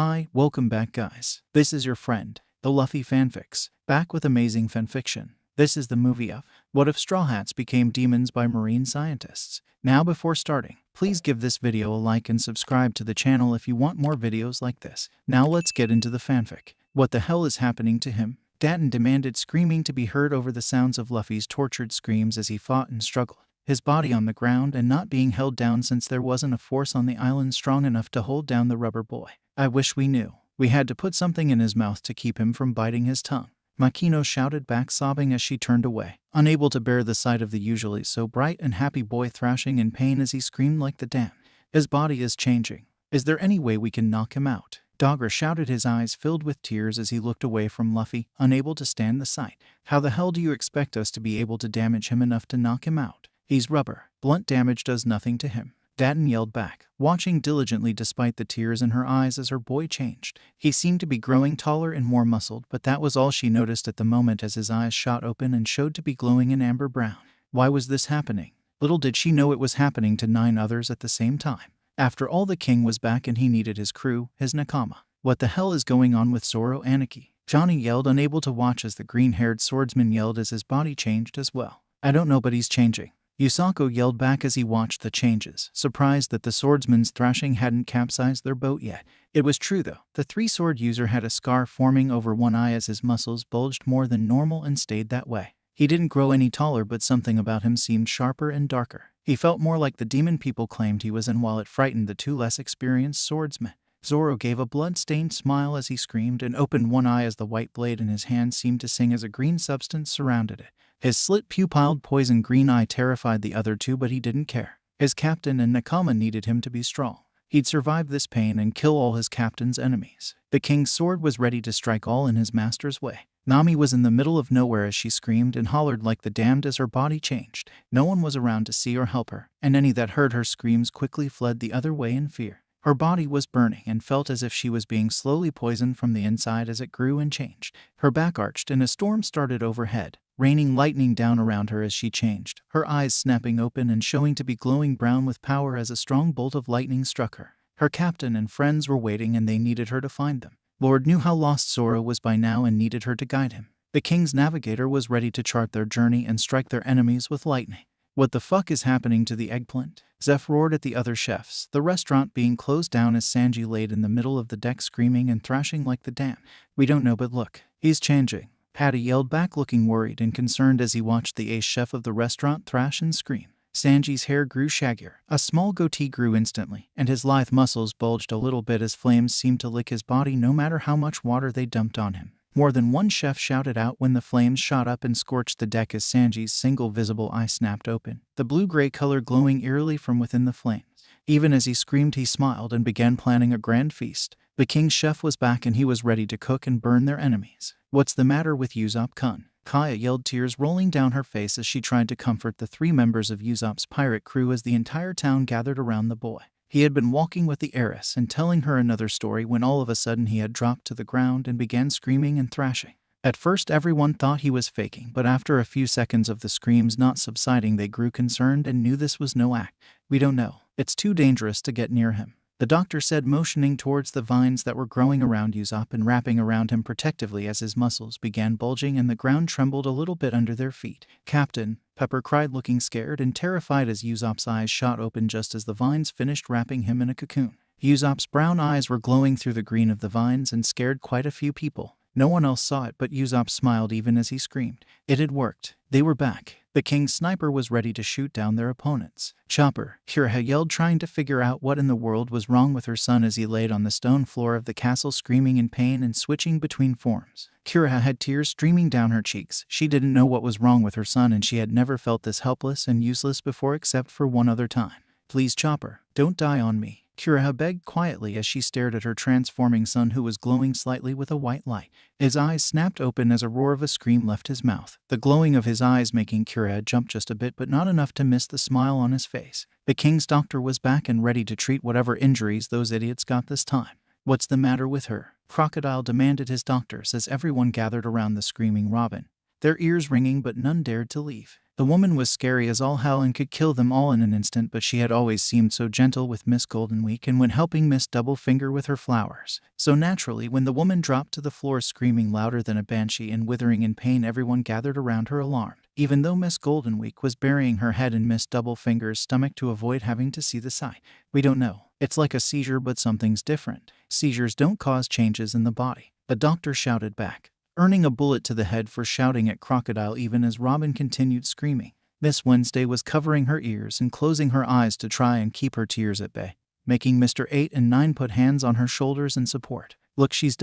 Hi, welcome back guys. This is your friend, the Luffy fanfics, back with amazing fanfiction. This is the movie of What If Straw Hats Became Demons by Marine Scientists. Now before starting, please give this video a like and subscribe to the channel if you want more videos like this. Now let's get into the fanfic. What the hell is happening to him? Datton demanded, screaming to be heard over the sounds of Luffy's tortured screams as he fought and struggled, his body on the ground and not being held down since there wasn't a force on the island strong enough to hold down the rubber boy. I wish we knew. We had to put something in his mouth to keep him from biting his tongue. Makino shouted back, sobbing as she turned away, unable to bear the sight of the usually so bright and happy boy thrashing in pain as he screamed like the damn. His body is changing. Is there any way we can knock him out? Dogger shouted, his eyes filled with tears as he looked away from Luffy, unable to stand the sight. How the hell do you expect us to be able to damage him enough to knock him out? He's rubber. Blunt damage does nothing to him. Datton yelled back, watching diligently despite the tears in her eyes as her boy changed. He seemed to be growing taller and more muscled, but that was all she noticed at the moment as his eyes shot open and showed to be glowing in amber brown. Why was this happening? Little did she know it was happening to 9 others at the same time. After all, the king was back and he needed his crew, his nakama. What the hell is going on with Zoro Aniki? Johnny yelled, unable to watch as the green-haired swordsman yelled as his body changed as well. I don't know, but he's changing. Yusako yelled back as he watched the changes, surprised that the swordsman's thrashing hadn't capsized their boat yet. It was true though. The 3-sword user had a scar forming over one eye as his muscles bulged more than normal and stayed that way. He didn't grow any taller, but something about him seemed sharper and darker. He felt more like the demon people claimed he was, and while it frightened the 2 less experienced swordsmen, Zoro gave a blood-stained smile as he screamed and opened one eye as the white blade in his hand seemed to sing as a green substance surrounded it. His slit pupilled poison green eye terrified the other 2, but he didn't care. His captain and nakama needed him to be strong. He'd survive this pain and kill all his captain's enemies. The king's sword was ready to strike all in his master's way. Nami was in the middle of nowhere as she screamed and hollered like the damned as her body changed. No one was around to see or help her, and any that heard her screams quickly fled the other way in fear. Her body was burning and felt as if she was being slowly poisoned from the inside as it grew and changed. Her back arched and a storm started overhead, raining lightning down around her as she changed, her eyes snapping open and showing to be glowing brown with power as a strong bolt of lightning struck her. Her captain and friends were waiting and they needed her to find them. Lord knew how lost Zoro was by now and needed her to guide him. The king's navigator was ready to chart their journey and strike their enemies with lightning. What the fuck is happening to the eggplant? Zeph roared at the other chefs, the restaurant being closed down as Sanji laid in the middle of the deck screaming and thrashing like the damn. We don't know, but look, he's changing. Patty yelled back, looking worried and concerned as he watched the ace chef of the restaurant thrash and scream. Sanji's hair grew shaggier, a small goatee grew instantly, and his lithe muscles bulged a little bit as flames seemed to lick his body no matter how much water they dumped on him. More than one chef shouted out when the flames shot up and scorched the deck as Sanji's single visible eye snapped open, the blue-gray color glowing eerily from within the flames. Even as he screamed, he smiled and began planning a grand feast. The king's chef was back and he was ready to cook and burn their enemies. What's the matter with Usopp-kun? Kaya yelled, tears rolling down her face as she tried to comfort the 3 members of Usopp's pirate crew as the entire town gathered around the boy. He had been walking with the heiress and telling her another story when all of a sudden he had dropped to the ground and began screaming and thrashing. At first everyone thought he was faking, but after a few seconds of the screams not subsiding they grew concerned and knew this was no act. We don't know. It's too dangerous to get near him, the doctor said, motioning towards the vines that were growing around Usopp and wrapping around him protectively as his muscles began bulging and the ground trembled a little bit under their feet. Captain, Pepper cried, looking scared and terrified as Usopp's eyes shot open just as the vines finished wrapping him in a cocoon. Usopp's brown eyes were glowing through the green of the vines and scared quite a few people. No one else saw it, but Usopp smiled even as he screamed. It had worked. They were back. The king's sniper was ready to shoot down their opponents. Chopper, Kira yelled, trying to figure out what in the world was wrong with her son as he laid on the stone floor of the castle screaming in pain and switching between forms. Kira had tears streaming down her cheeks. She didn't know what was wrong with her son and she had never felt this helpless and useless before except for one other time. Please, Chopper, don't die on me, Kira begged quietly as she stared at her transforming son who was glowing slightly with a white light. His eyes snapped open as a roar of a scream left his mouth, the glowing of his eyes making Kira jump just a bit but not enough to miss the smile on his face. The king's doctor was back and ready to treat whatever injuries those idiots got this time. What's the matter with her? Crocodile demanded his doctors as everyone gathered around the screaming Robin, their ears ringing but none dared to leave. The woman was scary as all hell and could kill them all in an instant, but she had always seemed so gentle with Miss Goldenweek and when helping Miss Doublefinger with her flowers. So naturally, when the woman dropped to the floor screaming louder than a banshee and withering in pain, everyone gathered around her alarmed. Even though Miss Goldenweek was burying her head in Miss Doublefinger's stomach to avoid having to see the sight. We don't know. It's like a seizure, but something's different. Seizures don't cause changes in the body. The doctor shouted back, earning a bullet to the head for shouting at Crocodile even as Robin continued screaming. Miss Wednesday was covering her ears and closing her eyes to try and keep her tears at bay, making Mr. 8 and 9 put hands on her shoulders in support. Look, she's ...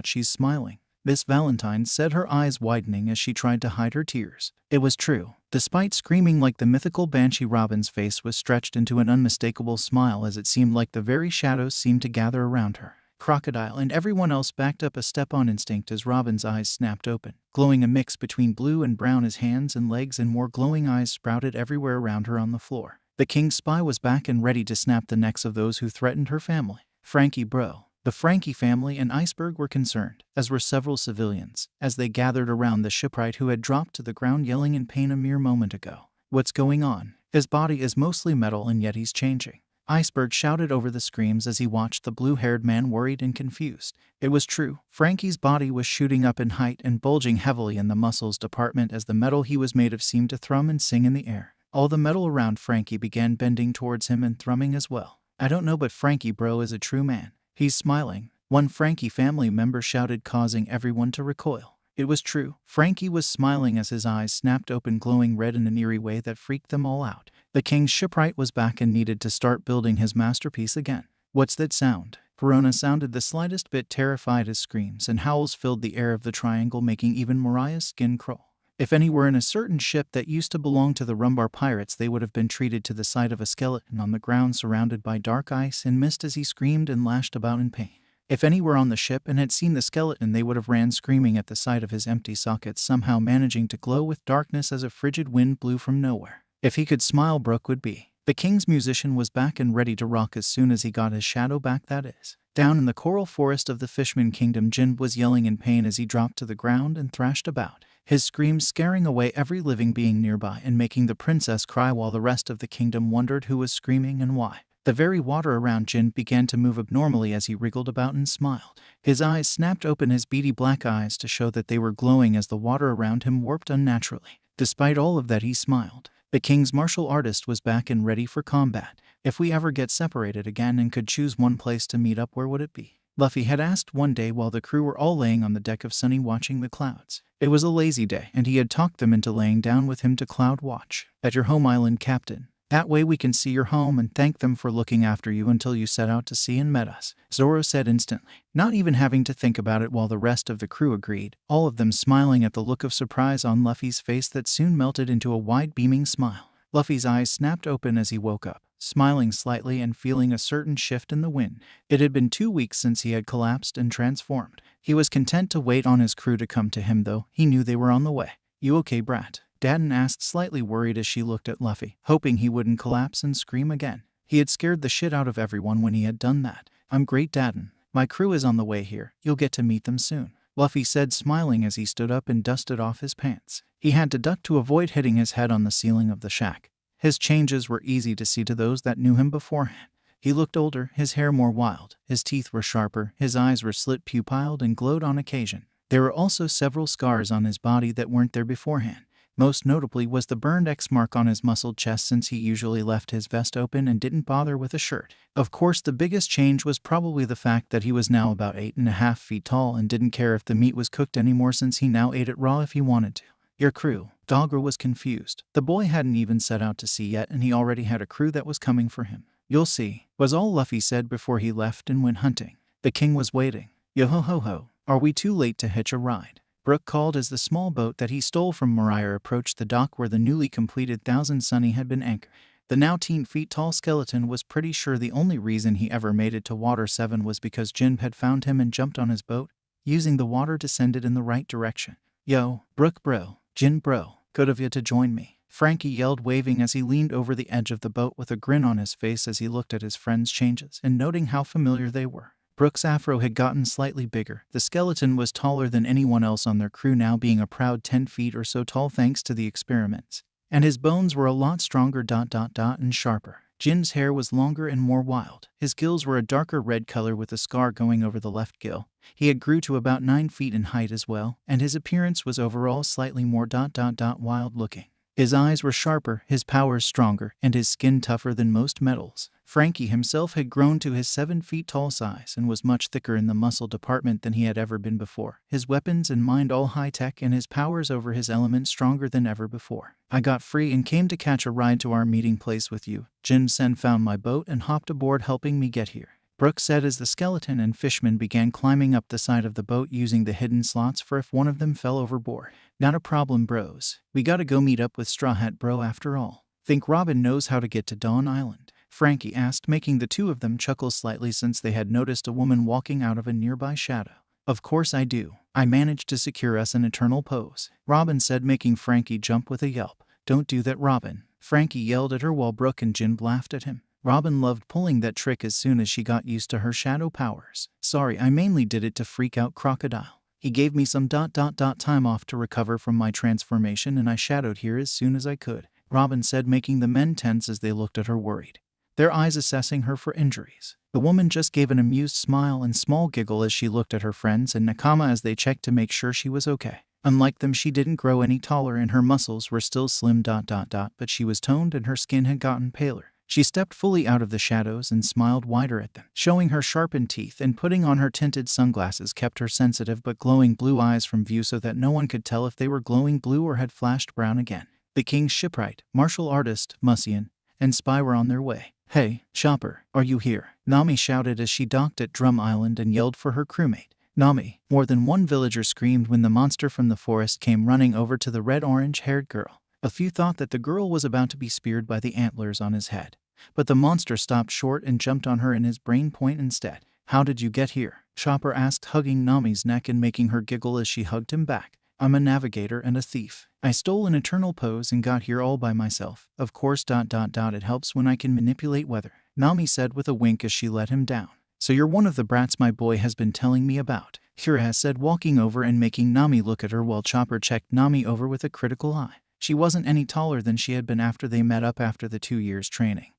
she's smiling. Miss Valentine said, her eyes widening as she tried to hide her tears. It was true. Despite screaming like the mythical banshee, Robin's face was stretched into an unmistakable smile as it seemed like the very shadows seemed to gather around her. Crocodile and everyone else backed up a step on instinct as Robin's eyes snapped open, glowing a mix between blue and brown as hands and legs and more glowing eyes sprouted everywhere around her on the floor. The king's spy was back and ready to snap the necks of those who threatened her family. Frankie bro. The Frankie family and Iceberg were concerned, as were several civilians, as they gathered around the shipwright who had dropped to the ground yelling in pain a mere moment ago. What's going on? His body is mostly metal and yet he's changing. Iceberg shouted over the screams as he watched the blue-haired man worried and confused. It was true. Frankie's body was shooting up in height and bulging heavily in the muscles department as the metal he was made of seemed to thrum and sing in the air. All the metal around Frankie began bending towards him and thrumming as well. I don't know, but Frankie bro is a true man. He's smiling, one Frankie family member shouted, causing everyone to recoil. It was true. Frankie was smiling as his eyes snapped open, glowing red in an eerie way that freaked them all out. The king's shipwright was back and needed to start building his masterpiece again. What's that sound? Verona sounded the slightest bit terrified as screams and howls filled the air of the triangle, making even Mariah's skin crawl. If any were in a certain ship that used to belong to the Rumbar pirates, they would have been treated to the sight of a skeleton on the ground surrounded by dark ice and mist as he screamed and lashed about in pain. If any were on the ship and had seen the skeleton, they would have ran screaming at the sight of his empty sockets somehow managing to glow with darkness as a frigid wind blew from nowhere. If he could smile, Brooke would be. The king's musician was back and ready to rock as soon as he got his shadow back, that is. Down in the coral forest of the Fishman Kingdom, Jin was yelling in pain as he dropped to the ground and thrashed about, his screams scaring away every living being nearby and making the princess cry while the rest of the kingdom wondered who was screaming and why. The very water around Jin began to move abnormally as he wriggled about and smiled. His eyes snapped open, his beady black eyes, to show that they were glowing as the water around him warped unnaturally. Despite all of that, he smiled. The king's martial artist was back and ready for combat. If we ever get separated again and could choose one place to meet up, where would it be? Luffy had asked one day while the crew were all laying on the deck of Sunny watching the clouds. It was a lazy day, and he had talked them into laying down with him to cloud watch. At your home island, Captain. That way we can see your home and thank them for looking after you until you set out to sea and met us, Zoro said instantly, not even having to think about it, while the rest of the crew agreed, all of them smiling at the look of surprise on Luffy's face that soon melted into a wide beaming smile. Luffy's eyes snapped open as he woke up, smiling slightly and feeling a certain shift in the wind. It had been 2 weeks since he had collapsed and transformed. He was content to wait on his crew to come to him, though. He knew they were on the way. You okay, brat? Dadden asked, slightly worried as she looked at Luffy, hoping he wouldn't collapse and scream again. He had scared the shit out of everyone when he had done that. I'm great, Dadden. My crew is on the way here. You'll get to meet them soon, Luffy said, smiling as he stood up and dusted off his pants. He had to duck to avoid hitting his head on the ceiling of the shack. His changes were easy to see to those that knew him beforehand. He looked older, his hair more wild, his teeth were sharper, his eyes were slit-pupiled and glowed on occasion. There were also several scars on his body that weren't there beforehand. Most notably was the burned X mark on his muscled chest, since he usually left his vest open and didn't bother with a shirt. Of course, the biggest change was probably the fact that he was now about 8.5 feet tall and didn't care if the meat was cooked anymore, since he now ate it raw if he wanted to. Your crew? Dogger was confused. The boy hadn't even set out to sea yet and he already had a crew that was coming for him. You'll see, was all Luffy said before he left and went hunting. The king was waiting. Yo-ho-ho-ho, are we too late to hitch a ride? Brooke called as the small boat that he stole from Mariah approached the dock where the newly completed Thousand Sunny had been anchored. The now 10 feet tall skeleton was pretty sure the only reason he ever made it to Water 7 was because Jin had found him and jumped on his boat, using the water to send it in the right direction. Yo, Brooke bro, Jin bro, good of you to join me, Frankie yelled, waving as he leaned over the edge of the boat with a grin on his face as he looked at his friend's changes and noting how familiar they were. Brooke's afro had gotten slightly bigger. The skeleton was taller than anyone else on their crew, now being a proud 10 feet or so tall thanks to the experiments and his bones were a lot stronger and sharper. Jin's hair was longer and more wild. His gills were a darker red color with a scar going over the left gill. He had grew to about 9 feet in height as well, and his appearance was overall slightly more wild looking. His eyes were sharper, his powers stronger, and his skin tougher than most metals. Frankie himself had grown to his 7 feet tall size and was much thicker in the muscle department than he had ever been before. His weapons and mind all high-tech and his powers over his element stronger than ever before. I got free and came to catch a ride to our meeting place with you. Jin-sen found my boat and hopped aboard helping me get here, Brooke said as the skeleton and fishman began climbing up the side of the boat using the hidden slots for if one of them fell overboard. Not a problem, bros. We gotta go meet up with Straw Hat Bro after all. Think Robin knows how to get to Dawn Island? Frankie asked, making the two of them chuckle slightly since they had noticed a woman walking out of a nearby shadow. Of course I do. I managed to secure us an eternal pose, Robin said, making Frankie jump with a yelp. Don't do that, Robin. Frankie yelled at her while Brooke and Jin laughed at him. Robin loved pulling that trick as soon as she got used to her shadow powers. Sorry, I mainly did it to freak out Crocodile. He gave me some time off to recover from my transformation and I shadowed here as soon as I could, Robin said, making the men tense as they looked at her worried, their eyes assessing her for injuries. The woman just gave an amused smile and small giggle as she looked at her friends and Nakama as they checked to make sure she was okay. Unlike them, she didn't grow any taller and her muscles were still slim but she was toned and her skin had gotten paler. She stepped fully out of the shadows and smiled wider at them, showing her sharpened teeth, and putting on her tinted sunglasses kept her sensitive but glowing blue eyes from view so that no one could tell if they were glowing blue or had flashed brown again. The king's shipwright, martial artist, Musian, and Spy were on their way. Hey, Chopper, are you here? Nami shouted as she docked at Drum Island and yelled for her crewmate. Nami, more than one villager screamed when the monster from the forest came running over to the red-orange-haired girl. A few thought that the girl was about to be speared by the antlers on his head, but the monster stopped short and jumped on her in his brain point instead. How did you get here? Chopper asked, hugging Nami's neck and making her giggle as she hugged him back. I'm a navigator and a thief. I stole an eternal pose and got here all by myself. Of course, it helps when I can manipulate weather, Nami said with a wink as she let him down. So you're one of the brats my boy has been telling me about, Kira said, walking over and making Nami look at her while Chopper checked Nami over with a critical eye. She wasn't any taller than she had been after they met up after the 2 years training,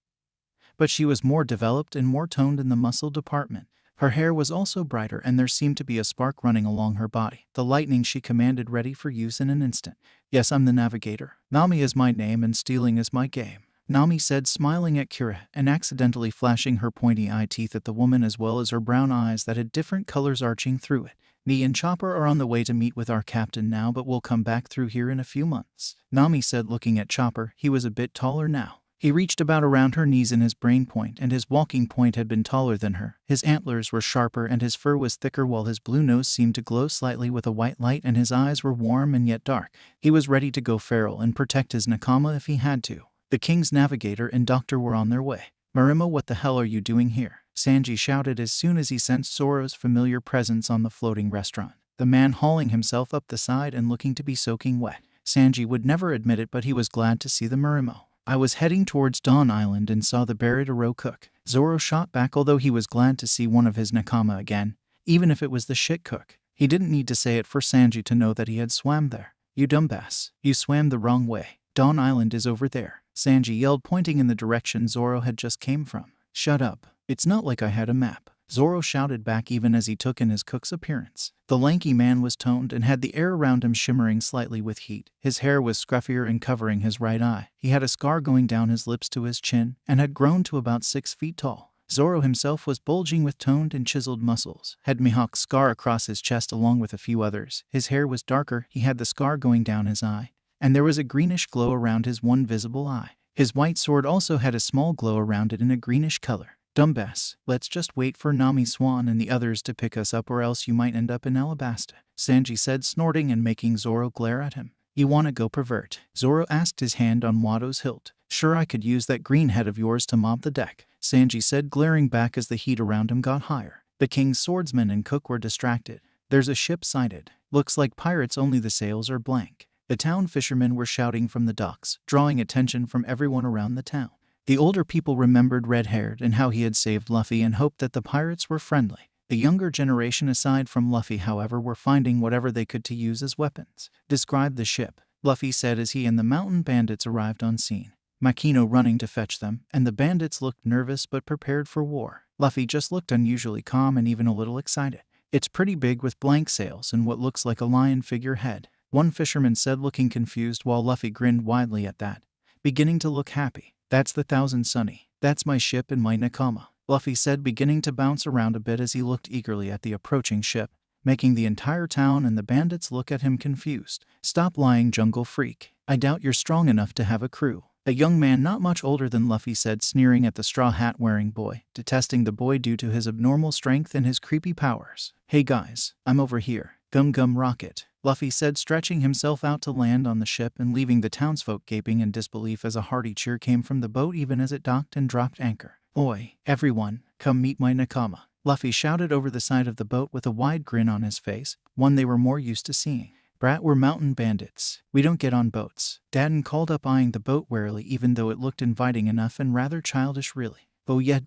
but she was more developed and more toned in the muscle department. Her hair was also brighter and there seemed to be a spark running along her body. The lightning she commanded, ready for use in an instant. Yes, I'm the navigator. Nami is my name and stealing is my game, Nami said, smiling at Kira and accidentally flashing her pointy eye teeth at the woman as well as her brown eyes that had different colors arching through it. Nee and Chopper are on the way to meet with our captain now, but we'll come back through here in a few months, Nami said, looking at Chopper. He was a bit taller now. He reached about around her knees in his brain point, and his walking point had been taller than her. His antlers were sharper and his fur was thicker while his blue nose seemed to glow slightly with a white light and his eyes were warm and yet dark. He was ready to go feral and protect his Nakama if he had to. The king's navigator and doctor were on their way. Marima, what the hell are you doing here? Sanji shouted as soon as he sensed Zoro's familiar presence on the floating restaurant, the man hauling himself up the side and looking to be soaking wet. Sanji would never admit it, but he was glad to see the Marimo. I was heading towards Dawn Island and saw the buried Aro cook, Zoro shot back, although he was glad to see one of his Nakama again, even if it was the shit cook. He didn't need to say it for Sanji to know that he had swam there. You dumbass, you swam the wrong way. Dawn Island is over there, Sanji yelled, pointing in the direction Zoro had just came from. Shut up. It's not like I had a map, Zoro shouted back even as he took in his cook's appearance. The lanky man was toned and had the air around him shimmering slightly with heat. His hair was scruffier and covering his right eye. He had a scar going down his lips to his chin and had grown to about 6 feet tall. Zoro himself was bulging with toned and chiseled muscles, had Mihawk's scar across his chest along with a few others. His hair was darker, he had the scar going down his eye, and there was a greenish glow around his one visible eye. His white sword also had a small glow around it in a greenish color. Dumbass, let's just wait for Nami Swan and the others to pick us up or else you might end up in Alabasta, Sanji said, snorting and making Zoro glare at him. You wanna go, pervert? Zoro asked, his hand on Watto's hilt. Sure, I could use that green head of yours to mop the deck, Sanji said, glaring back as the heat around him got higher. The king's swordsman and cook were distracted. There's a ship sighted. Looks like pirates, only the sails are blank. The town fishermen were shouting from the docks, drawing attention from everyone around the town. The older people remembered Red-Haired and how he had saved Luffy and hoped that the pirates were friendly. The younger generation, aside from Luffy, however, were finding whatever they could to use as weapons. Describe the ship, Luffy said as he and the mountain bandits arrived on scene. Makino running to fetch them, and the bandits looked nervous but prepared for war. Luffy just looked unusually calm and even a little excited. It's pretty big with blank sails and what looks like a lion figurehead, one fisherman said looking confused while Luffy grinned widely at that, beginning to look happy. That's the Thousand Sunny. That's my ship and my Nakama, Luffy said beginning to bounce around a bit as he looked eagerly at the approaching ship, making the entire town and the bandits look at him confused. Stop lying, jungle freak. I doubt you're strong enough to have a crew. A young man not much older than Luffy said, sneering at the straw hat wearing boy, detesting the boy due to his abnormal strength and his creepy powers. Hey guys, I'm over here. Gum gum rocket, Luffy said, stretching himself out to land on the ship and leaving the townsfolk gaping in disbelief as a hearty cheer came from the boat even as it docked and dropped anchor. Oi, everyone, come meet my Nakama, Luffy shouted over the side of the boat with a wide grin on his face, one they were more used to seeing. Brat, we're mountain bandits. We don't get on boats. Dadden called up, eyeing the boat warily even though it looked inviting enough and rather childish really. Oh yeah ...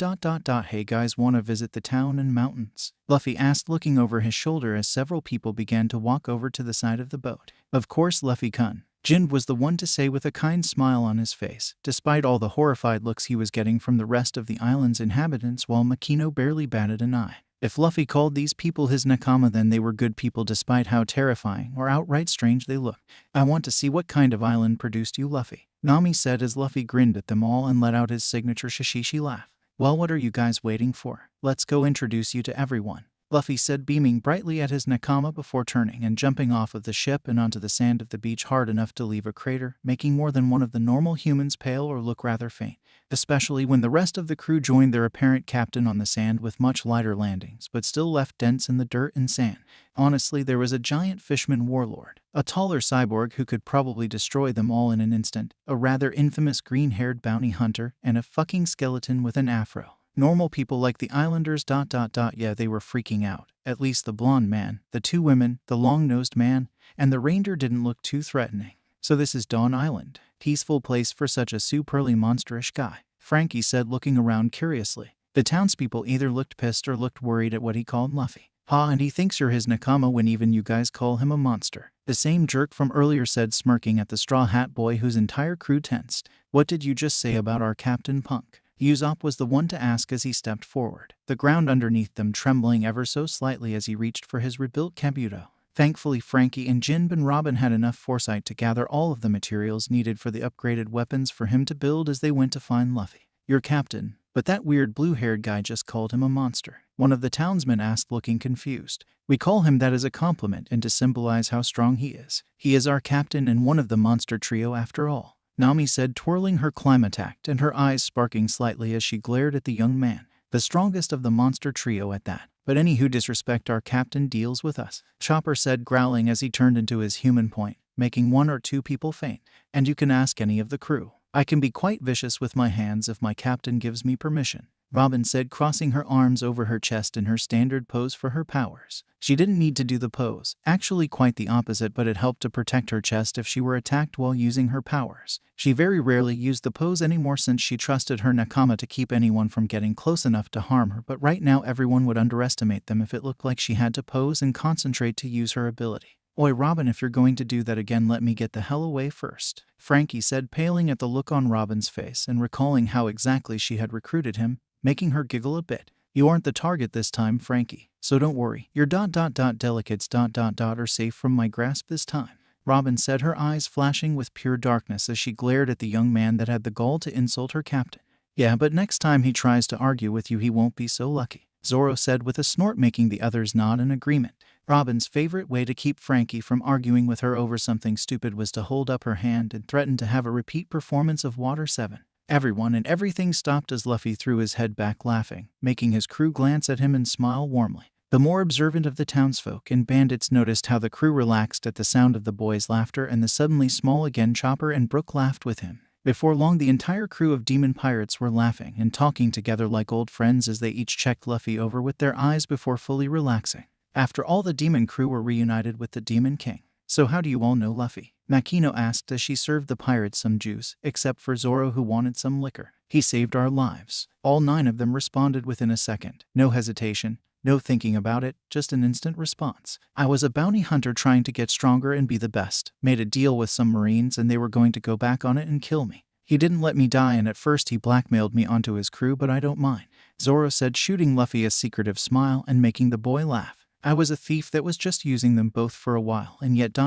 Hey guys, wanna visit the town and mountains? Luffy asked looking over his shoulder as several people began to walk over to the side of the boat. Of course Luffy-kun. Jin was the one to say with a kind smile on his face, despite all the horrified looks he was getting from the rest of the island's inhabitants while Makino barely batted an eye. If Luffy called these people his Nakama, then they were good people despite how terrifying or outright strange they looked. I want to see what kind of island produced you, Luffy, Nami said as Luffy grinned at them all and let out his signature Shishishi laugh. Well, what are you guys waiting for? Let's go introduce you to everyone, Luffy said, beaming brightly at his Nakama before turning and jumping off of the ship and onto the sand of the beach hard enough to leave a crater, making more than one of the normal humans pale or look rather faint, especially when the rest of the crew joined their apparent captain on the sand with much lighter landings but still left dents in the dirt and sand. Honestly, there was a giant fishman warlord, a taller cyborg who could probably destroy them all in an instant, a rather infamous green-haired bounty hunter, and a fucking skeleton with an afro. Normal people like the islanders ... Yeah, they were freaking out. At least the blonde man, the two women, the long-nosed man, and the reindeer didn't look too threatening. So this is Dawn Island. Peaceful place for such a superly monsterish guy, Frankie said looking around curiously. The townspeople either looked pissed or looked worried at what he called Luffy. Ha, and he thinks you're his Nakama when even you guys call him a monster, the same jerk from earlier said, smirking at the straw hat boy whose entire crew tensed. What did you just say about our Captain Punk? Usopp was the one to ask as he stepped forward, the ground underneath them trembling ever so slightly as he reached for his rebuilt kabuto. Thankfully, Frankie and Jinbe and Robin had enough foresight to gather all of the materials needed for the upgraded weapons for him to build as they went to find Luffy. Your captain, but that weird blue-haired guy just called him a monster, one of the townsmen asked looking confused. We call him that as a compliment and to symbolize how strong he is. He is our captain and one of the monster trio after all, Nami said, twirling her climatact and her eyes sparking slightly as she glared at the young man. The strongest of the monster trio at that. But any who disrespect our captain deals with us, Chopper said, growling as he turned into his human point, making one or two people faint. And you can ask any of the crew. I can be quite vicious with my hands if my captain gives me permission, Robin said, crossing her arms over her chest in her standard pose for her powers. She didn't need to do the pose, actually quite the opposite, but it helped to protect her chest if she were attacked while using her powers. She very rarely used the pose anymore since she trusted her Nakama to keep anyone from getting close enough to harm her, but right now everyone would underestimate them if it looked like she had to pose and concentrate to use her ability. Oi Robin, if you're going to do that again, let me get the hell away first, Frankie said, paling at the look on Robin's face and recalling how exactly she had recruited him, making her giggle a bit. You aren't the target this time, Frankie, so don't worry. Your ... delicates ... are safe from my grasp this time, Robin said, her eyes flashing with pure darkness as she glared at the young man that had the gall to insult her captain. Yeah, but next time he tries to argue with you he won't be so lucky, Zoro said with a snort, making the others nod in agreement. Robin's favorite way to keep Frankie from arguing with her over something stupid was to hold up her hand and threaten to have a repeat performance of Water 7. Everyone and everything stopped as Luffy threw his head back laughing, making his crew glance at him and smile warmly. The more observant of the townsfolk and bandits noticed how the crew relaxed at the sound of the boy's laughter, and the suddenly small again Chopper and Brook laughed with him. Before long, the entire crew of demon pirates were laughing and talking together like old friends as they each checked Luffy over with their eyes before fully relaxing. After all, the demon crew were reunited with the Demon King. So how do you all know Luffy? Makino asked as she served the pirates some juice, except for Zoro who wanted some liquor. He saved our lives, all 9 of them responded within a second. No hesitation, No thinking about it, just an instant response. I was a bounty hunter trying to get stronger and be the best. Made a deal with some Marines and they were going to go back on it and kill me. He didn't let me die and at first he blackmailed me onto his crew, but I don't mind, Zoro said, shooting Luffy a secretive smile and making the boy laugh. I was a thief that was just using them both for a while, and yet ...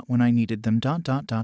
when I needed them ...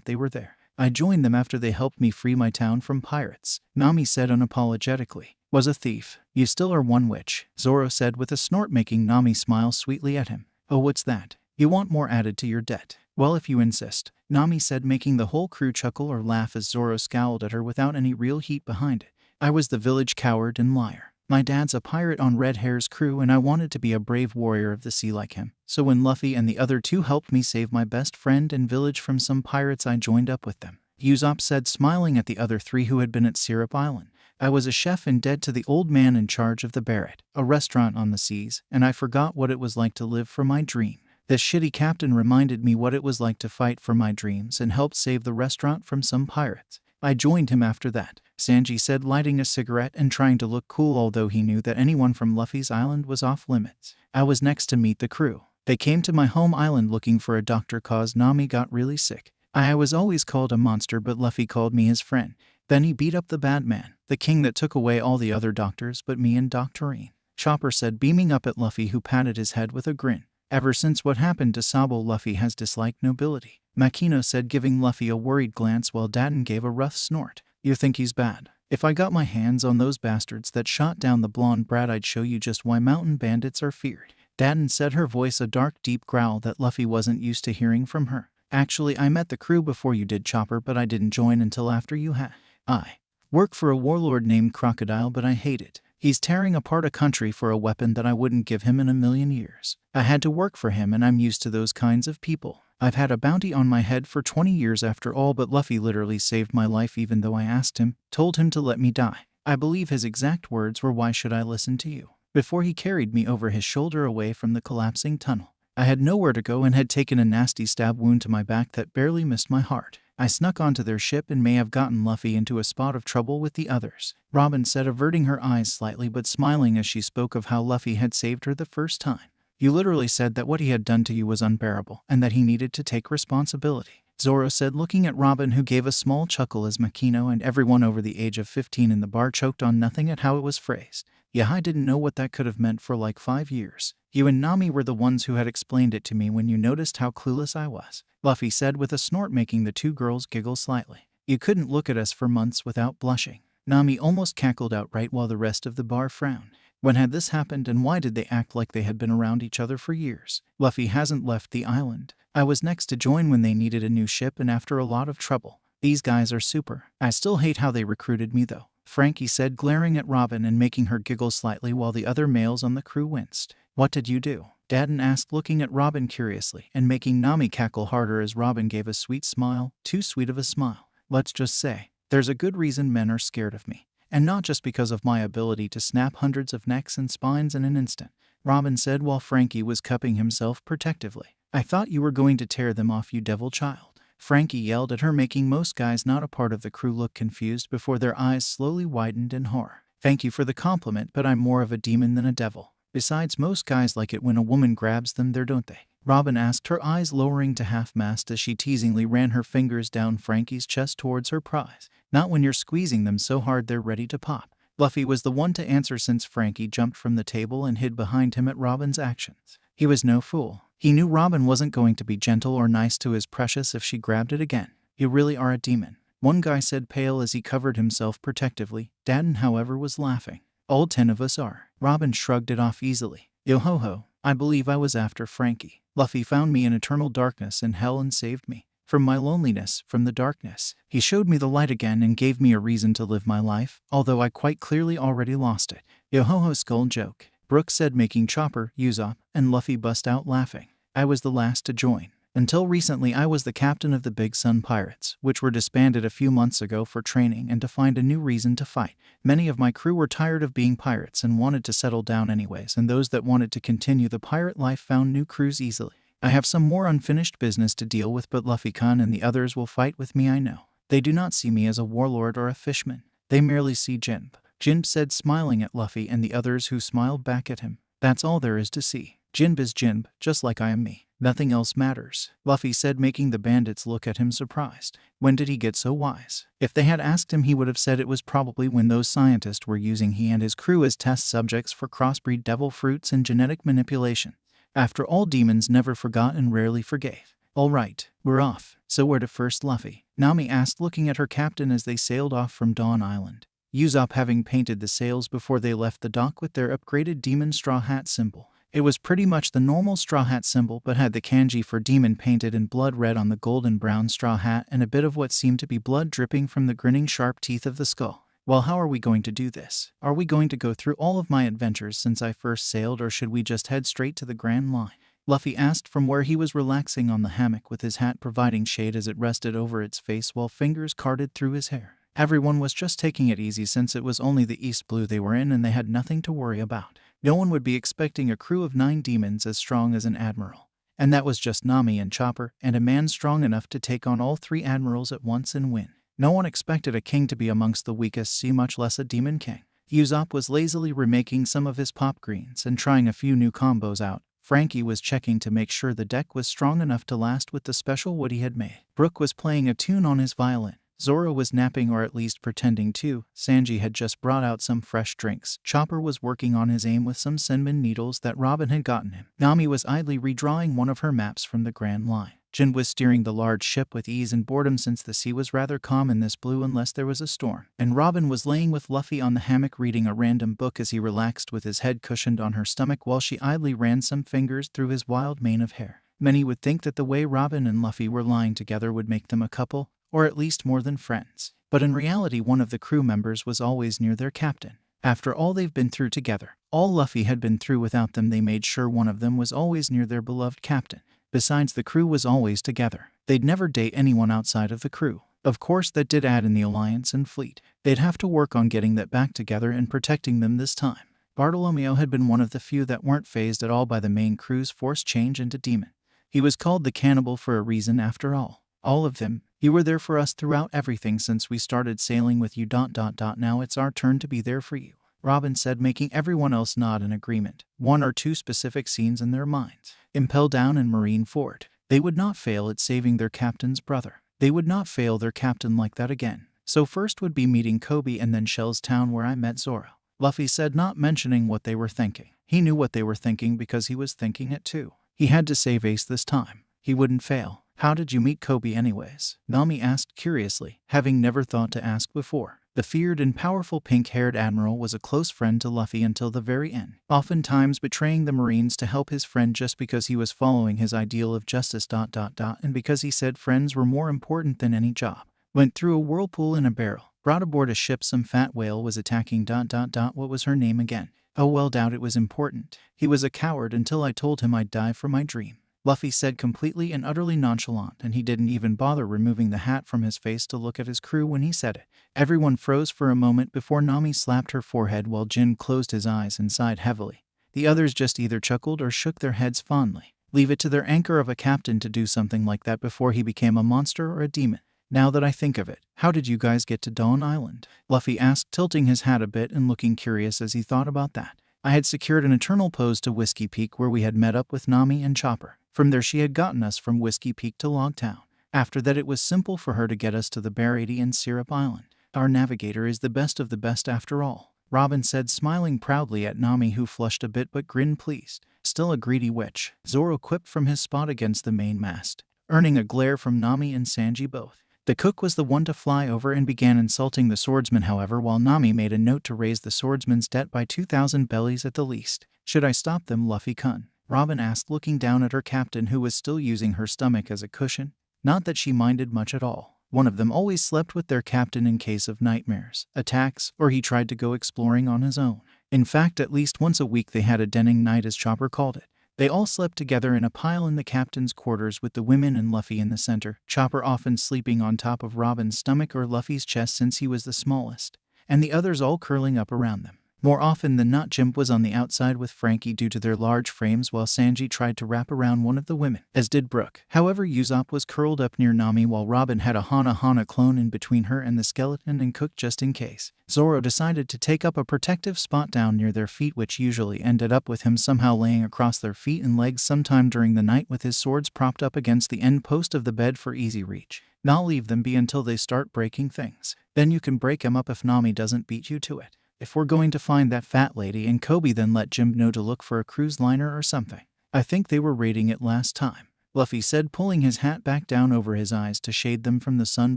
they were there. I joined them after they helped me free my town from pirates, Nami said unapologetically. Was a thief. You still are one, which, Zoro said with a snort, making Nami smile sweetly at him. Oh, what's that? You want more added to your debt? Well, if you insist, Nami said, making the whole crew chuckle or laugh as Zoro scowled at her without any real heat behind it. I was the village coward and liar. My dad's a pirate on Red Hair's crew and I wanted to be a brave warrior of the sea like him. So when Luffy and the other two helped me save my best friend and village from some pirates, I joined up with them, Usopp said, smiling at the other three who had been at Syrup Island. I was a chef and dead to the old man in charge of the Barrett, a restaurant on the seas, and I forgot what it was like to live for my dream. This shitty captain reminded me what it was like to fight for my dreams and helped save the restaurant from some pirates. I joined him after that, Sanji said, lighting a cigarette and trying to look cool, although he knew that anyone from Luffy's island was off limits. I was next to meet the crew. They came to my home island looking for a doctor cause Nami got really sick. I was always called a monster, but Luffy called me his friend. Then he beat up the bad man, the king that took away all the other doctors but me and Doctorine, Chopper said, beaming up at Luffy, who patted his head with a grin. Ever since what happened to Sabo, Luffy has disliked nobility, Makino said, giving Luffy a worried glance while Daden gave a rough snort. You think he's bad? If I got my hands on those bastards that shot down the blonde brat, I'd show you just why mountain bandits are feared, Daden said, her voice a dark deep growl that Luffy wasn't used to hearing from her. Actually, I met the crew before you did, Chopper, but I didn't join until after you had. I work for a warlord named Crocodile, but I hate it. He's tearing apart a country for a weapon that I wouldn't give him in a million years. I had to work for him and I'm used to those kinds of people. I've had a bounty on my head for 20 years after all, but Luffy literally saved my life even though I asked him, told him to let me die. I believe his exact words were, "Why should I listen to you?" before he carried me over his shoulder away from the collapsing tunnel. I had nowhere to go and had taken a nasty stab wound to my back that barely missed my heart. I snuck onto their ship and may have gotten Luffy into a spot of trouble with the others, Robin said, averting her eyes slightly but smiling as she spoke of how Luffy had saved her the first time. You literally said that what he had done to you was unbearable and that he needed to take responsibility, Zoro said, looking at Robin, who gave a small chuckle as Makino and everyone over the age of 15 in the bar choked on nothing at how it was phrased. Yeah, I didn't know what that could have meant for like 5 years. You and Nami were the ones who had explained it to me when you noticed how clueless I was, Luffy said with a snort, making the two girls giggle slightly. You couldn't look at us for months without blushing. Nami almost cackled outright while the rest of the bar frowned. When had this happened and why did they act like they had been around each other for years? Luffy hasn't left the island. I was next to join when they needed a new ship and after a lot of trouble. These guys are super. I still hate how they recruited me though, Frankie said, glaring at Robin and making her giggle slightly while the other males on the crew winced. What did you do? Daden asked, looking at Robin curiously and making Nami cackle harder as Robin gave a sweet smile, too sweet of a smile. Let's just say, there's a good reason men are scared of me. And not just because of my ability to snap hundreds of necks and spines in an instant, Robin said while Frankie was cupping himself protectively. I thought you were going to tear them off, you devil child, Frankie yelled at her, making most guys not a part of the crew look confused before their eyes slowly widened in horror. Thank you for the compliment, but I'm more of a demon than a devil. Besides, most guys like it when a woman grabs them there, don't they? Robin asked, her eyes lowering to half-mast as she teasingly ran her fingers down Frankie's chest towards her prize. Not when you're squeezing them so hard they're ready to pop. Luffy was the one to answer since Frankie jumped from the table and hid behind him at Robin's actions. He was no fool. He knew Robin wasn't going to be gentle or nice to his precious if she grabbed it again. You really are a demon, one guy said, pale as he covered himself protectively. Daden, however, was laughing. All 10 of us are. Robin shrugged it off easily. Yo ho ho, I believe I was after Frankie. Luffy found me in eternal darkness in hell and saved me. From my loneliness, from the darkness. He showed me the light again and gave me a reason to live my life, although I quite clearly already lost it. Yo ho ho, skull joke, Brooks said, making Chopper, Usopp, and Luffy bust out laughing. I was the last to join. Until recently I was the captain of the Big Sun Pirates, which were disbanded a few months ago for training and to find a new reason to fight. Many of my crew were tired of being pirates and wanted to settle down anyways, and those that wanted to continue the pirate life found new crews easily. I have some more unfinished business to deal with, but Luffy-kun and the others will fight with me, I know. They do not see me as a warlord or a fishman. They merely see Jinb. Jinb said, smiling at Luffy and the others who smiled back at him. That's all there is to see. Jinb is Jinb, just like I am me. Nothing else matters, Luffy said, making the bandits look at him surprised. When did he get so wise? If they had asked him, he would have said it was probably when those scientists were using he and his crew as test subjects for crossbreed devil fruits and genetic manipulation. After all, demons never forgot and rarely forgave. All right, we're off. So where to first, Luffy? Nami asked, looking at her captain as they sailed off from Dawn Island. Usopp having painted the sails before they left the dock with their upgraded demon straw hat symbol. It was pretty much the normal straw hat symbol, but had the kanji for demon painted in blood red on the golden brown straw hat and a bit of what seemed to be blood dripping from the grinning sharp teeth of the skull. Well, how are we going to do this? Are we going to go through all of my adventures since I first sailed, or should we just head straight to the Grand Line? Luffy asked from where he was relaxing on the hammock with his hat providing shade as it rested over its face while fingers carted through his hair. Everyone was just taking it easy since it was only the East Blue they were in and they had nothing to worry about. No one would be expecting a crew of 9 demons as strong as an admiral. And that was just Nami and Chopper, and a man strong enough to take on all 3 admirals at once and win. No one expected a king to be amongst the weakest, see much less a demon king. Usopp was lazily remaking some of his pop greens and trying a few new combos out. Frankie was checking to make sure the deck was strong enough to last with the special wood he had made. Brook was playing a tune on his violin. Zoro was napping, or at least pretending to. Sanji had just brought out some fresh drinks. Chopper was working on his aim with some cinnamon needles that Robin had gotten him. Nami was idly redrawing one of her maps from the Grand Line. Jin was steering the large ship with ease and boredom since the sea was rather calm in this blue unless there was a storm. And Robin was laying with Luffy on the hammock reading a random book as he relaxed with his head cushioned on her stomach while she idly ran some fingers through his wild mane of hair. Many would think that the way Robin and Luffy were lying together would make them a couple, or at least more than friends. But in reality, one of the crew members was always near their captain. After all they've been through together, all Luffy had been through without them, they made sure one of them was always near their beloved captain. Besides, the crew was always together. They'd never date anyone outside of the crew. Of course, that did add in the alliance and fleet. They'd have to work on getting that back together and protecting them this time. Bartolomeo had been one of the few that weren't fazed at all by the main crew's forced change into demon. He was called the cannibal for a reason after all. All of them. You were there for us throughout everything since we started sailing with you. Now it's our turn to be there for you, Robin said, making everyone else nod in agreement. 1 or 2 specific scenes in their minds. Impel Down and Marineford. They would not fail at saving their captain's brother. They would not fail their captain like that again. So first would be meeting Koby and then Shell's Town where I met Zoro, Luffy said, not mentioning what they were thinking. He knew what they were thinking because he was thinking it too. He had to save Ace this time. He wouldn't fail. How did you meet Koby anyways? Nami asked curiously, having never thought to ask before. The feared and powerful pink-haired admiral was a close friend to Luffy until the very end, oftentimes betraying the Marines to help his friend just because he was following his ideal of justice. And because he said friends were more important than any job. Went through a whirlpool in a barrel, brought aboard a ship some fat whale was attacking. What was her name again? Oh well, doubt it was important. He was a coward until I told him I'd die for my dream, Luffy said, completely and utterly nonchalant, and he didn't even bother removing the hat from his face to look at his crew when he said it. Everyone froze for a moment before Nami slapped her forehead while Jin closed his eyes and sighed heavily. The others just either chuckled or shook their heads fondly. Leave it to their anchor of a captain to do something like that before he became a monster or a demon. Now that I think of it, how did you guys get to Dawn Island? Luffy asked, tilting his hat a bit and looking curious as he thought about that. I had secured an eternal pose to Whiskey Peak where we had met up with Nami and Chopper. From there she had gotten us from Whiskey Peak to Loguetown. After that it was simple for her to get us to the Barady and Syrup Island. Our navigator is the best of the best after all, Robin said, smiling proudly at Nami, who flushed a bit but grinned pleased. Still a greedy witch, Zoro quipped from his spot against the mainmast, earning a glare from Nami and Sanji both. The cook was the one to fly over and began insulting the swordsman, however, while Nami made a note to raise the swordsman's debt by 2,000 bellies at the least. Should I stop them, Luffy-kun? Robin asked, looking down at her captain, who was still using her stomach as a cushion. Not that she minded much at all. One of them always slept with their captain in case of nightmares, attacks, or he tried to go exploring on his own. In fact, at least once a week they had a denning night, as Chopper called it. They all slept together in a pile in the captain's quarters, with the women and Luffy in the center, Chopper often sleeping on top of Robin's stomach or Luffy's chest since he was the smallest, and the others all curling up around them. More often than not, Jimp was on the outside with Frankie due to their large frames, while Sanji tried to wrap around one of the women, as did Brook. However, Usopp was curled up near Nami while Robin had a Hana clone in between her and the skeleton and cooked just in case. Zoro decided to take up a protective spot down near their feet, which usually ended up with him somehow laying across their feet and legs sometime during the night with his swords propped up against the end post of the bed for easy reach. Not leave them be until they start breaking things. Then you can break them up if Nami doesn't beat you to it. If we're going to find that fat lady and Koby, then let Jim know to look for a cruise liner or something. I think they were raiding it last time, Luffy said, pulling his hat back down over his eyes to shade them from the sun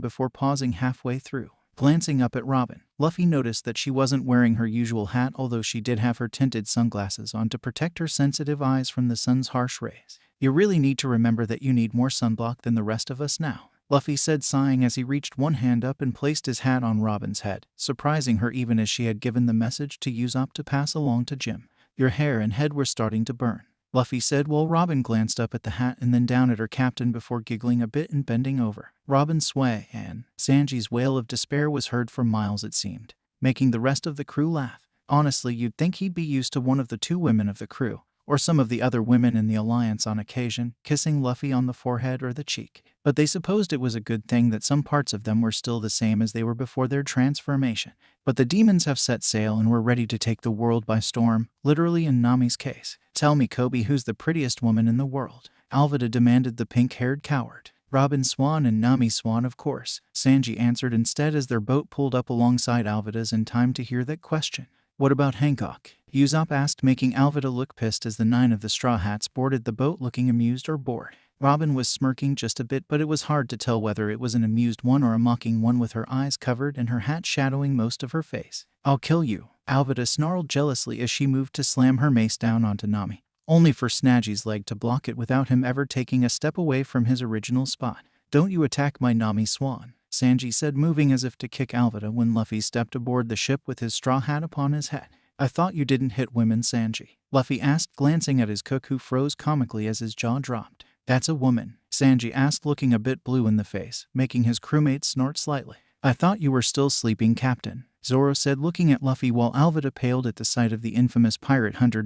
before pausing halfway through. Glancing up at Robin, Luffy noticed that she wasn't wearing her usual hat, although she did have her tinted sunglasses on to protect her sensitive eyes from the sun's harsh rays. You really need to remember that you need more sunblock than the rest of us now, Luffy said, sighing as he reached one hand up and placed his hat on Robin's head, surprising her even as she had given the message to Usopp to pass along to Jim. Your hair and head were starting to burn, Luffy said while Robin glanced up at the hat and then down at her captain before giggling a bit and bending over. Robin's sway and Sanji's wail of despair was heard for miles, it seemed, making the rest of the crew laugh. Honestly, you'd think he'd be used to one of the two women of the crew, or some of the other women in the alliance on occasion, kissing Luffy on the forehead or the cheek. But they supposed it was a good thing that some parts of them were still the same as they were before their transformation. But the demons have set sail and were ready to take the world by storm, literally in Nami's case. Tell me, Koby, who's the prettiest woman in the world? Alvida demanded, the pink-haired coward. Robin Swan and Nami Swan, of course, Sanji answered instead as their boat pulled up alongside Alvida's in time to hear that question. What about Hancock? Usopp asked, making Alvida look pissed as the 9 of the Straw Hats boarded the boat looking amused or bored. Robin was smirking just a bit, but it was hard to tell whether it was an amused one or a mocking one with her eyes covered and her hat shadowing most of her face. I'll kill you, Alvida snarled jealously as she moved to slam her mace down onto Nami, only for Snaggy's leg to block it without him ever taking a step away from his original spot. Don't you attack my Nami Swan, Sanji said, moving as if to kick Alvida when Luffy stepped aboard the ship with his straw hat upon his head. I thought you didn't hit women, Sanji, Luffy asked, glancing at his cook, who froze comically as his jaw dropped. That's a woman, Sanji asked, looking a bit blue in the face, making his crewmates snort slightly. I thought you were still sleeping, Captain, Zoro said, looking at Luffy while Alvida paled at the sight of the infamous pirate hunter ...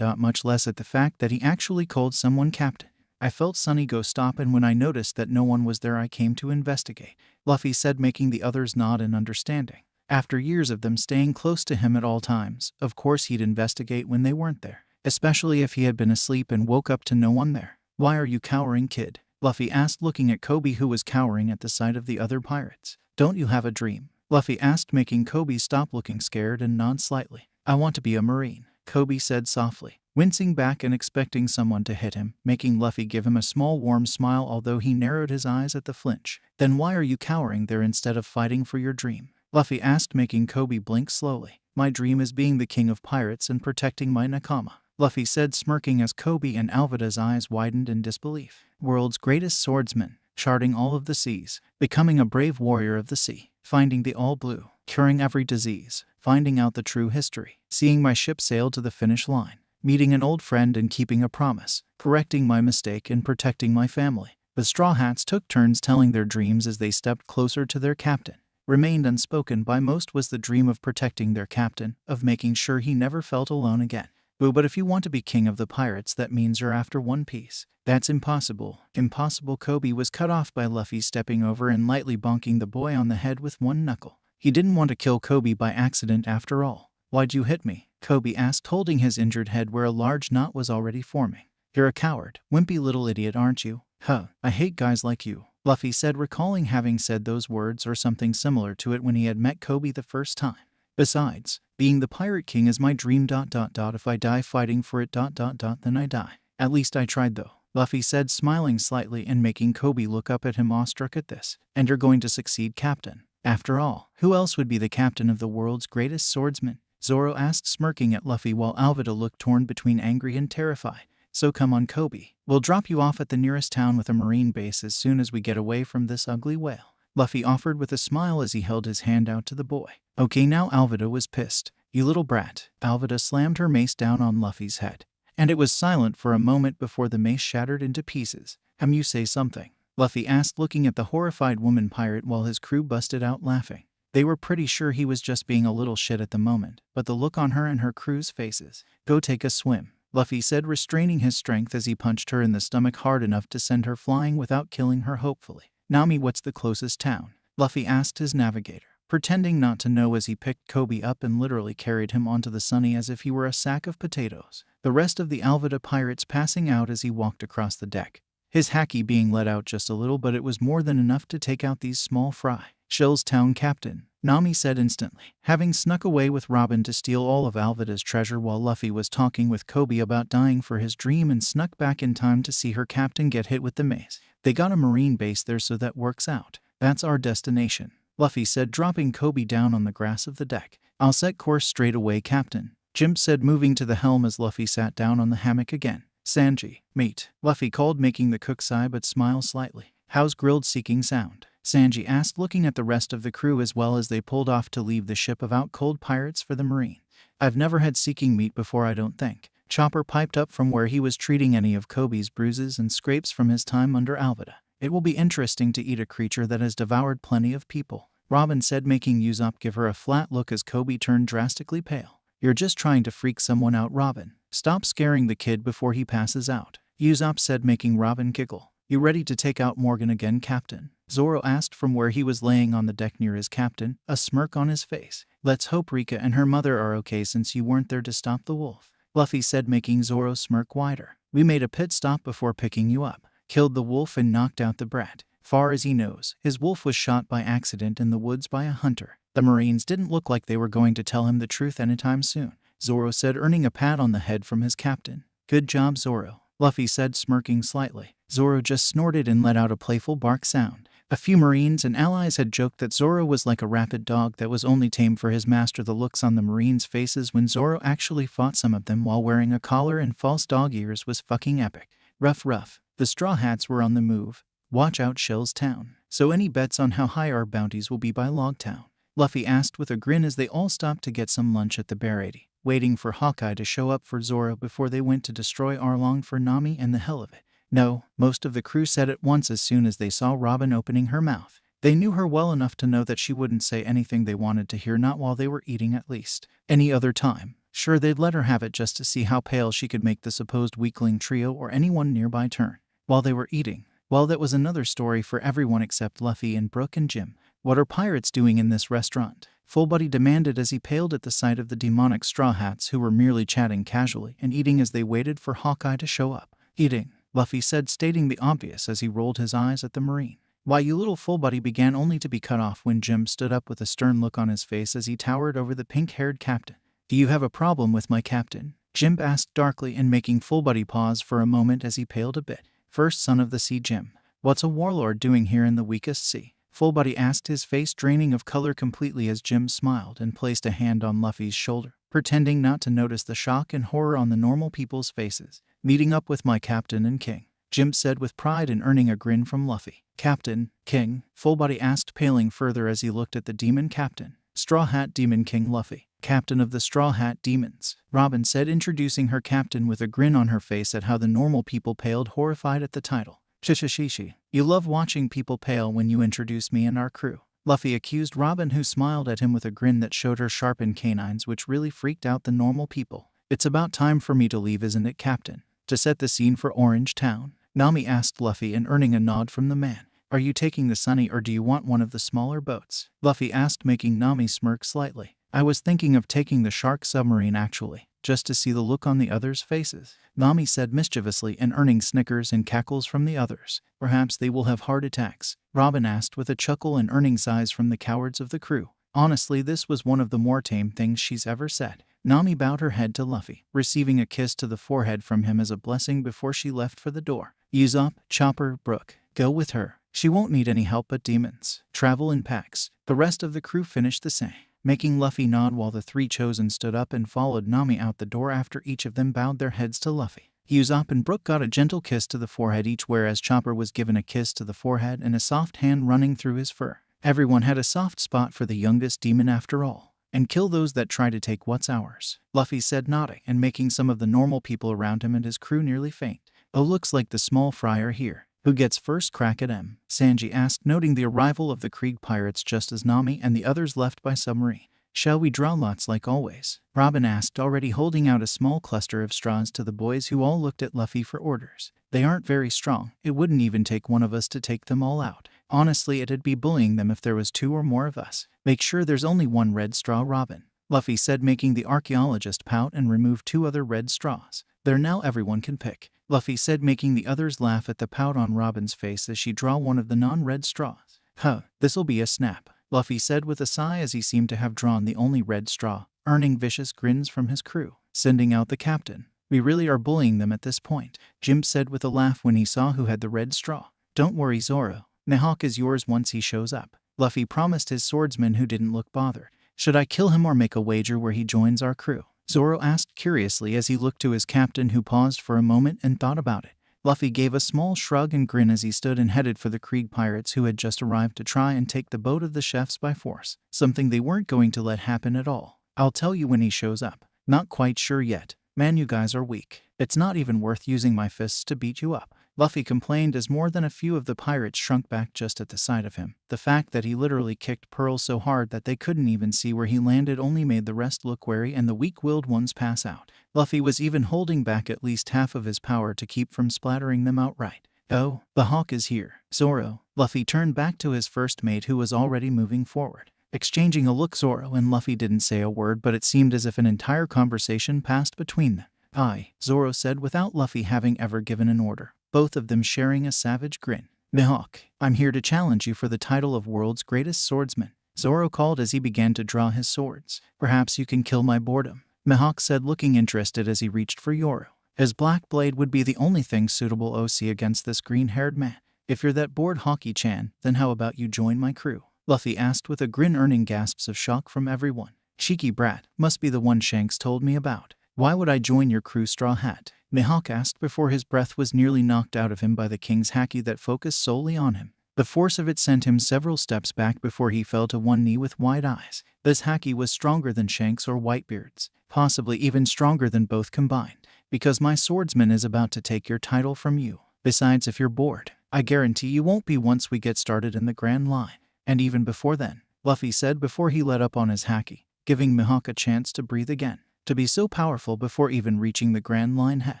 much less at the fact that he actually called someone captain. I felt Sunny go stop, and when I noticed that no one was there I came to investigate, Luffy said, making the others nod in understanding. After years of them staying close to him at all times, of course he'd investigate when they weren't there, especially if he had been asleep and woke up to no one there. Why are you cowering, kid? Luffy asked, looking at Koby, who was cowering at the sight of the other pirates. Don't you have a dream? Luffy asked, making Koby stop looking scared and nod slightly. I want to be a marine, Koby said softly, wincing back and expecting someone to hit him, making Luffy give him a small warm smile, although he narrowed his eyes at the flinch. Then why are you cowering there instead of fighting for your dream? Luffy asked, making Koby blink slowly. My dream is being the king of pirates and protecting my nakama, Luffy said, smirking as Koby and Alvida's eyes widened in disbelief. World's greatest swordsman, charting all of the seas, becoming a brave warrior of the sea, finding the all blue, curing every disease, finding out the true history, seeing my ship sail to the finish line, meeting an old friend and keeping a promise, correcting my mistake and protecting my family. The Straw Hats took turns telling their dreams as they stepped closer to their captain. Remained unspoken by most was the dream of protecting their captain, of making sure he never felt alone again. Boo, but if you want to be king of the pirates, that means you're after One Piece. That's impossible. Impossible. Koby was cut off by Luffy stepping over and lightly bonking the boy on the head with one knuckle. He didn't want to kill Koby by accident after all. Why'd you hit me? Koby asked, holding his injured head where a large knot was already forming. You're a coward, wimpy little idiot, aren't you? Huh, I hate guys like you, Luffy said, recalling having said those words or something similar to it when he had met Koby the first time. Besides, being the Pirate King is my dream ... If I die fighting for it ... then I die. At least I tried though, Luffy said, smiling slightly and making Koby look up at him awestruck at this. And you're going to succeed, Captain. After all, who else would be the captain of the world's greatest swordsman? Zoro asked, smirking at Luffy while Alvida looked torn between angry and terrified. So come on, Koby. We'll drop you off at the nearest town with a marine base as soon as we get away from this ugly whale, Luffy offered with a smile as he held his hand out to the boy. Okay, now Alvida was pissed. You little brat. Alvida slammed her mace down on Luffy's head, and it was silent for a moment before the mace shattered into pieces. You say something? Luffy asked, looking at the horrified woman pirate while his crew busted out laughing. They were pretty sure he was just being a little shit at the moment, but the look on her and her crew's faces. Go take a swim, Luffy said, restraining his strength as he punched her in the stomach hard enough to send her flying without killing her hopefully. Nami, what's the closest town? Luffy asked his navigator, pretending not to know as he picked Koby up and literally carried him onto the sunny as if he were a sack of potatoes. The rest of the Alvida pirates passing out as he walked across the deck. His haki being let out just a little, but it was more than enough to take out these small fry. Shell's town captain, Nami said instantly, having snuck away with Robin to steal all of Alvida's treasure while Luffy was talking with Koby about dying for his dream, and snuck back in time to see her captain get hit with the mace. They got a marine base there, so that works out. That's our destination, Luffy said, dropping Koby down on the grass of the deck. I'll set course straight away, Captain, Jim said, moving to the helm as Luffy sat down on the hammock again. Sanji, mate, Luffy called, making the cook sigh but smile slightly. How's grilled seeking sound? Sanji asked, looking at the rest of the crew as well as they pulled off to leave the ship of out-cold pirates for the marine. I've never had seeking meat before, I don't think. Chopper piped up from where he was treating any of Koby's bruises and scrapes from his time under Alvida. It will be interesting to eat a creature that has devoured plenty of people, Robin said, making Usopp give her a flat look as Koby turned drastically pale. You're just trying to freak someone out, Robin. Stop scaring the kid before he passes out, Usopp said, making Robin giggle. You ready to take out Morgan again, Captain? Zoro asked from where he was laying on the deck near his captain, a smirk on his face. Let's hope Rika and her mother are okay since you weren't there to stop the wolf, Luffy said, making Zoro smirk wider. We made a pit stop before picking you up, killed the wolf and knocked out the brat. Far as he knows, his wolf was shot by accident in the woods by a hunter. The Marines didn't look like they were going to tell him the truth anytime soon, Zoro said, earning a pat on the head from his captain. Good job, Zoro, Luffy said, smirking slightly. Zoro just snorted and let out a playful bark sound. A few Marines and allies had joked that Zoro was like a rabid dog that was only tame for his master. The looks on the Marines' faces when Zoro actually fought some of them while wearing a collar and false dog ears was fucking epic. Rough. The Straw Hats were on the move. Watch out, Shell's town. So any bets on how high our bounties will be by Loguetown? Luffy asked with a grin as they all stopped to get some lunch at the Bear 80, waiting for Hawkeye to show up for Zoro before they went to destroy Arlong for Nami and the hell of it. No, most of the crew said at once as soon as they saw Robin opening her mouth. They knew her well enough to know that she wouldn't say anything they wanted to hear, not while they were eating at least. Any other time, sure, they'd let her have it just to see how pale she could make the supposed weakling trio or anyone nearby turn. While they were eating, well, that was another story for everyone except Luffy and Brook and Jim. What are pirates doing in this restaurant? Fullbody demanded as he paled at the sight of the demonic Straw Hats, who were merely chatting casually and eating as they waited for Hawkeye to show up. Eating, Luffy said, stating the obvious as he rolled his eyes at the Marine. Why, you little Fullbody began, only to be cut off when Jim stood up with a stern look on his face as he towered over the pink-haired captain. Do you have a problem with my captain? Jim asked darkly, and making Fullbody pause for a moment as he paled a bit. First son of the sea, Jim. What's a warlord doing here in the weakest sea? Fullbody asked, his face draining of color completely as Jim smiled and placed a hand on Luffy's shoulder, pretending not to notice the shock and horror on the normal people's faces. Meeting up with my captain and king, Jim said with pride and earning a grin from Luffy. Captain, king? Fullbody asked, paling further as he looked at the demon captain. Straw Hat Demon King Luffy, captain of the Straw Hat Demons, Robin said, introducing her captain with a grin on her face at how the normal people paled, horrified at the title. Shishishishi, you love watching people pale when you introduce me and our crew, Luffy accused Robin, who smiled at him with a grin that showed her sharpened canines, which really freaked out the normal people. It's about time for me to leave, isn't it, Captain? To set the scene for Orange Town, Nami asked Luffy, and earning a nod from the man. Are you taking the Sunny or do you want one of the smaller boats? Luffy asked, making Nami smirk slightly. I was thinking of taking the shark submarine actually, just to see the look on the others' faces, Nami said mischievously, and earning snickers and cackles from the others. Perhaps they will have heart attacks, Robin asked with a chuckle, and earning sighs from the cowards of the crew. Honestly, this was one of the more tame things she's ever said. Nami bowed her head to Luffy, receiving a kiss to the forehead from him as a blessing before she left for the door. Usopp, Chopper, Brook, go with her. She won't need any help but demons. Travel in packs. The rest of the crew finished the same, making Luffy nod while the three chosen stood up and followed Nami out the door after each of them bowed their heads to Luffy. Usopp and Brook got a gentle kiss to the forehead each, whereas Chopper was given a kiss to the forehead and a soft hand running through his fur. Everyone had a soft spot for the youngest demon after all. And kill those that try to take what's ours, Luffy said, nodding and making some of the normal people around him and his crew nearly faint. Oh, looks like the small fry are here. Who gets first crack at him? Sanji asked, noting the arrival of the Krieg pirates just as Nami and the others left by submarine. Shall we draw lots like always? Robin asked, already holding out a small cluster of straws to the boys who all looked at Luffy for orders. They aren't very strong. It wouldn't even take one of us to take them all out. Honestly, it'd be bullying them if there was 2 or more of us. Make sure there's only 1 red straw, Robin, Luffy said, making the archaeologist pout and remove 2 other red straws. There now, everyone can pick, Luffy said, making the others laugh at the pout on Robin's face as she drew one of the non-red straws. Huh, this'll be a snap, Luffy said with a sigh as he seemed to have drawn the only red straw, earning vicious grins from his crew. Sending out the captain. We really are bullying them at this point, Jim said with a laugh when he saw who had the red straw. Don't worry, Zoro. Mihawk is yours once he shows up, Luffy promised his swordsman, who didn't look bothered. Should I kill him or make a wager where he joins our crew? Zoro asked curiously as he looked to his captain, who paused for a moment and thought about it. Luffy gave a small shrug and grin as he stood and headed for the Krieg pirates, who had just arrived to try and take the boat of the chefs by force, something they weren't going to let happen at all. I'll tell you when he shows up. Not quite sure yet. Man, you guys are weak. It's not even worth using my fists to beat you up, Luffy complained as more than a few of the pirates shrunk back just at the sight of him. The fact that he literally kicked Pearl so hard that they couldn't even see where he landed only made the rest look wary and the weak-willed ones pass out. Luffy was even holding back at least half of his power to keep from splattering them outright. Oh, the Hawk is here. Zoro. Luffy turned back to his first mate, who was already moving forward. Exchanging a look, Zoro and Luffy didn't say a word, but it seemed as if an entire conversation passed between them. Aye, Zoro said without Luffy having ever given an order, both of them sharing a savage grin. Mihawk, I'm here to challenge you for the title of world's greatest swordsman, Zoro called as he began to draw his swords. Perhaps you can kill my boredom, Mihawk said, looking interested as he reached for Yoro. His black blade would be the only thing suitable OC against this green-haired man. If you're that bored, Hawky-chan, then how about you join my crew? Luffy asked with a grin, earning gasps of shock from everyone. Cheeky brat, must be the one Shanks told me about. Why would I join your crew, Straw Hat? Mihawk asked before his breath was nearly knocked out of him by the king's haki that focused solely on him. The force of it sent him several steps back before he fell to one knee with wide eyes. This haki was stronger than Shanks or Whitebeard's, possibly even stronger than both combined, because my swordsman is about to take your title from you. Besides, if you're bored, I guarantee you won't be once we get started in the Grand Line. And even before then, Luffy said before he let up on his haki, giving Mihawk a chance to breathe again. To be so powerful before even reaching the Grand Line,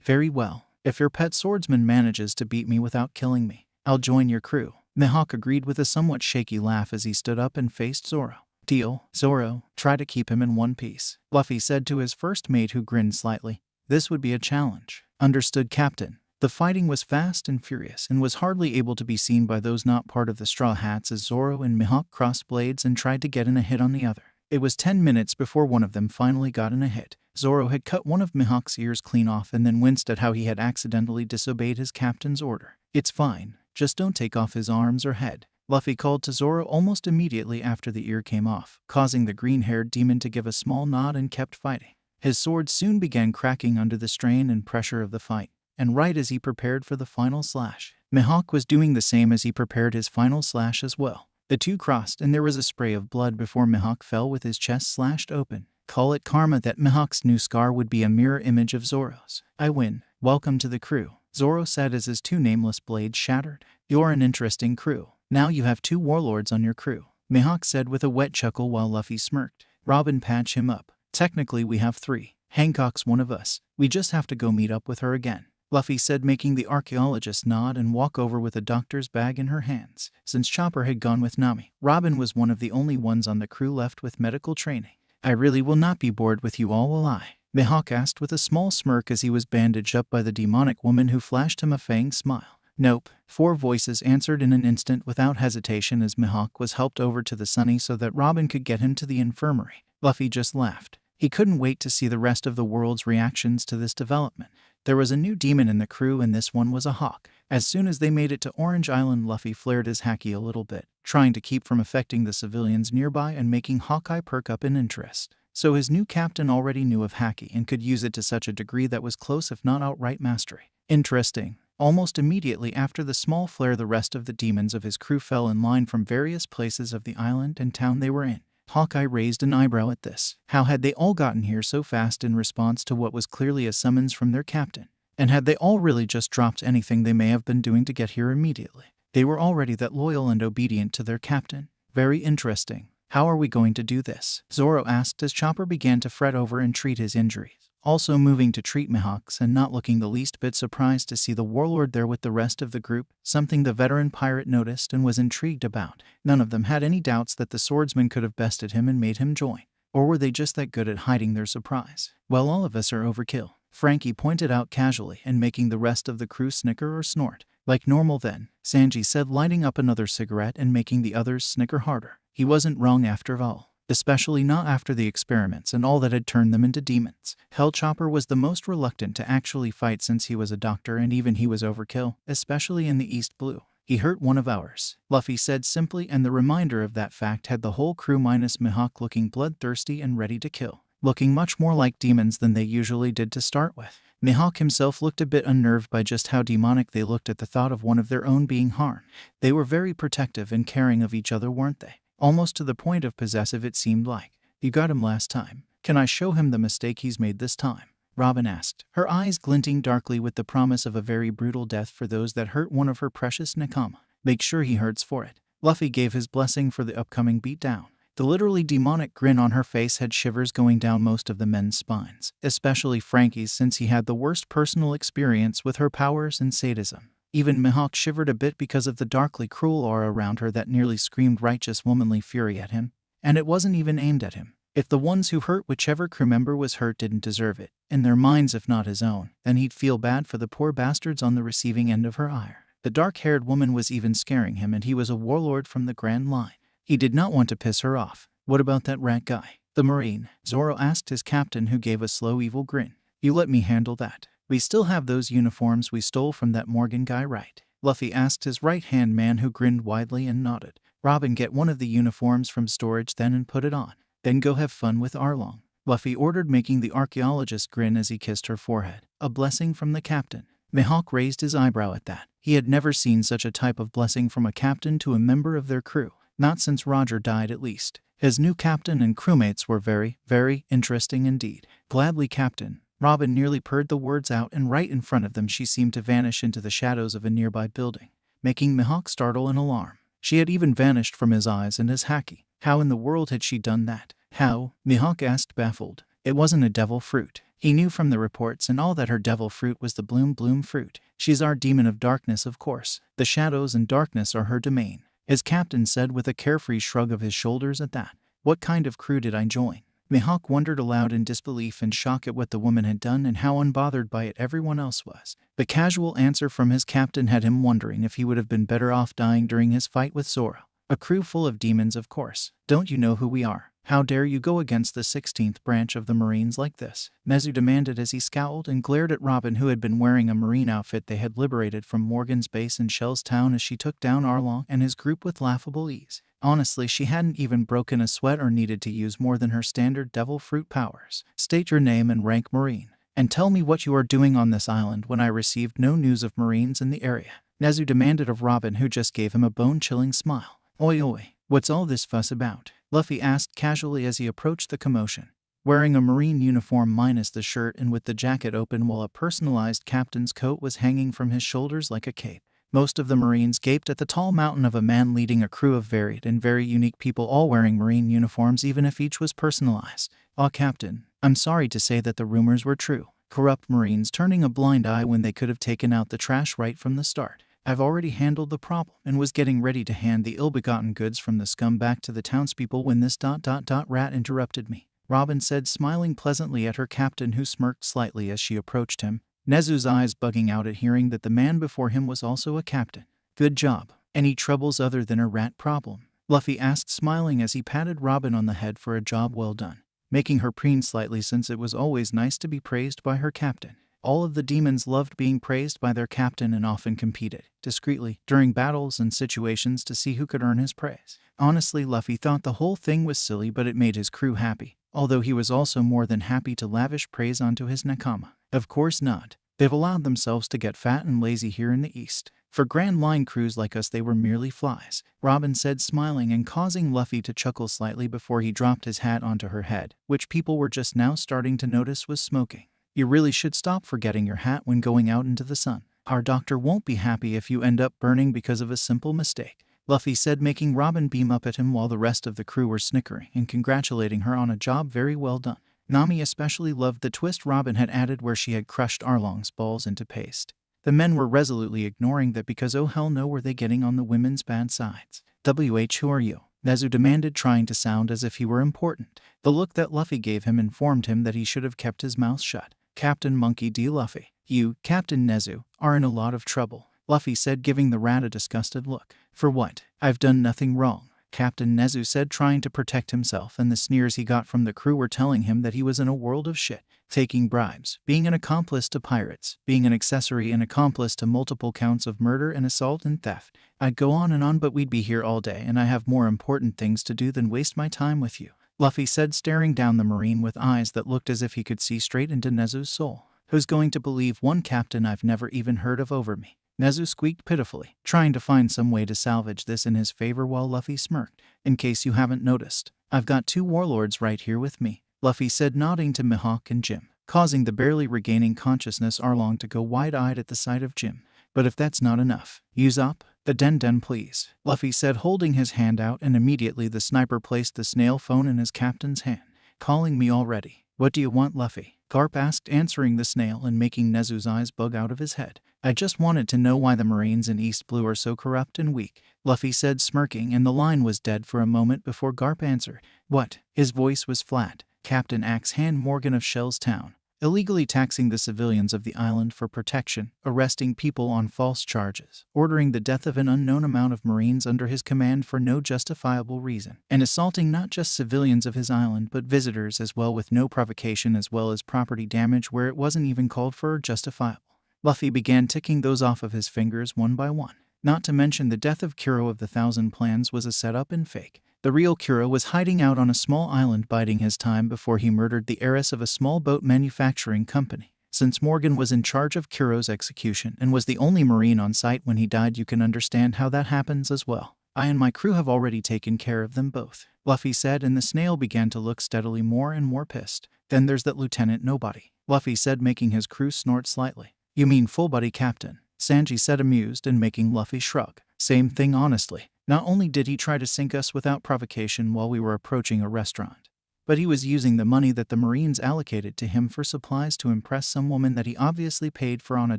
Very well. If your pet swordsman manages to beat me without killing me, I'll join your crew. Mihawk agreed with a somewhat shaky laugh as he stood up and faced Zoro. Deal, Zoro. Try to keep him in one piece, Luffy said to his first mate, who grinned slightly. This would be a challenge. Understood, Captain. The fighting was fast and furious and was hardly able to be seen by those not part of the Straw Hats as Zoro and Mihawk crossed blades and tried to get in a hit on the other. It was 10 minutes before one of them finally got in a hit. Zoro had cut one of Mihawk's ears clean off and then winced at how he had accidentally disobeyed his captain's order. It's fine, just don't take off his arms or head, Luffy called to Zoro almost immediately after the ear came off, causing the green-haired demon to give a small nod and kept fighting. His sword soon began cracking under the strain and pressure of the fight, and right as he prepared for the final slash, Mihawk was doing the same as he prepared his final slash as well. The two crossed and there was a spray of blood before Mihawk fell with his chest slashed open. Call it karma that Mihawk's new scar would be a mirror image of Zoro's. I win. Welcome to the crew, Zoro said as his two nameless blades shattered. You're an interesting crew. Now you have 2 warlords on your crew, Mihawk said with a wet chuckle while Luffy smirked. Robin patched him up. Technically we have 3. Hancock's one of us. We just have to go meet up with her again, Luffy said, making the archaeologist nod and walk over with a doctor's bag in her hands. Since Chopper had gone with Nami, Robin was one of the only ones on the crew left with medical training. I really will not be bored with you all, will I? Mihawk asked with a small smirk as he was bandaged up by the demonic woman who flashed him a fanged smile. Nope, 4 voices answered in an instant without hesitation as Mihawk was helped over to the sunny so that Robin could get him to the infirmary. Luffy just laughed. He couldn't wait to see the rest of the world's reactions to this development. There was a new demon in the crew and this one was a hawk. As soon as they made it to Orange Island, Luffy flared his haki a little bit, trying to keep from affecting the civilians nearby and making Hawkeye perk up in interest. So his new captain already knew of haki and could use it to such a degree that was close if not outright mastery. Interesting. Almost immediately after the small flare, the rest of the demons of his crew fell in line from various places of the island and town they were in. Hawkeye raised an eyebrow at this. How had they all gotten here so fast in response to what was clearly a summons from their captain? And had they all really just dropped anything they may have been doing to get here immediately? They were already that loyal and obedient to their captain. Very interesting. How are we going to do this? Zoro asked as Chopper began to fret over and treat his injuries. Also moving to treat Mihawk's and not looking the least bit surprised to see the warlord there with the rest of the group, something the veteran pirate noticed and was intrigued about. None of them had any doubts that the swordsman could have bested him and made him join. Or were they just that good at hiding their surprise? Well, all of us are overkill, Frankie pointed out casually and making the rest of the crew snicker or snort. Like normal then, Sanji said, lighting up another cigarette and making the others snicker harder. He wasn't wrong after all. Especially not after the experiments and all that had turned them into demons. Hell, Chopper was the most reluctant to actually fight since he was a doctor, and even he was overkill, especially in the East Blue. He hurt one of ours, Luffy said simply, and the reminder of that fact had the whole crew minus Mihawk looking bloodthirsty and ready to kill. Looking much more like demons than they usually did to start with. Mihawk himself looked a bit unnerved by just how demonic they looked at the thought of one of their own being harmed. They were very protective and caring of each other, weren't they? Almost to the point of possessive, it seemed like. You got him last time. Can I show him the mistake he's made this time? Robin asked, her eyes glinting darkly with the promise of a very brutal death for those that hurt one of her precious Nakama. Make sure he hurts for it. Luffy gave his blessing for the upcoming beatdown. The literally demonic grin on her face had shivers going down most of the men's spines, especially Frankie's, since he had the worst personal experience with her powers and sadism. Even Mihawk shivered a bit because of the darkly cruel aura around her that nearly screamed righteous womanly fury at him. And it wasn't even aimed at him. If the ones who hurt whichever crew member was hurt didn't deserve it, in their minds if not his own, then he'd feel bad for the poor bastards on the receiving end of her ire. The dark-haired woman was even scaring him, and he was a warlord from the Grand Line. He did not want to piss her off. What about that rat guy? The Marine? Zoro asked his captain, who gave a slow evil grin. You let me handle that. We still have those uniforms we stole from that Morgan guy, right? Luffy asked his right-hand man, who grinned widely and nodded. Robin, get one of the uniforms from storage then and put it on. Then go have fun with Arlong, Luffy ordered, making the archaeologist grin as he kissed her forehead. A blessing from the captain. Mihawk raised his eyebrow at that. He had never seen such a type of blessing from a captain to a member of their crew. Not since Roger died, at least. His new captain and crewmates were very, very interesting indeed. Gladly, Captain. Robin nearly purred the words out, and right in front of them she seemed to vanish into the shadows of a nearby building, making Mihawk startle in alarm. She had even vanished from his eyes and his haki. How in the world had she done that? How? Mihawk asked, baffled. It wasn't a devil fruit. He knew from the reports and all that her devil fruit was the bloom fruit. She's our demon of darkness, of course. The shadows and darkness are her domain. His captain said with a carefree shrug of his shoulders at that. What kind of crew did I join? Mihawk wondered aloud in disbelief and shock at what the woman had done and how unbothered by it everyone else was. The casual answer from his captain had him wondering if he would have been better off dying during his fight with Zoro. A crew full of demons, of course. Don't you know who we are? How dare you go against the 16th branch of the Marines like this? Nezu demanded as he scowled and glared at Robin, who had been wearing a Marine outfit they had liberated from Morgan's base in Shell's Town, as she took down Arlong and his group with laughable ease. Honestly, she hadn't even broken a sweat or needed to use more than her standard devil fruit powers. State your name and rank, Marine, and tell me what you are doing on this island when I received no news of Marines in the area. Nezu demanded of Robin, who just gave him a bone-chilling smile. Oi oi, what's all this fuss about? Luffy asked casually as he approached the commotion. Wearing a Marine uniform minus the shirt and with the jacket open while a personalized captain's coat was hanging from his shoulders like a cape. Most of the Marines gaped at the tall mountain of a man leading a crew of varied and very unique people, all wearing Marine uniforms even if each was personalized. Captain, I'm sorry to say that the rumors were true. Corrupt Marines turning a blind eye when they could have taken out the trash right from the start. I've already handled the problem and was getting ready to hand the ill-begotten goods from the scum back to the townspeople when this rat interrupted me. Robin said, smiling pleasantly at her captain, who smirked slightly as she approached him. Nezu's eyes bugging out at hearing that the man before him was also a captain. Good job. Any troubles other than a rat problem? Luffy asked, smiling as he patted Robin on the head for a job well done, making her preen slightly since it was always nice to be praised by her captain. All of the demons loved being praised by their captain and often competed, discreetly, during battles and situations to see who could earn his praise. Honestly, Luffy thought the whole thing was silly, but it made his crew happy, although he was also more than happy to lavish praise onto his Nakama. Of course not. They've allowed themselves to get fat and lazy here in the East. For Grand Line crews like us, they were merely flies, Robin said, smiling and causing Luffy to chuckle slightly before he dropped his hat onto her head, which people were just now starting to notice was smoking. You really should stop forgetting your hat when going out into the sun. Our doctor won't be happy if you end up burning because of a simple mistake," Luffy said, making Robin beam up at him while the rest of the crew were snickering and congratulating her on a job very well done. Nami especially loved the twist Robin had added where she had crushed Arlong's balls into paste. The men were resolutely ignoring that because oh hell no were they getting on the women's bad sides. Who are you?" Nezu demanded, trying to sound as if he were important. The look that Luffy gave him informed him that he should have kept his mouth shut. "Captain Monkey D. Luffy. You, Captain Nezu, are in a lot of trouble," Luffy said, giving the rat a disgusted look. "For what? I've done nothing wrong," Captain Nezu said, trying to protect himself, and the sneers he got from the crew were telling him that he was in a world of shit. Taking bribes, being an accomplice to pirates, being an accessory and accomplice to multiple counts of murder and assault and theft. I'd go on, but we'd be here all day and I have more important things to do than waste my time with you," Luffy said, staring down the Marine with eyes that looked as if he could see straight into Nezu's soul. "Who's going to believe one captain I've never even heard of over me?" Nezu squeaked pitifully, trying to find some way to salvage this in his favor while Luffy smirked. "In case you haven't noticed, I've got 2 warlords right here with me," Luffy said, nodding to Mihawk and Jim, causing the barely regaining consciousness Arlong to go wide-eyed at the sight of Jim. "But if that's not enough, use up the den please," Luffy said, holding his hand out, and immediately the sniper placed the snail phone in his captain's hand. "Calling me already? What do you want, Luffy?" Garp asked, answering the snail and making Nezu's eyes bug out of his head. "I just wanted to know why the Marines in East Blue are so corrupt and weak," Luffy said, smirking, and the line was dead for a moment before Garp answered. "What?" His voice was flat. "Captain Axe Hand Morgan of Shell's Town. Illegally taxing the civilians of the island for protection, arresting people on false charges, ordering the death of an unknown amount of Marines under his command for no justifiable reason, and assaulting not just civilians of his island but visitors as well with no provocation, as well as property damage where it wasn't even called for or justifiable." Luffy began ticking those off of his fingers one by one. Not to mention the death of Kuro of the Thousand Plans was a setup and fake. The real Kuro was hiding out on a small island biding his time before he murdered the heiress of a small boat manufacturing company. Since Morgan was in charge of Kuro's execution and was the only Marine on site when he died, you can understand how that happens as well. "I and my crew have already taken care of them both," Luffy said, and the snail began to look steadily more and more pissed. "Then there's that Lieutenant Nobody," Luffy said, making his crew snort slightly. "You mean full-body captain?" Sanji said, amused and making Luffy shrug. "Same thing, honestly. Not only did he try to sink us without provocation while we were approaching a restaurant, but he was using the money that the Marines allocated to him for supplies to impress some woman that he obviously paid for on a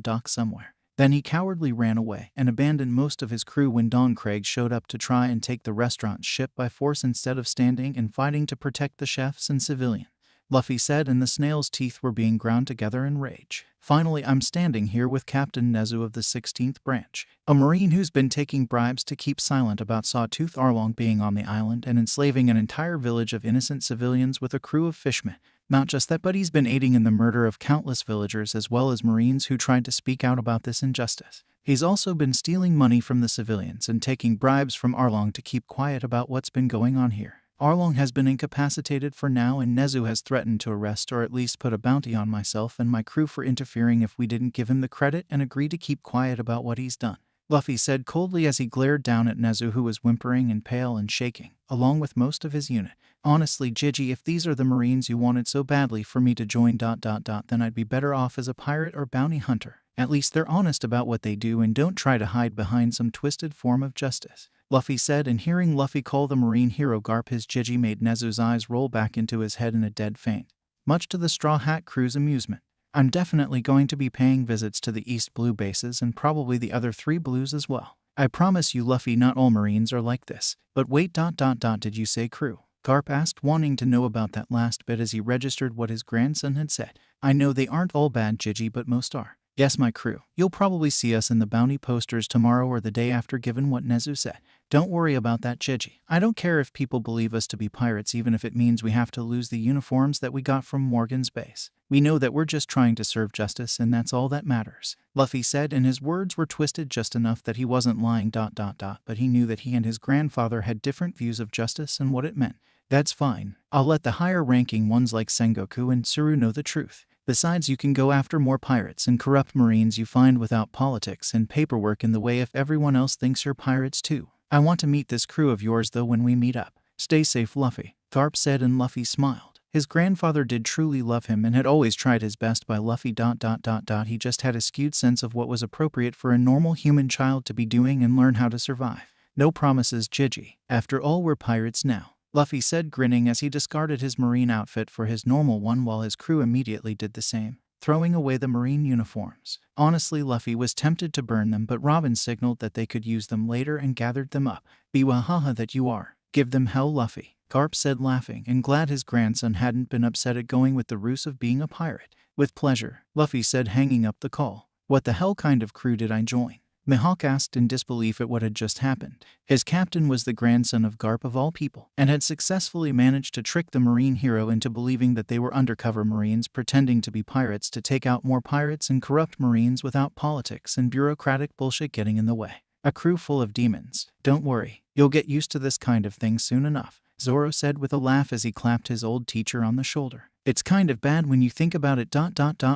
dock somewhere. Then he cowardly ran away and abandoned most of his crew when Don Craig showed up to try and take the restaurant's ship by force instead of standing and fighting to protect the chefs and civilians," Luffy said, and the snail's teeth were being ground together in rage. "Finally, I'm standing here with Captain Nezu of the 16th Branch, a Marine who's been taking bribes to keep silent about Sawtooth Arlong being on the island and enslaving an entire village of innocent civilians with a crew of fishmen. Not just that, but he's been aiding in the murder of countless villagers as well as Marines who tried to speak out about this injustice. He's also been stealing money from the civilians and taking bribes from Arlong to keep quiet about what's been going on here. Arlong has been incapacitated for now, and Nezu has threatened to arrest or at least put a bounty on myself and my crew for interfering if we didn't give him the credit and agree to keep quiet about what he's done," Luffy said coldly as he glared down at Nezu, who was whimpering and pale and shaking, along with most of his unit. "Honestly, Gigi, if these are the Marines you wanted so badly for me to join ... then I'd be better off as a pirate or bounty hunter. At least they're honest about what they do and don't try to hide behind some twisted form of justice," Luffy said, and hearing Luffy call the Marine hero Garp his Gigi made Nezu's eyes roll back into his head in a dead faint, much to the Straw Hat crew's amusement. "I'm definitely going to be paying visits to the East Blue bases and probably the other 3 Blues as well. I promise you, Luffy, not all Marines are like this." "But wait ... did you say crew?" Garp asked, wanting to know about that last bit as he registered what his grandson had said. "I know they aren't all bad, Gigi, but most are." "Yes, my crew. You'll probably see us in the bounty posters tomorrow or the day after, given what Nezu said. Don't worry about that, Gigi. I don't care if people believe us to be pirates, even if it means we have to lose the uniforms that we got from Morgan's base. We know that we're just trying to serve justice, and that's all that matters," Luffy said, and his words were twisted just enough that he wasn't lying ... but he knew that he and his grandfather had different views of justice and what it meant. "That's fine. I'll let the higher-ranking ones like Sengoku and Tsuru know the truth. Besides, you can go after more pirates and corrupt Marines you find without politics and paperwork in the way if everyone else thinks you're pirates too. I want to meet this crew of yours though when we meet up. Stay safe, Luffy," Garp said, and Luffy smiled. His grandfather did truly love him and had always tried his best by Luffy. He just had a skewed sense of what was appropriate for a normal human child to be doing and learn how to survive. No promises, Gigi. After all, we're pirates now, Luffy said, grinning as he discarded his marine outfit for his normal one while his crew immediately did the same, throwing away the marine uniforms. Honestly, Luffy was tempted to burn them, but Robin signaled that they could use them later and gathered them up. Be wahaha that you are. Give them hell, Luffy, Garp said, laughing and glad his grandson hadn't been upset at going with the ruse of being a pirate. With pleasure, Luffy said, hanging up the call. What the hell kind of crew did I join? Mihawk asked in disbelief at what had just happened. His captain was the grandson of Garp of all people, and had successfully managed to trick the marine hero into believing that they were undercover marines pretending to be pirates to take out more pirates and corrupt marines without politics and bureaucratic bullshit getting in the way. A crew full of demons. Don't worry, you'll get used to this kind of thing soon enough, Zoro said with a laugh as he clapped his old teacher on the shoulder. It's kind of bad when you think about it.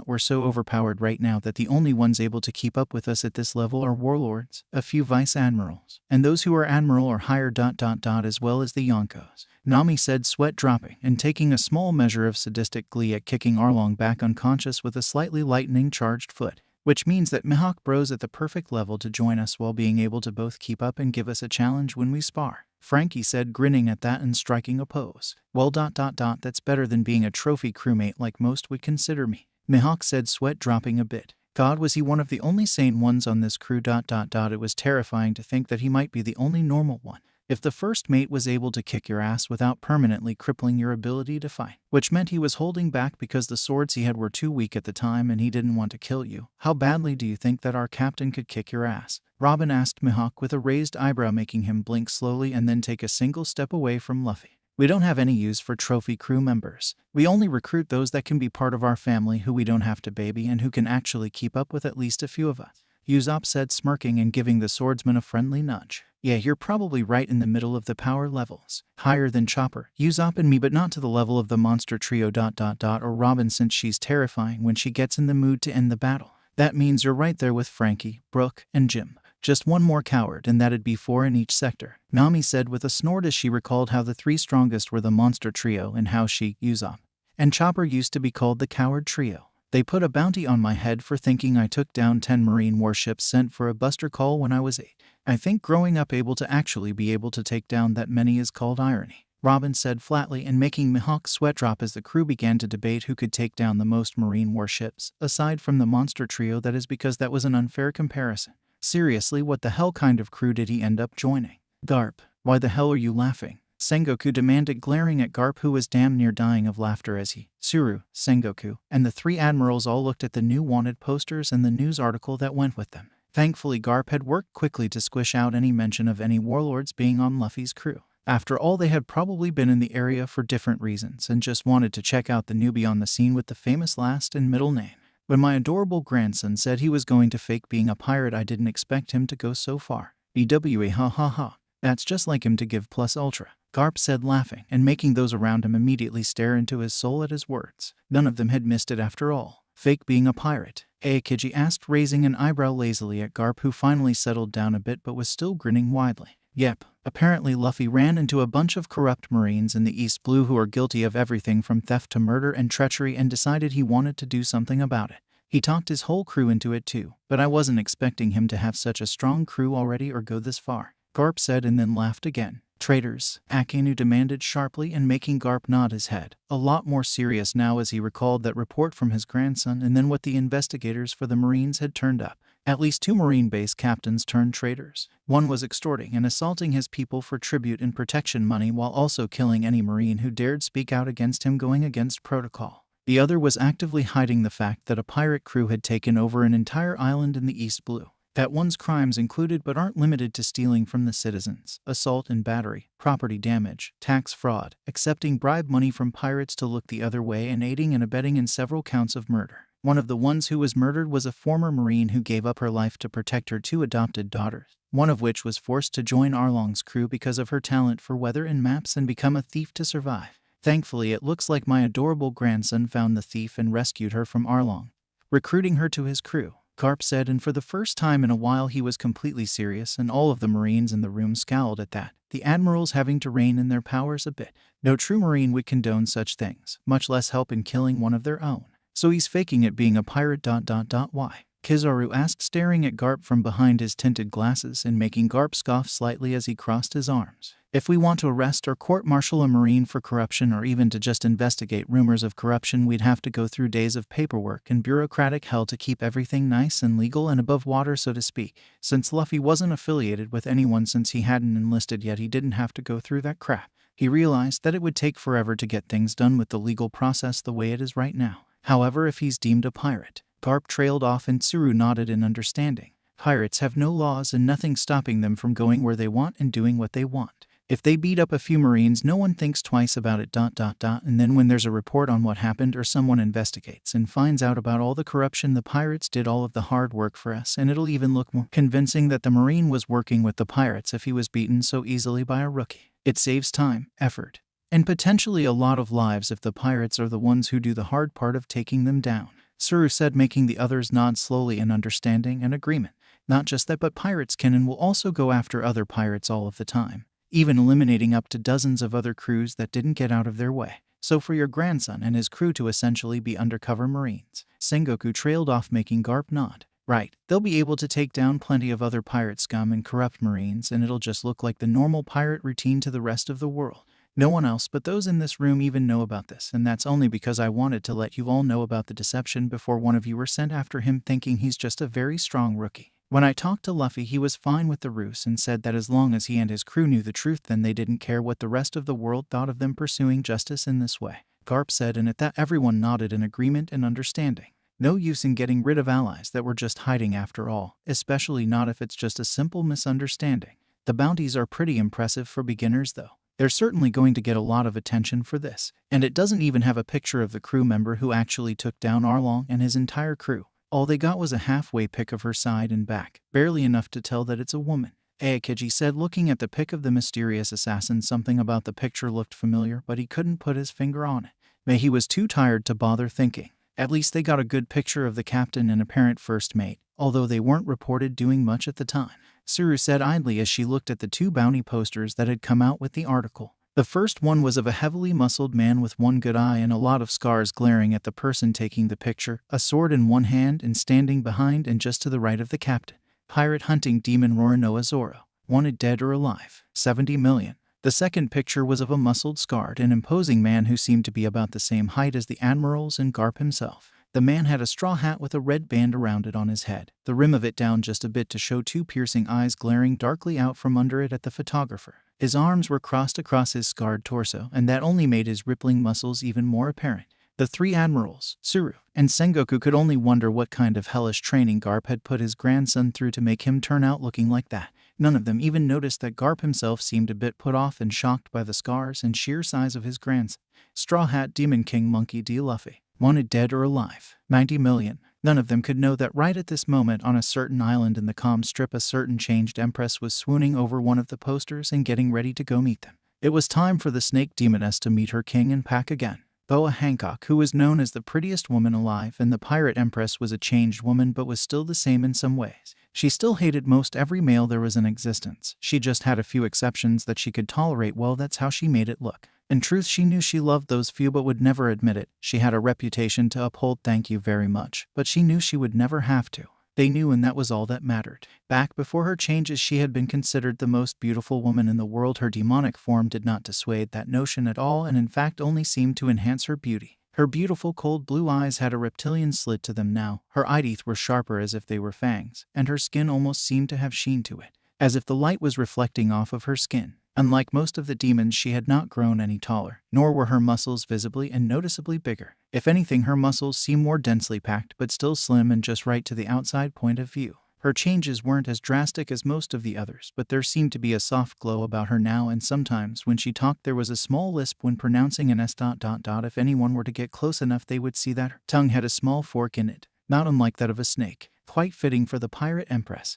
We're so overpowered right now that the only ones able to keep up with us at this level are warlords, a few vice admirals, and those who are admiral or higher. As well as the Yonkos, Nami said, sweat dropping and taking a small measure of sadistic glee at kicking Arlong back unconscious with a slightly lightning charged foot. Which means that Mihawk bro's at the perfect level to join us while being able to both keep up and give us a challenge when we spar, Frankie said, grinning at that and striking a pose. Well, that's better than being a trophy crewmate like most would consider me, Mihawk said, sweat dropping a bit. God, was he one of the only sane ones on this crew. It was terrifying to think that he might be the only normal one. If the first mate was able to kick your ass without permanently crippling your ability to fight, which meant he was holding back because the swords he had were too weak at the time and he didn't want to kill you, how badly do you think that our captain could kick your ass? Robin asked Mihawk with a raised eyebrow, making him blink slowly and then take a single step away from Luffy. We don't have any use for trophy crew members. We only recruit those that can be part of our family, who we don't have to baby and who can actually keep up with at least a few of us, Usopp said, smirking and giving the swordsman a friendly nudge. Yeah, you're probably right in the middle of the power levels. Higher than Chopper, Usopp and me, but not to the level of the monster trio. Or Robin, since she's terrifying when she gets in the mood to end the battle. That means you're right there with Frankie, Brooke, and Jim. Just one more coward and that'd be 4 in each sector, Nami said with a snort as she recalled how the 3 strongest were the monster trio and how she, Usopp, and Chopper used to be called the coward trio. They put a bounty on my head for thinking I took down 10 marine warships sent for a buster call when I was 8. I think growing up able to actually be able to take down that many is called irony, Robin said flatly, and making Mihawk's sweat drop as the crew began to debate who could take down the most marine warships, aside from the monster trio. That is because that was an unfair comparison. Seriously, what the hell kind of crew did he end up joining? Garp, why the hell are you laughing? Sengoku demanded, glaring at Garp, who was damn near dying of laughter as he, Tsuru, Sengoku, and the 3 admirals all looked at the new wanted posters and the news article that went with them. Thankfully, Garp had worked quickly to squish out any mention of any warlords being on Luffy's crew. After all, they had probably been in the area for different reasons and just wanted to check out the newbie on the scene with the famous last and middle name. When my adorable grandson said he was going to fake being a pirate, I didn't expect him to go so far. EWA, ha ha ha. That's just like him to give plus ultra, Garp said, laughing and making those around him immediately stare into his soul at his words. None of them had missed it after all. Fake being a pirate, eh, Kiji asked, raising an eyebrow lazily at Garp, who finally settled down a bit but was still grinning widely. Yep, apparently Luffy ran into a bunch of corrupt marines in the East Blue who are guilty of everything from theft to murder and treachery, and decided he wanted to do something about it. He talked his whole crew into it too, but I wasn't expecting him to have such a strong crew already or go this far, Garp said, and then laughed again. Traitors, Akainu demanded sharply, and making Garp nod his head, a lot more serious now as he recalled that report from his grandson and then what the investigators for the Marines had turned up. At least 2 Marine base captains turned traitors. One was extorting and assaulting his people for tribute and protection money while also killing any Marine who dared speak out against him, going against protocol. The other was actively hiding the fact that a pirate crew had taken over an entire island in the East Blue. That one's crimes included but aren't limited to stealing from the citizens, assault and battery, property damage, tax fraud, accepting bribe money from pirates to look the other way, and aiding and abetting in several counts of murder. One of the ones who was murdered was a former Marine who gave up her life to protect her 2 adopted daughters, one of which was forced to join Arlong's crew because of her talent for weather and maps and become a thief to survive. Thankfully, it looks like my adorable grandson found the thief and rescued her from Arlong, recruiting her to his crew. Garp said, and for the first time in a while he was completely serious, and all of the Marines in the room scowled at that. The admirals having to rein in their powers a bit. No true Marine would condone such things, much less help in killing one of their own. So he's faking it being a pirate ... Why? Kizaru asked, staring at Garp from behind his tinted glasses and making Garp scoff slightly as he crossed his arms. If we want to arrest or court-martial a Marine for corruption, or even to just investigate rumors of corruption, we'd have to go through days of paperwork and bureaucratic hell to keep everything nice and legal and above water, so to speak. Since Luffy wasn't affiliated with anyone since he hadn't enlisted yet, he didn't have to go through that crap. He realized that it would take forever to get things done with the legal process the way it is right now. However, if he's deemed a pirate... Garp trailed off and Tsuru nodded in understanding. Pirates have no laws and nothing stopping them from going where they want and doing what they want. If they beat up a few Marines, no one thinks twice about it ... And then when there's a report on what happened, or someone investigates and finds out about all the corruption, the pirates did all of the hard work for us, and it'll even look more convincing that the Marine was working with the pirates if he was beaten so easily by a rookie. It saves time, effort, and potentially a lot of lives if the pirates are the ones who do the hard part of taking them down. Tsuru said, making the others nod slowly in understanding and agreement. Not just that, but pirates can and will also go after other pirates all of the time, even eliminating up to dozens of other crews that didn't get out of their way. So for your grandson and his crew to essentially be undercover Marines. Sengoku trailed off, making Garp nod. Right, they'll be able to take down plenty of other pirate scum and corrupt Marines, and it'll just look like the normal pirate routine to the rest of the world. No one else but those in this room even know about this, and that's only because I wanted to let you all know about the deception before one of you were sent after him, thinking he's just a very strong rookie. When I talked to Luffy, he was fine with the ruse and said that as long as he and his crew knew the truth, then they didn't care what the rest of the world thought of them pursuing justice in this way. Garp said, and at that everyone nodded in agreement and understanding. No use in getting rid of allies that were just hiding after all, especially not if it's just a simple misunderstanding. The bounties are pretty impressive for beginners though. They're certainly going to get a lot of attention for this, and it doesn't even have a picture of the crew member who actually took down Arlong and his entire crew. All they got was a halfway pic of her side and back, barely enough to tell that it's a woman. Aokiji said, looking at the pic of the mysterious assassin. Something about the picture looked familiar, but he couldn't put his finger on it. He was too tired to bother thinking. At least they got a good picture of the captain and apparent first mate, although they weren't reported doing much at the time. Tsuru said idly as she looked at the two bounty posters that had come out with the article. The first one was of a heavily muscled man with one good eye and a lot of scars glaring at the person taking the picture, a sword in one hand and standing behind and just to the right of the captain. Pirate hunting demon Roronoa Zoro. Wanted dead or alive. 70 million. The second picture was of a muscled, scarred, and imposing man who seemed to be about the same height as the admirals and Garp himself. The man had a straw hat with a red band around it on his head, the rim of it down just a bit to show two piercing eyes glaring darkly out from under it at the photographer. His arms were crossed across his scarred torso, and that only made his rippling muscles even more apparent. The three admirals, Tsuru and Sengoku, could only wonder what kind of hellish training Garp had put his grandson through to make him turn out looking like that. None of them even noticed that Garp himself seemed a bit put off and shocked by the scars and sheer size of his grandson. Straw Hat Demon King Monkey D. Luffy. Wanted dead or alive. 90 million. None of them could know that right at this moment on a certain island in the comm strip, a certain changed empress was swooning over one of the posters and getting ready to go meet them. It was time for the snake demoness to meet her king and pack again. Boa Hancock, who was known as the prettiest woman alive, and the pirate empress was a changed woman but was still the same in some ways. She still hated most every male there was in existence. She just had a few exceptions that she could tolerate. Well, that's how she made it look. In truth, she knew she loved those few but would never admit it. She had a reputation to uphold, thank you very much, but she knew she would never have to. They knew, and that was all that mattered. Back before her changes, she had been considered the most beautiful woman in the world. Her demonic form did not dissuade that notion at all, and in fact only seemed to enhance her beauty. Her beautiful cold blue eyes had a reptilian slit to them now. Her eye teeth were sharper as if they were fangs, and her skin almost seemed to have sheen to it, as if the light was reflecting off of her skin. Unlike most of the demons, she had not grown any taller, nor were her muscles visibly and noticeably bigger. If anything, her muscles seemed more densely packed, but still slim and just right to the outside point of view. Her changes weren't as drastic as most of the others, but there seemed to be a soft glow about her now, and sometimes when she talked there was a small lisp when pronouncing an S. If anyone were to get close enough, they would see that her tongue had a small fork in it, not unlike that of a snake, quite fitting for the pirate empress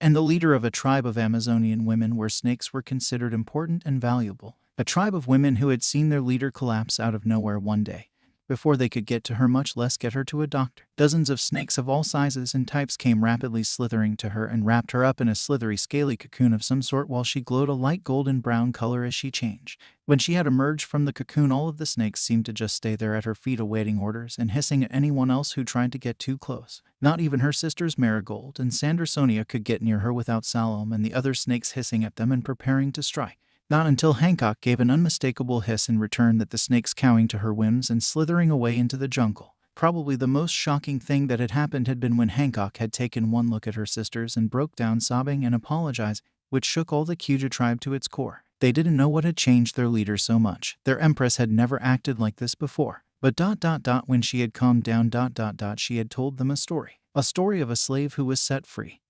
and the leader of a tribe of Amazonian women where snakes were considered important and valuable. A tribe of women who had seen their leader collapse out of nowhere one day. before they could get to her, much less get her to a doctor. Dozens of snakes of all sizes and types came rapidly slithering to her and wrapped her up in a slithery, scaly cocoon of some sort while she glowed a light golden brown color as she changed. When she had emerged from the cocoon, all of the snakes seemed to just stay there at her feet, awaiting orders and hissing at anyone else who tried to get too close. Not even her sisters Marigold and Sandersonia could get near her without Salome and the other snakes hissing at them and preparing to strike. Not until Hancock gave an unmistakable hiss in return that the snakes cowing to her whims and slithering away into the jungle. Probably the most shocking thing that had happened had been when Hancock had taken one look at her sisters and broke down sobbing and apologized, which shook all the Kuja tribe to its core. They didn't know what had changed their leader so much. Their empress had never acted like this before. But when she had calmed down she had told them a story of a slave who was set free,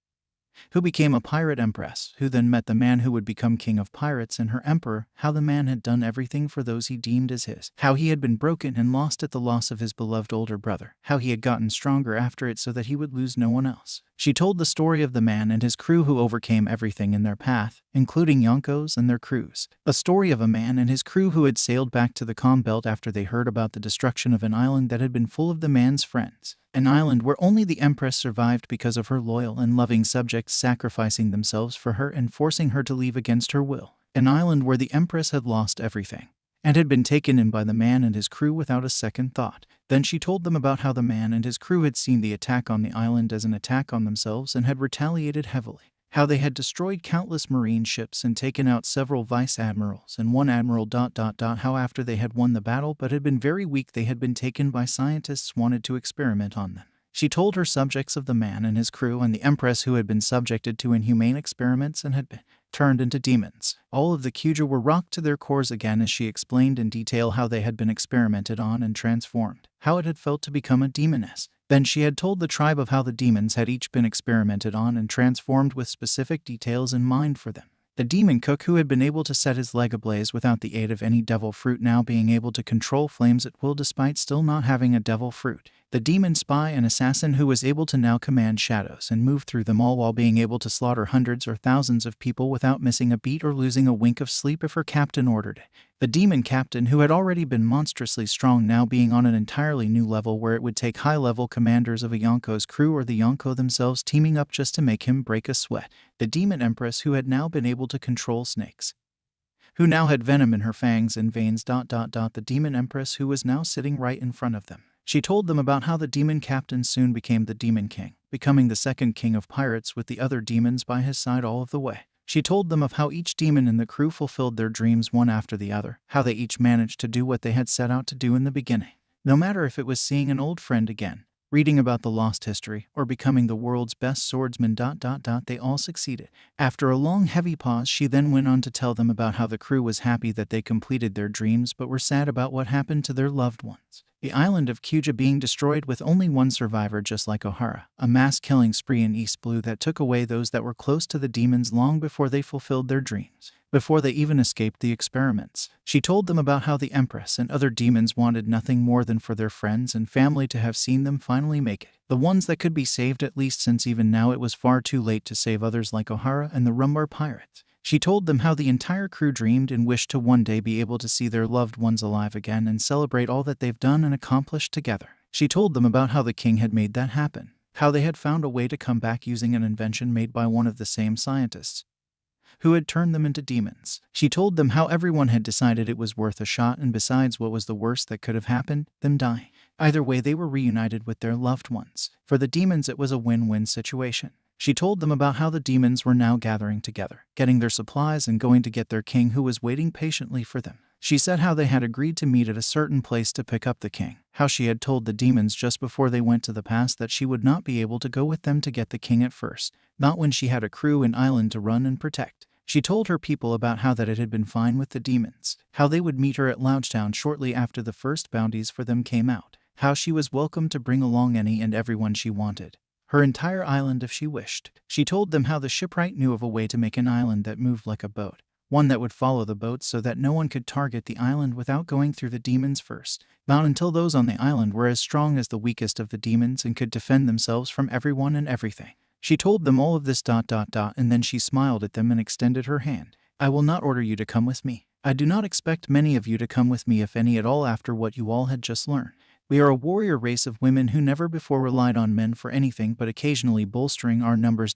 who became a pirate empress, who then met the man who would become king of pirates and her emperor, how the man had done everything for those he deemed as his, how he had been broken and lost at the loss of his beloved older brother, how he had gotten stronger after it so that he would lose no one else. She told the story of the man and his crew who overcame everything in their path, including Yonkos and their crews. A story of a man and his crew who had sailed back to the calm belt after they heard about the destruction of an island that had been full of the man's friends. An island where only the empress survived because of her loyal and loving subjects sacrificing themselves for her and forcing her to leave against her will. An island where the empress had lost everything and had been taken in by the man and his crew without a second thought. Then she told them about how the man and his crew had seen the attack on the island as an attack on themselves and had retaliated heavily. How they had destroyed countless marine ships and taken out several vice admirals and one admiral. How after they had won the battle but had been very weak, they had been taken by scientists wanted to experiment on them. She told her subjects of the man and his crew and the empress who had been subjected to inhumane experiments and had been turned into demons. All of the Kuja were rocked to their cores again as she explained in detail how they had been experimented on and transformed, how it had felt to become a demoness. Then she had told the tribe of how the demons had each been experimented on and transformed with specific details in mind for them. The demon cook who had been able to set his leg ablaze without the aid of any devil fruit now being able to control flames at will despite still not having a devil fruit. The demon spy and assassin who was able to now command shadows and move through them all while being able to slaughter hundreds or thousands of people without missing a beat or losing a wink of sleep if her captain ordered it. The demon captain who had already been monstrously strong now being on an entirely new level where it would take high-level commanders of a Yonko's crew or the Yonko themselves teaming up just to make him break a sweat. The demon empress who had now been able to control snakes, who now had venom in her fangs and veins. The demon empress who was now sitting right in front of them. She told them about how the demon captain soon became the demon king, becoming the second king of pirates with the other demons by his side all of the way. She told them of how each demon in the crew fulfilled their dreams one after the other, how they each managed to do what they had set out to do in the beginning. No matter if it was seeing an old friend again, reading about the lost history, or becoming the world's best swordsman. They all succeeded. After a long heavy pause, she then went on to tell them about how the crew was happy that they completed their dreams but were sad about what happened to their loved ones. The island of Kuja being destroyed with only one survivor, just like Ohara, a mass killing spree in East Blue that took away those that were close to the demons long before they fulfilled their dreams, before they even escaped the experiments. She told them about how the Empress and other demons wanted nothing more than for their friends and family to have seen them finally make it, the ones that could be saved at least, since even now it was far too late to save others like Ohara and the Rumbar pirates. She told them how the entire crew dreamed and wished to one day be able to see their loved ones alive again and celebrate all that they've done and accomplished together. She told them about how the king had made that happen, how they had found a way to come back using an invention made by one of the same scientists who had turned them into demons. She told them how everyone had decided it was worth a shot, and besides, what was the worst that could have happened? Them dying. Either way, they were reunited with their loved ones. For the demons, it was a win-win situation. She told them about how the demons were now gathering together, getting their supplies and going to get their king who was waiting patiently for them. She said how they had agreed to meet at a certain place to pick up the king, how she had told the demons just before they went to the pass that she would not be able to go with them to get the king at first, not when she had a crew and island to run and protect. She told her people about how that it had been fine with the demons, how they would meet her at Loguetown shortly after the first bounties for them came out, how she was welcome to bring along any and everyone she wanted, her entire island if she wished. She told them how the shipwright knew of a way to make an island that moved like a boat, one that would follow the boat so that no one could target the island without going through the demons first, not until those on the island were as strong as the weakest of the demons and could defend themselves from everyone and everything. She told them all of this. And then she smiled at them and extended her hand. I will not order you to come with me. I do not expect many of you to come with me, if any at all, after what you all had just learned. We are a warrior race of women who never before relied on men for anything but occasionally bolstering our numbers.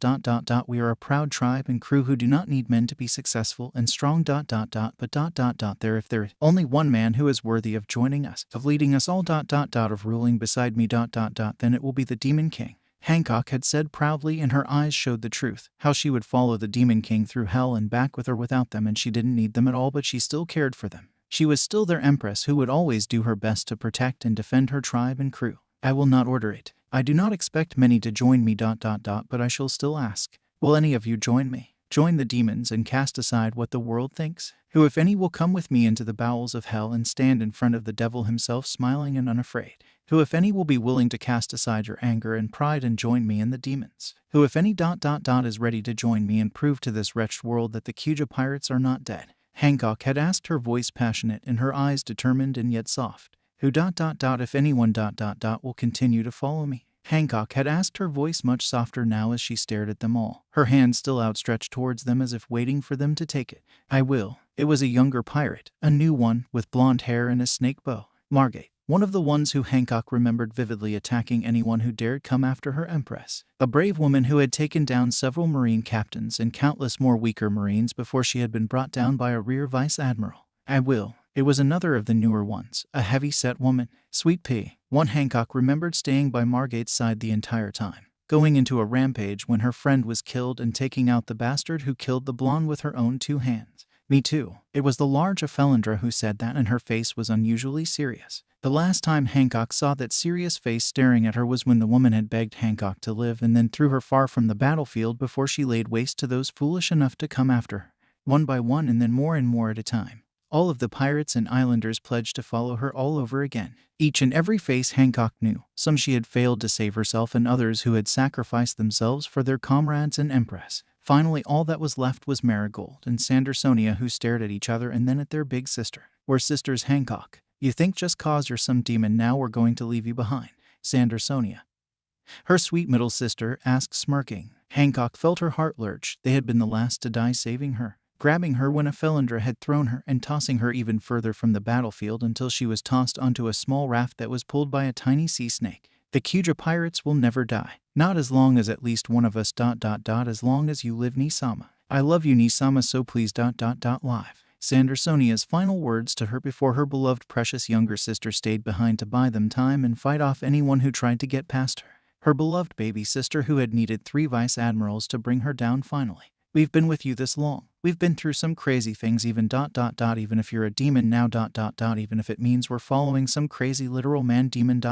We are a proud tribe and crew who do not need men to be successful and strong. But if there is only one man who is worthy of joining us, of leading us all. Of ruling beside me. Then it will be the Demon King. Hancock had said proudly, and her eyes showed the truth, how she would follow the Demon King through hell and back with or without them, and she didn't need them at all, but she still cared for them. She was still their empress who would always do her best to protect and defend her tribe and crew. I will not order it. I do not expect many to join me. But I shall still ask, will any of you join me? Join the demons and cast aside what the world thinks? Who, if any, will come with me into the bowels of hell and stand in front of the devil himself, smiling and unafraid? Who, if any, will be willing to cast aside your anger and pride and join me in the demons? Who, if any, is ready to join me and prove to this wretched world that the Kuja pirates are not dead? Hancock had asked, her voice passionate and her eyes determined and yet soft. Who, if anyone, will continue to follow me? Hancock had asked, her voice much softer now as she stared at them all, her hand still outstretched towards them as if waiting for them to take it. I will. It was a younger pirate, a new one, with blonde hair and a snake bow. Margate. One of the ones who Hancock remembered vividly attacking anyone who dared come after her empress. A brave woman who had taken down several marine captains and countless more weaker marines before she had been brought down by a rear vice admiral. I will. It was another of the newer ones, a heavy-set woman. Sweet pea. One Hancock remembered staying by Margate's side the entire time, going into a rampage when her friend was killed and taking out the bastard who killed the blonde with her own 2 hands. Me too. It was the large Afelandra who said that, and her face was unusually serious. The last time Hancock saw that serious face staring at her was when the woman had begged Hancock to live and then threw her far from the battlefield before she laid waste to those foolish enough to come after her, one by one and then more and more at a time. All of the pirates and islanders pledged to follow her all over again. Each and every face Hancock knew, some she had failed to save herself and others who had sacrificed themselves for their comrades and empress. Finally, all that was left was Marigold and Sandersonia, who stared at each other and then at their big sister. We're sisters, Hancock. You think just cause you're some demon now we're going to leave you behind? Sandersonia, her sweet middle sister, asked, smirking. Hancock felt her heart lurch. They had been the last to die, saving her, grabbing her when Afelandra had thrown her and tossing her even further from the battlefield until she was tossed onto a small raft that was pulled by a tiny sea snake. The Kuja pirates will never die. Not as long as at least one of us. As long as you live, Nisama. I love you, Nisama, so please. Live. Sandersonia's final words to her before her beloved precious younger sister stayed behind to buy them time and fight off anyone who tried to get past her. Her beloved baby sister who had needed 3 vice admirals to bring her down finally. We've been with you this long. We've been through some crazy things, even. Even if you're a demon now. Even if it means we're following some crazy literal man demon.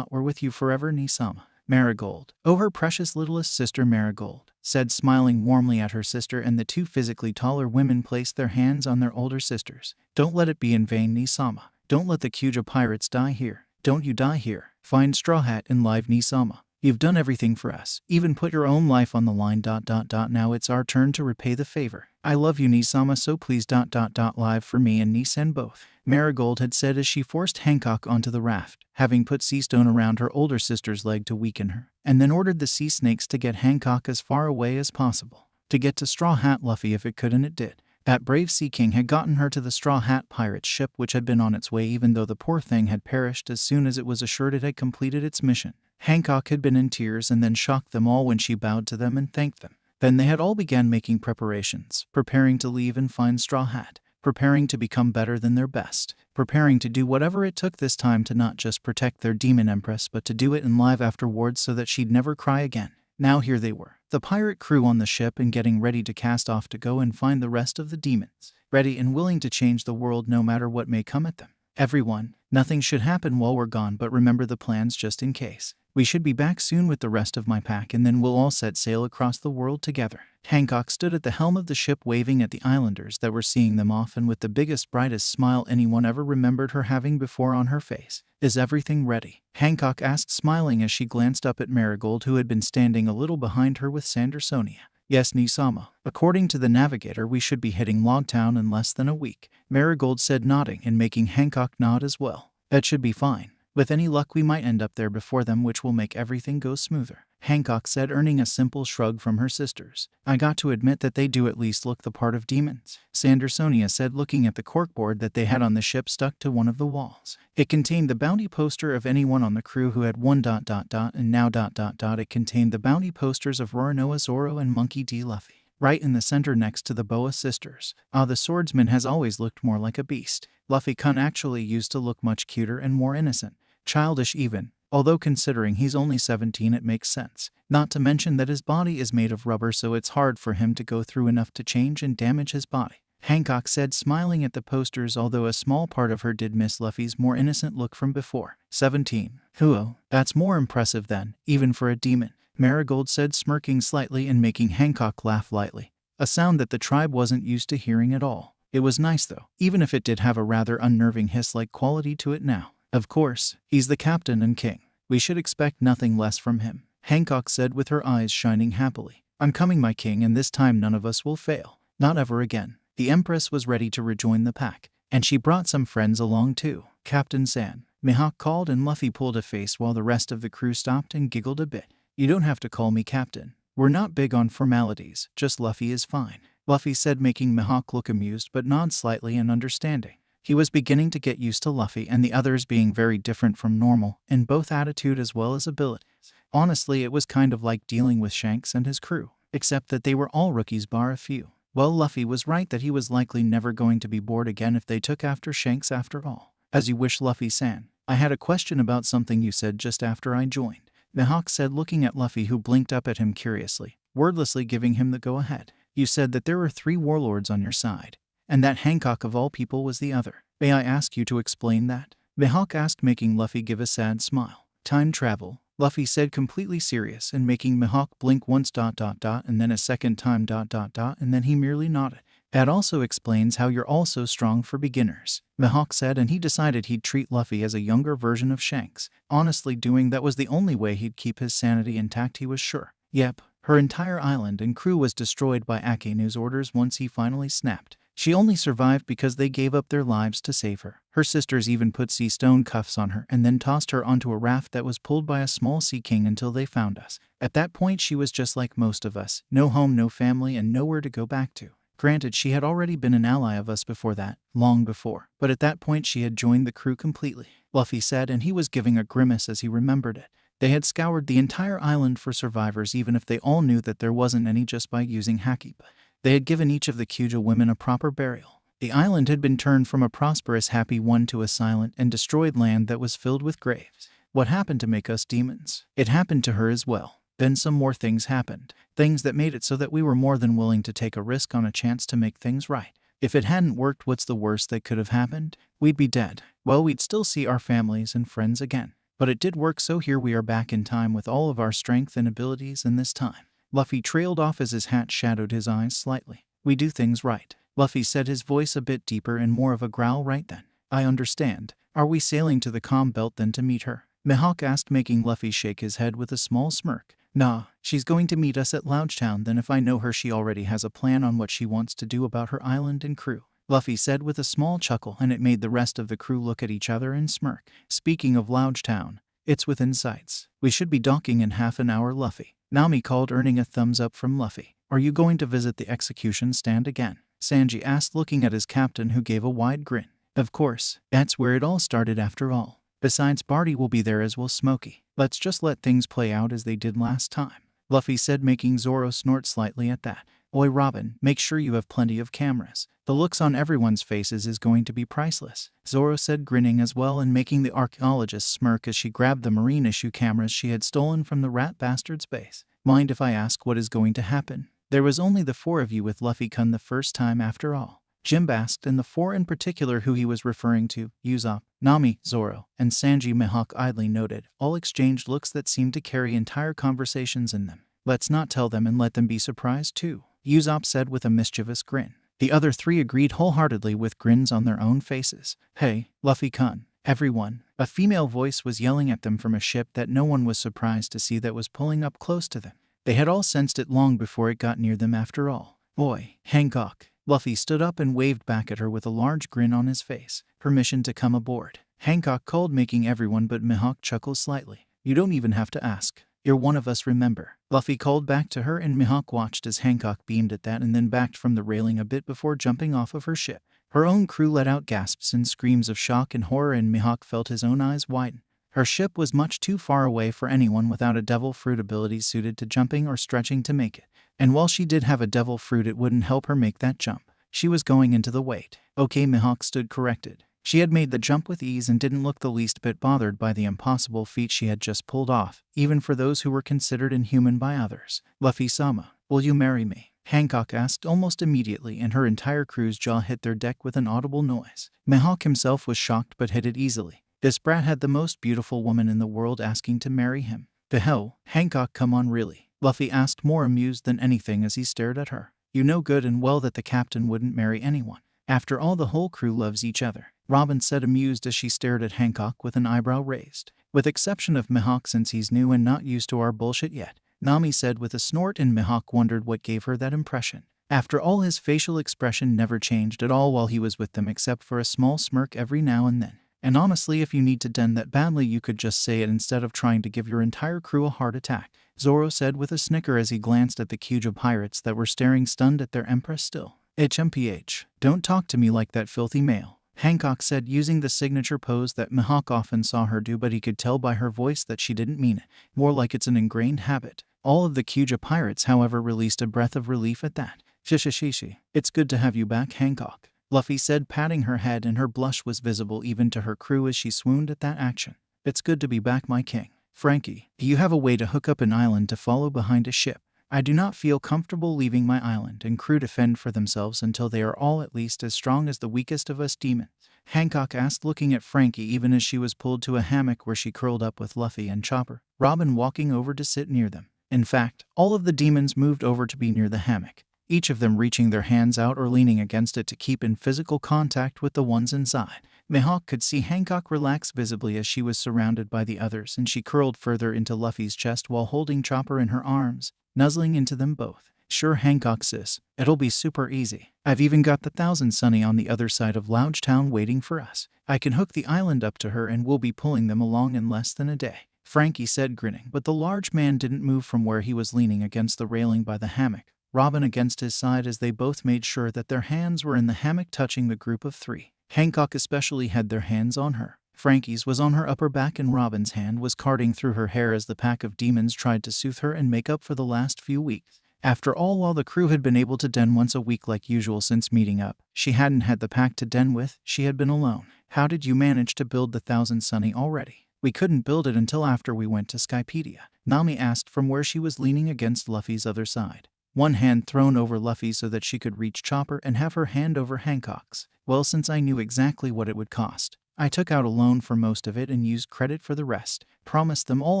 We're with you forever, Nisama. Marigold. Oh, her precious littlest sister Marigold, said, smiling warmly at her sister, and the 2 physically taller women placed their hands on their older sisters. Don't let it be in vain, Nisama. Don't let the Kuja pirates die here. Don't you die here. Find Straw Hat and live, Nisama. You've done everything for us, even put your own life on the line. Now it's our turn to repay the favor. I love you, Nisama, so please. Live for me and Nisen both. Marigold had said as she forced Hancock onto the raft, having put sea stone around her older sister's leg to weaken her, and then ordered the sea snakes to get Hancock as far away as possible, to get to Straw Hat Luffy if it could, and it did. That brave Sea King had gotten her to the Straw Hat pirate's ship, which had been on its way even though the poor thing had perished as soon as it was assured it had completed its mission. Hancock had been in tears and then shocked them all when she bowed to them and thanked them. Then they had all began making preparations, preparing to leave and find Straw Hat, preparing to become better than their best, preparing to do whatever it took this time to not just protect their demon empress but to do it in live afterwards so that she'd never cry again. Now here they were, the pirate crew on the ship and getting ready to cast off to go and find the rest of the demons, ready and willing to change the world no matter what may come at them. Everyone, nothing should happen while we're gone, but remember the plans just in case. We should be back soon with the rest of my pack and then we'll all set sail across the world together. Hancock stood at the helm of the ship waving at the islanders that were seeing them off and with the biggest, brightest smile anyone ever remembered her having before on her face. Is everything ready? Hancock asked, smiling as she glanced up at Marigold, who had been standing a little behind her with Sandersonia. Yes, Nisama. According to the navigator, we should be hitting Loguetown in less than a week, Marigold said, nodding and making Hancock nod as well. That should be fine. With any luck we might end up there before them, which will make everything go smoother. Hancock said, earning a simple shrug from her sisters. I got to admit that they do at least look the part of demons, Sandersonia said, looking at the corkboard that they had on the ship stuck to one of the walls. It contained the bounty poster of anyone on the crew who had one ... and now ... It contained the bounty posters of Roronoa, Zoro, and Monkey D. Luffy. Right in the center next to the Boa sisters. The swordsman has always looked more like a beast. Luffy-kun actually used to look much cuter and more innocent. Childish even. Although considering he's only 17 it makes sense. Not to mention that his body is made of rubber, so it's hard for him to go through enough to change and damage his body, Hancock said, smiling at the posters, although a small part of her did miss Luffy's more innocent look from before. 17. Huo, that's more impressive then, even for a demon, Marigold said, smirking slightly and making Hancock laugh lightly. A sound that the tribe wasn't used to hearing at all. It was nice though, even if it did have a rather unnerving hiss-like quality to it now. Of course, he's the captain and king. We should expect nothing less from him, Hancock said with her eyes shining happily. I'm coming, my king, and this time none of us will fail. Not ever again. The Empress was ready to rejoin the pack, and she brought some friends along too. Captain San, Mihawk called, and Luffy pulled a face while the rest of the crew stopped and giggled a bit. You don't have to call me captain. We're not big on formalities, just Luffy is fine, Luffy said, making Mihawk look amused but nod slightly and understanding. He was beginning to get used to Luffy and the others being very different from normal in both attitude as well as abilities. Honestly, it was kind of like dealing with Shanks and his crew, except that they were all rookies bar a few. Well, Luffy was right that he was likely never going to be bored again if they took after Shanks after all. As you wish, Luffy-san. I had a question about something you said just after I joined, Mihawk said, looking at Luffy, who blinked up at him curiously, wordlessly giving him the go-ahead. You said that there were 3 warlords on your side, and that Hancock of all people was the other. May I ask you to explain that? Mihawk asked, making Luffy give a sad smile. Time travel, Luffy said, completely serious and making Mihawk blink once ... and then a second time ... and then he merely nodded. That also explains how you're all so strong for beginners, Mihawk said, and he decided he'd treat Luffy as a younger version of Shanks. Honestly, doing that was the only way he'd keep his sanity intact, he was sure. Yep, her entire island and crew was destroyed by Akanu's orders once he finally snapped. She only survived because they gave up their lives to save her. Her sisters even put sea stone cuffs on her and then tossed her onto a raft that was pulled by a small sea king until they found us. At that point she was just like most of us, no home, no family, and nowhere to go back to. Granted, she had already been an ally of us before that, long before, but at that point she had joined the crew completely, Luffy said, and he was giving a grimace as he remembered it. They had scoured the entire island for survivors, even if they all knew that there wasn't any, just by using haki. They had given each of the Kyuja women a proper burial. The island had been turned from a prosperous, happy one to a silent and destroyed land that was filled with graves. What happened to make us demons? It happened to her as well. Then some more things happened. Things that made it so that we were more than willing to take a risk on a chance to make things right. If it hadn't worked, what's the worst that could have happened? We'd be dead. Well, we'd still see our families and friends again. But it did work, so here we are back in time with all of our strength and abilities, and this time Luffy trailed off as his hat shadowed his eyes slightly. We do things right, Luffy said, his voice a bit deeper and more of a growl. Right then. I understand. Are we sailing to the calm belt then to meet her? Mihawk asked, making Luffy shake his head with a small smirk. Nah, she's going to meet us at Loguetown. Then if I know her, she already has a plan on what she wants to do about her island and crew, Luffy said with a small chuckle, and it made the rest of the crew look at each other and smirk. Speaking of Loguetown, it's within sights. We should be docking in half an hour, Luffy, Nami called, earning a thumbs up from Luffy. Are you going to visit the execution stand again? Sanji asked, looking at his captain, who gave a wide grin. Of course, that's where it all started after all. Besides, Barty will be there, as will Smokey. Let's just let things play out as they did last time, Luffy said, making Zoro snort slightly at that. Oi, Robin, make sure you have plenty of cameras. The looks on everyone's faces is going to be priceless, Zoro said, grinning as well and making the archaeologist smirk as she grabbed the marine issue cameras she had stolen from the rat bastard's base. Mind if I ask what is going to happen? There was only the 4 of you with Luffy-kun the first time after all, Jim asked, and the 4 in particular who he was referring to, Usopp, Nami, Zoro, and Sanji, Mihawk idly noted, all exchanged looks that seemed to carry entire conversations in them. Let's not tell them and let them be surprised too, Usopp said with a mischievous grin. The other 3 agreed wholeheartedly with grins on their own faces. Hey, Luffy-kun, everyone, a female voice was yelling at them from a ship that no one was surprised to see that was pulling up close to them. They had all sensed it long before it got near them after all. Boy, Hancock. Luffy stood up and waved back at her with a large grin on his face. Permission to come aboard, Hancock called, making everyone but Mihawk chuckle slightly. You don't even have to ask. You're one of us, remember? Luffy called back to her, and Mihawk watched as Hancock beamed at that and then backed from the railing a bit before jumping off of her ship. Her own crew let out gasps and screams of shock and horror, and Mihawk felt his own eyes widen. Her ship was much too far away for anyone without a devil fruit ability suited to jumping or stretching to make it. And while she did have a devil fruit, it wouldn't help her make that jump. She was going into the weight. Okay, Mihawk stood corrected. She had made the jump with ease and didn't look the least bit bothered by the impossible feat she had just pulled off, even for those who were considered inhuman by others. Luffy-sama, will you marry me? Hancock asked almost immediately, and her entire crew's jaw hit their deck with an audible noise. Mihawk himself was shocked but hid it easily. This brat had the most beautiful woman in the world asking to marry him. The hell, Hancock, come on, really? Luffy asked, more amused than anything as he stared at her. You know good and well that the captain wouldn't marry anyone. After all, the whole crew loves each other. Robin said, amused as she stared at Hancock with an eyebrow raised. With exception of Mihawk, since he's new and not used to our bullshit yet, Nami said with a snort, and Mihawk wondered what gave her that impression. After all, his facial expression never changed at all while he was with them, except for a small smirk every now and then. And honestly, if you need to den that badly, you could just say it instead of trying to give your entire crew a heart attack, Zoro said with a snicker as he glanced at the Kyuja pirates that were staring stunned at their empress still. HMPH, don't talk to me like that, filthy male, Hancock said, using the signature pose that Mihawk often saw her do, but he could tell by her voice that she didn't mean it, more like it's an ingrained habit. All of the Kyuja pirates, however, released a breath of relief at that. Shishishishi, it's good to have you back, Hancock, Luffy said, patting her head, and her blush was visible even to her crew as she swooned at that action. It's good to be back, my king. Frankie, do you have a way to hook up an island to follow behind a ship? I do not feel comfortable leaving my island and crew to fend for themselves until they are all at least as strong as the weakest of us demons, Hancock asked, looking at Frankie even as she was pulled to a hammock where she curled up with Luffy and Chopper, Robin walking over to sit near them. In fact, all of the demons moved over to be near the hammock, each of them reaching their hands out or leaning against it to keep in physical contact with the ones inside. Mihawk could see Hancock relax visibly as she was surrounded by the others, and she curled further into Luffy's chest while holding Chopper in her arms, nuzzling into them both. Sure, Hancock sis, it'll be super easy. I've even got the Thousand Sunny on the other side of Loguetown waiting for us. I can hook the island up to her and we'll be pulling them along in less than a day, Frankie said, grinning, but the large man didn't move from where he was, leaning against the railing by the hammock, Robin against his side, as they both made sure that their hands were in the hammock touching the group of three. Hancock especially had their hands on her. Frankie's was on her upper back and Robin's hand was carding through her hair as the pack of demons tried to soothe her and make up for the last few weeks. After all, while the crew had been able to den once a week like usual since meeting up, she hadn't had the pack to den with. She had been alone. How did you manage to build the Thousand Sunny already? We couldn't build it until after we went to Skypedia, Nami asked from where she was leaning against Luffy's other side, one hand thrown over Luffy so that she could reach Chopper and have her hand over Hancock's. Well, since I knew exactly what it would cost, I took out a loan for most of it and used credit for the rest. Promised them all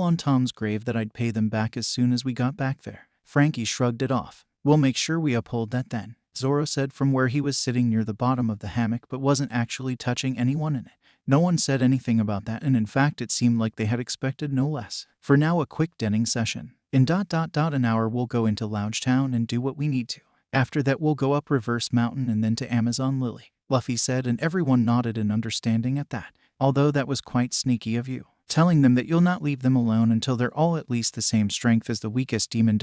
on Tom's grave that I'd pay them back as soon as we got back there. Frankie shrugged it off. We'll make sure we uphold that then, Zoro said from where he was sitting near the bottom of the hammock but wasn't actually touching anyone in it. No one said anything about that, and in fact it seemed like they had expected no less. For now, a quick denning session. In an hour we'll go into Loguetown and do what we need to. After that we'll go up Reverse Mountain and then to Amazon Lily, Luffy said, and everyone nodded in understanding at that. Although that was quite sneaky of you, telling them that you'll not leave them alone until they're all at least the same strength as the weakest demon ...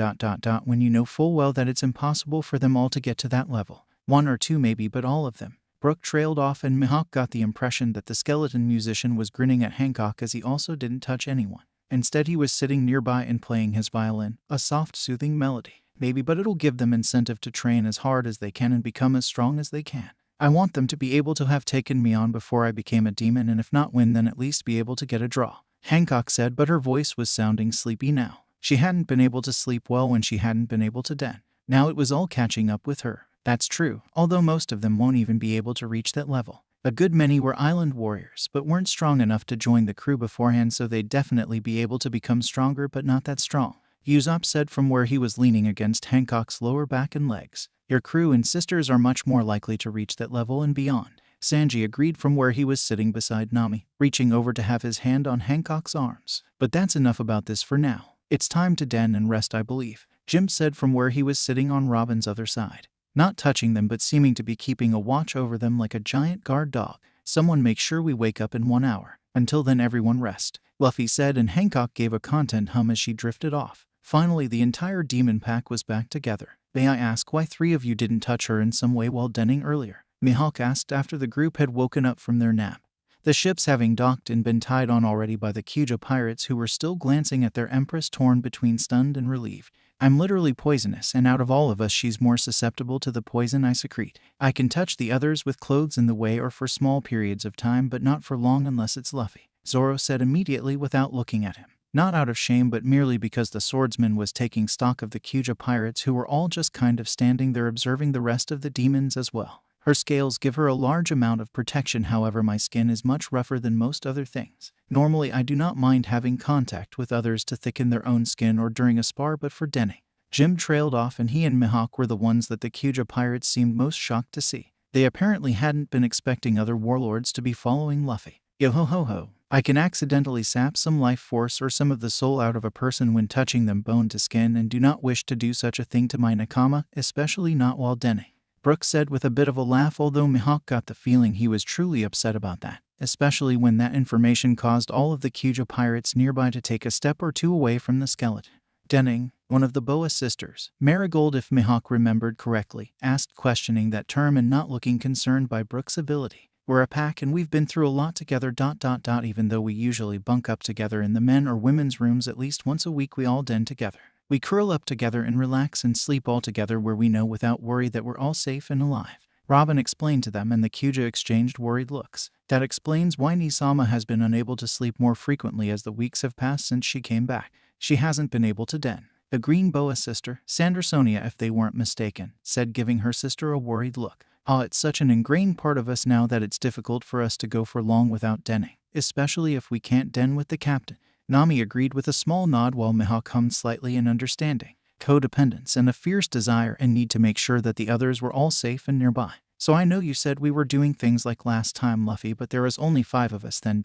when you know full well that it's impossible for them all to get to that level. One or two maybe, but all of them. Brooke trailed off, and Mihawk got the impression that the skeleton musician was grinning at Hancock as he also didn't touch anyone. Instead, he was sitting nearby and playing his violin, a soft, soothing melody. Maybe, but it'll give them incentive to train as hard as they can and become as strong as they can. I want them to be able to have taken me on before I became a demon, and if not win, then at least be able to get a draw, Hancock said, but her voice was sounding sleepy now. She hadn't been able to sleep well when she hadn't been able to den. Now it was all catching up with her. That's true, although most of them won't even be able to reach that level. A good many were island warriors, but weren't strong enough to join the crew beforehand, so they'd definitely be able to become stronger, but not that strong, Usopp said from where he was leaning against Hancock's lower back and legs. Your crew and sisters are much more likely to reach that level and beyond, Sanji agreed from where he was sitting beside Nami, reaching over to have his hand on Hancock's arms. But that's enough about this for now. It's time to den and rest, I believe, Jim said from where he was sitting on Robin's other side, not touching them but seeming to be keeping a watch over them like a giant guard dog. Someone make sure we wake up in 1 hour. Until then everyone rest. Luffy said, and Hancock gave a content hum as she drifted off. Finally, the entire demon pack was back together. May I ask why 3 of you didn't touch her in some way while denning earlier? Mihawk asked after the group had woken up from their nap. The ships having docked and been tied on already by the Kuja pirates who were still glancing at their empress, torn between stunned and relieved. I'm literally poisonous, and out of all of us she's more susceptible to the poison I secrete. I can touch the others with clothes in the way or for small periods of time, but not for long unless it's Luffy, Zoro said immediately without looking at him. Not out of shame, but merely because the swordsman was taking stock of the Kuja pirates who were all just kind of standing there observing the rest of the demons as well. Her scales give her a large amount of protection, however my skin is much rougher than most other things. Normally I do not mind having contact with others to thicken their own skin or during a spar, but for denning. Jim trailed off, and he and Mihawk were the ones that the Kuja pirates seemed most shocked to see. They apparently hadn't been expecting other warlords to be following Luffy. Yo ho ho ho. I can accidentally sap some life force or some of the soul out of a person when touching them bone to skin, and do not wish to do such a thing to my nakama, especially not while denning, Brooks said with a bit of a laugh, although Mihawk got the feeling he was truly upset about that, especially when that information caused all of the Kuja pirates nearby to take a step or two away from the skeleton. Denning, one of the Boa sisters, Marigold if Mihawk remembered correctly, asked, questioning that term and not looking concerned by Brooks' ability. We're a pack and we've been through a lot together ... Even though we usually bunk up together in the men or women's rooms at least once a week, we all den together. We curl up together and relax and sleep all together where we know without worry that we're all safe and alive. Robin explained to them, and the Kuja exchanged worried looks. That explains why Nisama has been unable to sleep more frequently as the weeks have passed since she came back. She hasn't been able to den. The Green Boa sister, Sandersonia if they weren't mistaken, said, giving her sister a worried look. It's such an ingrained part of us now that it's difficult for us to go for long without denning, especially if we can't den with the captain. Nami agreed with a small nod while Mihawk hummed slightly in understanding. Codependence and a fierce desire and need to make sure that the others were all safe and nearby. So I know you said we were doing things like last time, Luffy, but there is only 5 of us then ...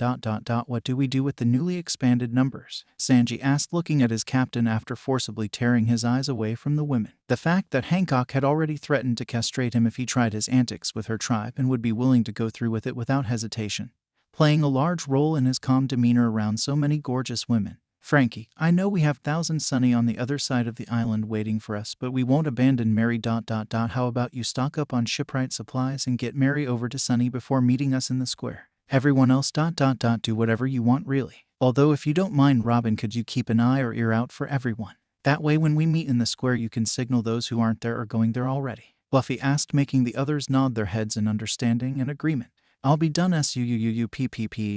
What do we do with the newly expanded numbers? Sanji asked, looking at his captain after forcibly tearing his eyes away from the women. The fact that Hancock had already threatened to castrate him if he tried his antics with her tribe and would be willing to go through with it without hesitation, playing a large role in his calm demeanor around so many gorgeous women. Frankie, I know we have Thousand Sunny on the other side of the island waiting for us, but we won't abandon Mary ... How about you stock up on shipwright supplies and get Mary over to Sunny before meeting us in the square? Everyone else ... Do whatever you want really. Although if you don't mind, Robin, could you keep an eye or ear out for everyone? That way when we meet in the square you can signal those who aren't there or going there already. Luffy asked, making the others nod their heads in understanding and agreement. I'll be done SUUUPPPERRR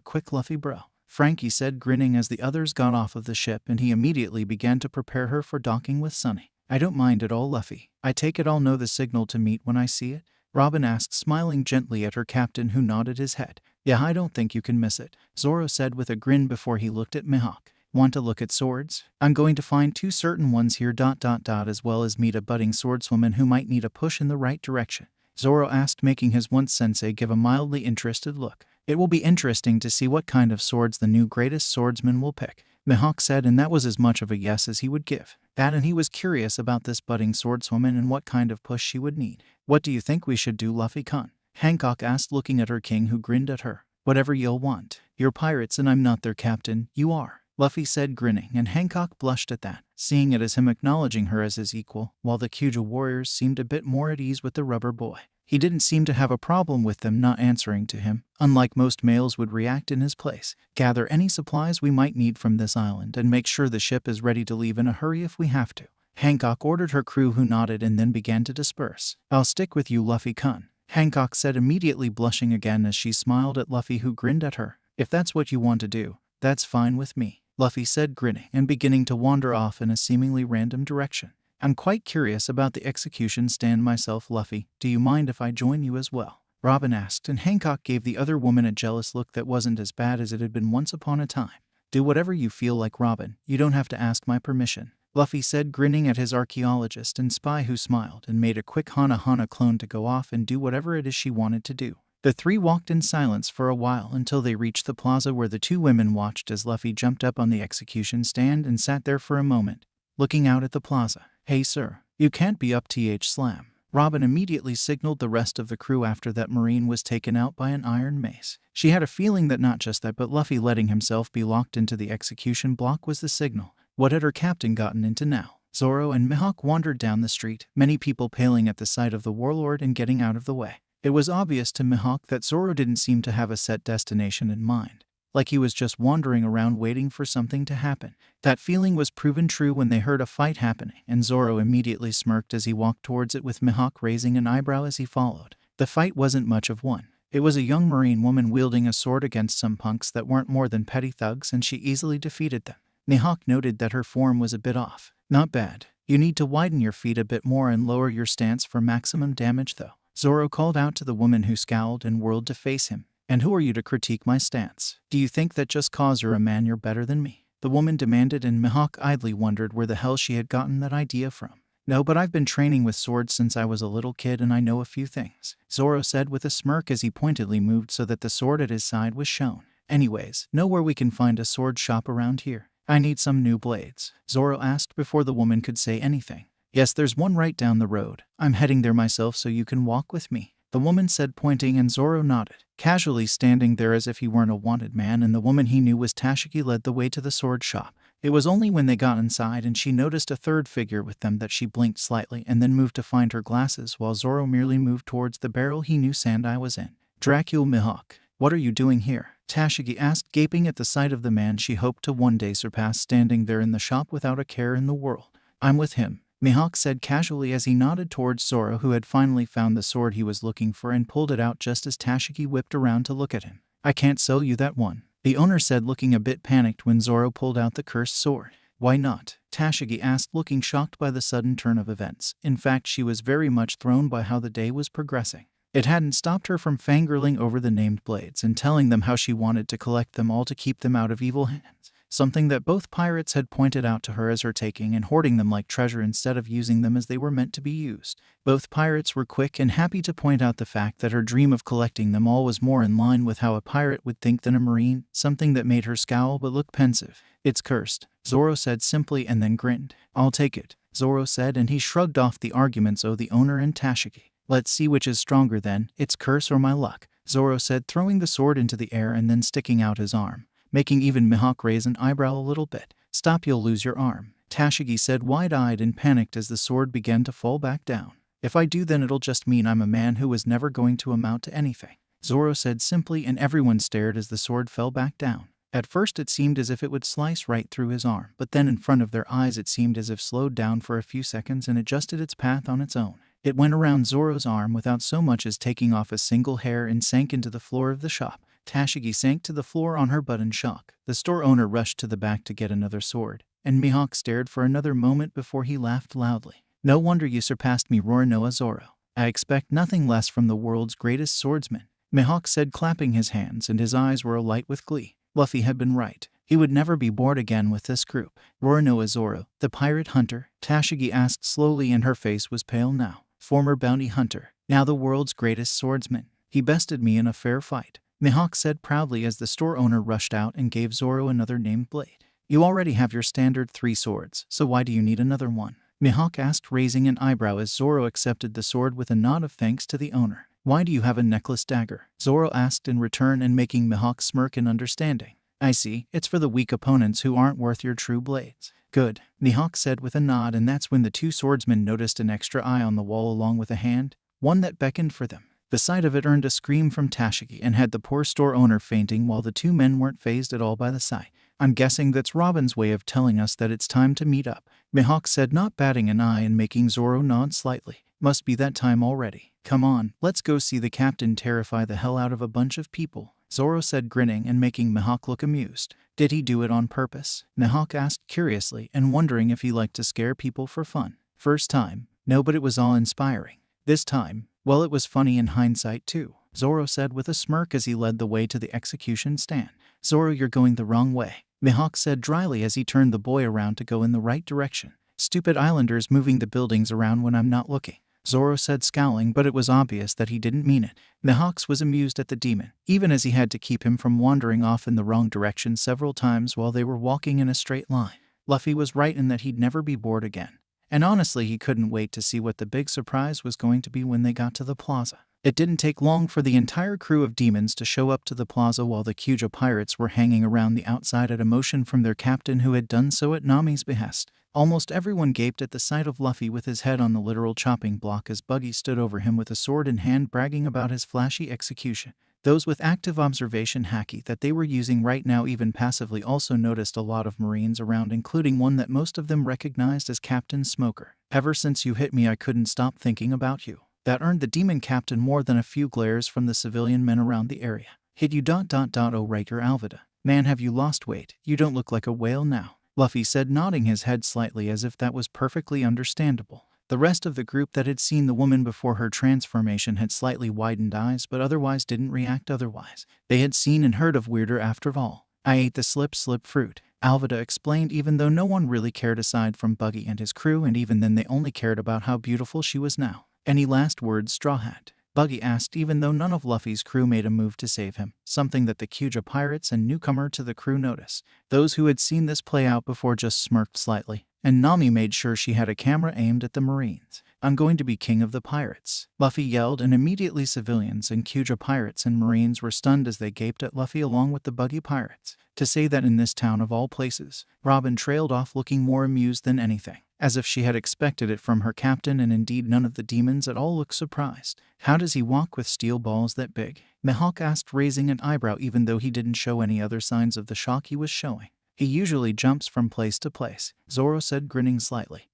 quick, Luffy bro, Frankie said, grinning as the others got off of the ship, and he immediately began to prepare her for docking with Sunny. I don't mind at all, Luffy. I take it I'll know the signal to meet when I see it? Robin asked, smiling gently at her captain, who nodded his head. Yeah, I don't think you can miss it, Zoro said with a grin before he looked at Mihawk. Want to look at swords? I'm going to find 2 certain ones here ... As well as meet a budding swordswoman who might need a push in the right direction, Zoro asked, making his once-sensei give a mildly interested look. It will be interesting to see what kind of swords the new greatest swordsman will pick, Mihawk said, and that was as much of a yes as he would give. That, and he was curious about this budding swordswoman and what kind of push she would need. What do you think we should do, Luffy-kun? Hancock asked, looking at her king, who grinned at her. Whatever you'll want. You're pirates and I'm not their captain. You are, Luffy said, grinning, and Hancock blushed at that, seeing it as him acknowledging her as his equal, while the Kuja warriors seemed a bit more at ease with the rubber boy. He didn't seem to have a problem with them not answering to him, unlike most males would react in his place. Gather any supplies we might need from this island and make sure the ship is ready to leave in a hurry if we have to, Hancock ordered her crew, who nodded and then began to disperse. I'll stick with you, Luffy-kun, Hancock said, immediately blushing again as she smiled at Luffy, who grinned at her. If that's what you want to do, that's fine with me, Luffy said, grinning and beginning to wander off in a seemingly random direction. I'm quite curious about the execution stand myself, Luffy. Do you mind if I join you as well? Robin asked, and Hancock gave the other woman a jealous look that wasn't as bad as it had been once upon a time. Do whatever you feel like, Robin. You don't have to ask my permission, Luffy said, grinning at his archaeologist and spy, who smiled and made a quick Hana clone to go off and do whatever it is she wanted to do. The 3 walked in silence for a while until they reached the plaza, where the 2 women watched as Luffy jumped up on the execution stand and sat there for a moment, looking out at the plaza. Hey sir, you can't be up th slam, Robin immediately signaled the rest of the crew after that Marine was taken out by an iron mace. She had a feeling that not just that but Luffy letting himself be locked into the execution block was the signal. What had her captain gotten into now? Zoro and Mihawk wandered down the street, many people paling at the sight of the warlord and getting out of the way. It was obvious to Mihawk that Zoro didn't seem to have a set destination in mind, like he was just wandering around waiting for something to happen. That feeling was proven true when they heard a fight happening, and Zoro immediately smirked as he walked towards it with Mihawk raising an eyebrow as he followed. The fight wasn't much of one. It was a young Marine woman wielding a sword against some punks that weren't more than petty thugs, and she easily defeated them. Mihawk noted that her form was a bit off. Not bad. You need to widen your feet a bit more and lower your stance for maximum damage though. Zoro called out to the woman who scowled and whirled to face him. And who are you to critique my stance? Do you think that just 'cause you're a man you're better than me? The woman demanded, and Mihawk idly wondered where the hell she had gotten that idea from. No, but I've been training with swords since I was a little kid and I know a few things, Zoro said with a smirk as he pointedly moved so that the sword at his side was shown. Anyways, know where we can find a sword shop around here? I need some new blades, Zoro asked before the woman could say anything. Yes, there's one right down the road. I'm heading there myself so you can walk with me, the woman said, pointing, and Zoro nodded, casually standing there as if he weren't a wanted man, and the woman he knew was Tashigi led the way to the sword shop. It was only when they got inside and she noticed a third figure with them that she blinked slightly and then moved to find her glasses while Zoro merely moved towards the barrel he knew Sandai was in. Dracula Mihawk, what are you doing here? Tashigi asked, gaping at the sight of the man she hoped to one day surpass standing there in the shop without a care in the world. I'm with him, Mihawk said casually as he nodded towards Zoro, who had finally found the sword he was looking for and pulled it out just as Tashigi whipped around to look at him. I can't sell you that one, the owner said, looking a bit panicked when Zoro pulled out the cursed sword. Why not? Tashigi asked, looking shocked by the sudden turn of events. In fact, she was very much thrown by how the day was progressing. It hadn't stopped her from fangirling over the named blades and telling them how she wanted to collect them all to keep them out of evil hands, something that both pirates had pointed out to her as her taking and hoarding them like treasure instead of using them as they were meant to be used. Both pirates were quick and happy to point out the fact that her dream of collecting them all was more in line with how a pirate would think than a marine, something that made her scowl but look pensive. It's cursed, Zoro said simply and then grinned. I'll take it, Zoro said, and he shrugged off the arguments of the owner and Tashigi. Let's see which is stronger then, its curse or my luck, Zoro said, throwing the sword into the air and then sticking out his arm, making even Mihawk raise an eyebrow a little bit. Stop, you'll lose your arm, Tashigi said, wide-eyed and panicked as the sword began to fall back down. If I do, then it'll just mean I'm a man who was never going to amount to anything, Zoro said simply, and everyone stared as the sword fell back down. At first it seemed as if it would slice right through his arm, but then in front of their eyes it seemed as if slowed down for a few seconds and adjusted its path on its own. It went around Zoro's arm without so much as taking off a single hair and sank into the floor of the shop. Tashigi sank to the floor on her butt in shock. The store owner rushed to the back to get another sword, and Mihawk stared for another moment before he laughed loudly. No wonder you surpassed me, Roronoa Zoro. I expect nothing less from the world's greatest swordsman, Mihawk said, clapping his hands, and his eyes were alight with glee. Luffy had been right. He would never be bored again with this group. Roronoa Zoro, the pirate hunter? Tashigi asked slowly, and her face was pale now. Former bounty hunter, now the world's greatest swordsman. He bested me in a fair fight, Mihawk said proudly as the store owner rushed out and gave Zoro another named blade. You already have your standard 3 swords, so why do you need another one? Mihawk asked, raising an eyebrow as Zoro accepted the sword with a nod of thanks to the owner. Why do you have a necklace dagger? Zoro asked in return, and making Mihawk smirk in understanding. I see, it's for the weak opponents who aren't worth your true blades. Good, Mihawk said with a nod, and that's when the 2 swordsmen noticed an extra eye on the wall along with a hand, one that beckoned for them. The sight of it earned a scream from Tashigi and had the poor store owner fainting, while the 2 men weren't fazed at all by the sight. I'm guessing that's Robin's way of telling us that it's time to meet up, Mihawk said, not batting an eye and making Zoro nod slightly. Must be that time already. Come on, let's go see the captain terrify the hell out of a bunch of people, Zoro said, grinning and making Mihawk look amused. Did he do it on purpose? Mihawk asked curiously and wondering if he liked to scare people for fun. First time, no, but it was awe-inspiring. This time, well, it was funny in hindsight too, Zoro said with a smirk as he led the way to the execution stand. Zoro, you're going the wrong way, Mihawk said dryly as he turned the boy around to go in the right direction. Stupid islanders moving the buildings around when I'm not looking, Zoro said, scowling, but it was obvious that he didn't mean it. Mihawk was amused at the demon, even as he had to keep him from wandering off in the wrong direction several times while they were walking in a straight line. Luffy was right in that he'd never be bored again. and honestly he couldn't wait to see what the big surprise was going to be when they got to the plaza. It didn't take long for the entire crew of demons to show up to the plaza while the Kuja pirates were hanging around the outside at a motion from their captain who had done so at Nami's behest. Almost everyone gaped at the sight of Luffy with his head on the literal chopping block as Buggy stood over him with a sword in hand bragging about his flashy execution. Those with active observation haki that they were using right now even passively also noticed a lot of Marines around, including one that most of them recognized as Captain Smoker. Ever since you hit me I couldn't stop thinking about you. That earned the demon captain more than a few glares from the civilian men around the area. Hit you ... Oh right, you're Alvida. Man, have you lost weight? You don't look like a whale now, Luffy said, nodding his head slightly as if that was perfectly understandable. The rest of the group that had seen the woman before her transformation had slightly widened eyes but otherwise didn't react otherwise. They had seen and heard of weirder after all. I ate the slip fruit, Alvida explained, even though no one really cared aside from Buggy and his crew, and even then they only cared about how beautiful she was now. Any last words, Straw Hat? Buggy asked, even though none of Luffy's crew made a move to save him, something that the Kuja pirates and newcomer to the crew noticed. Those who had seen this play out before just smirked slightly, and Nami made sure she had a camera aimed at the Marines. I'm going to be king of the pirates, Luffy yelled, and immediately civilians and Kuja pirates and Marines were stunned as they gaped at Luffy along with the Buggy pirates. To say that in this town of all places, Robin trailed off looking more amused than anything, as if she had expected it from her captain, and indeed none of the demons at all looked surprised. How does he walk with steel balls that big? Mihawk asked, raising an eyebrow even though he didn't show any other signs of the shock he was showing. He usually jumps from place to place, Zoro said, grinning slightly.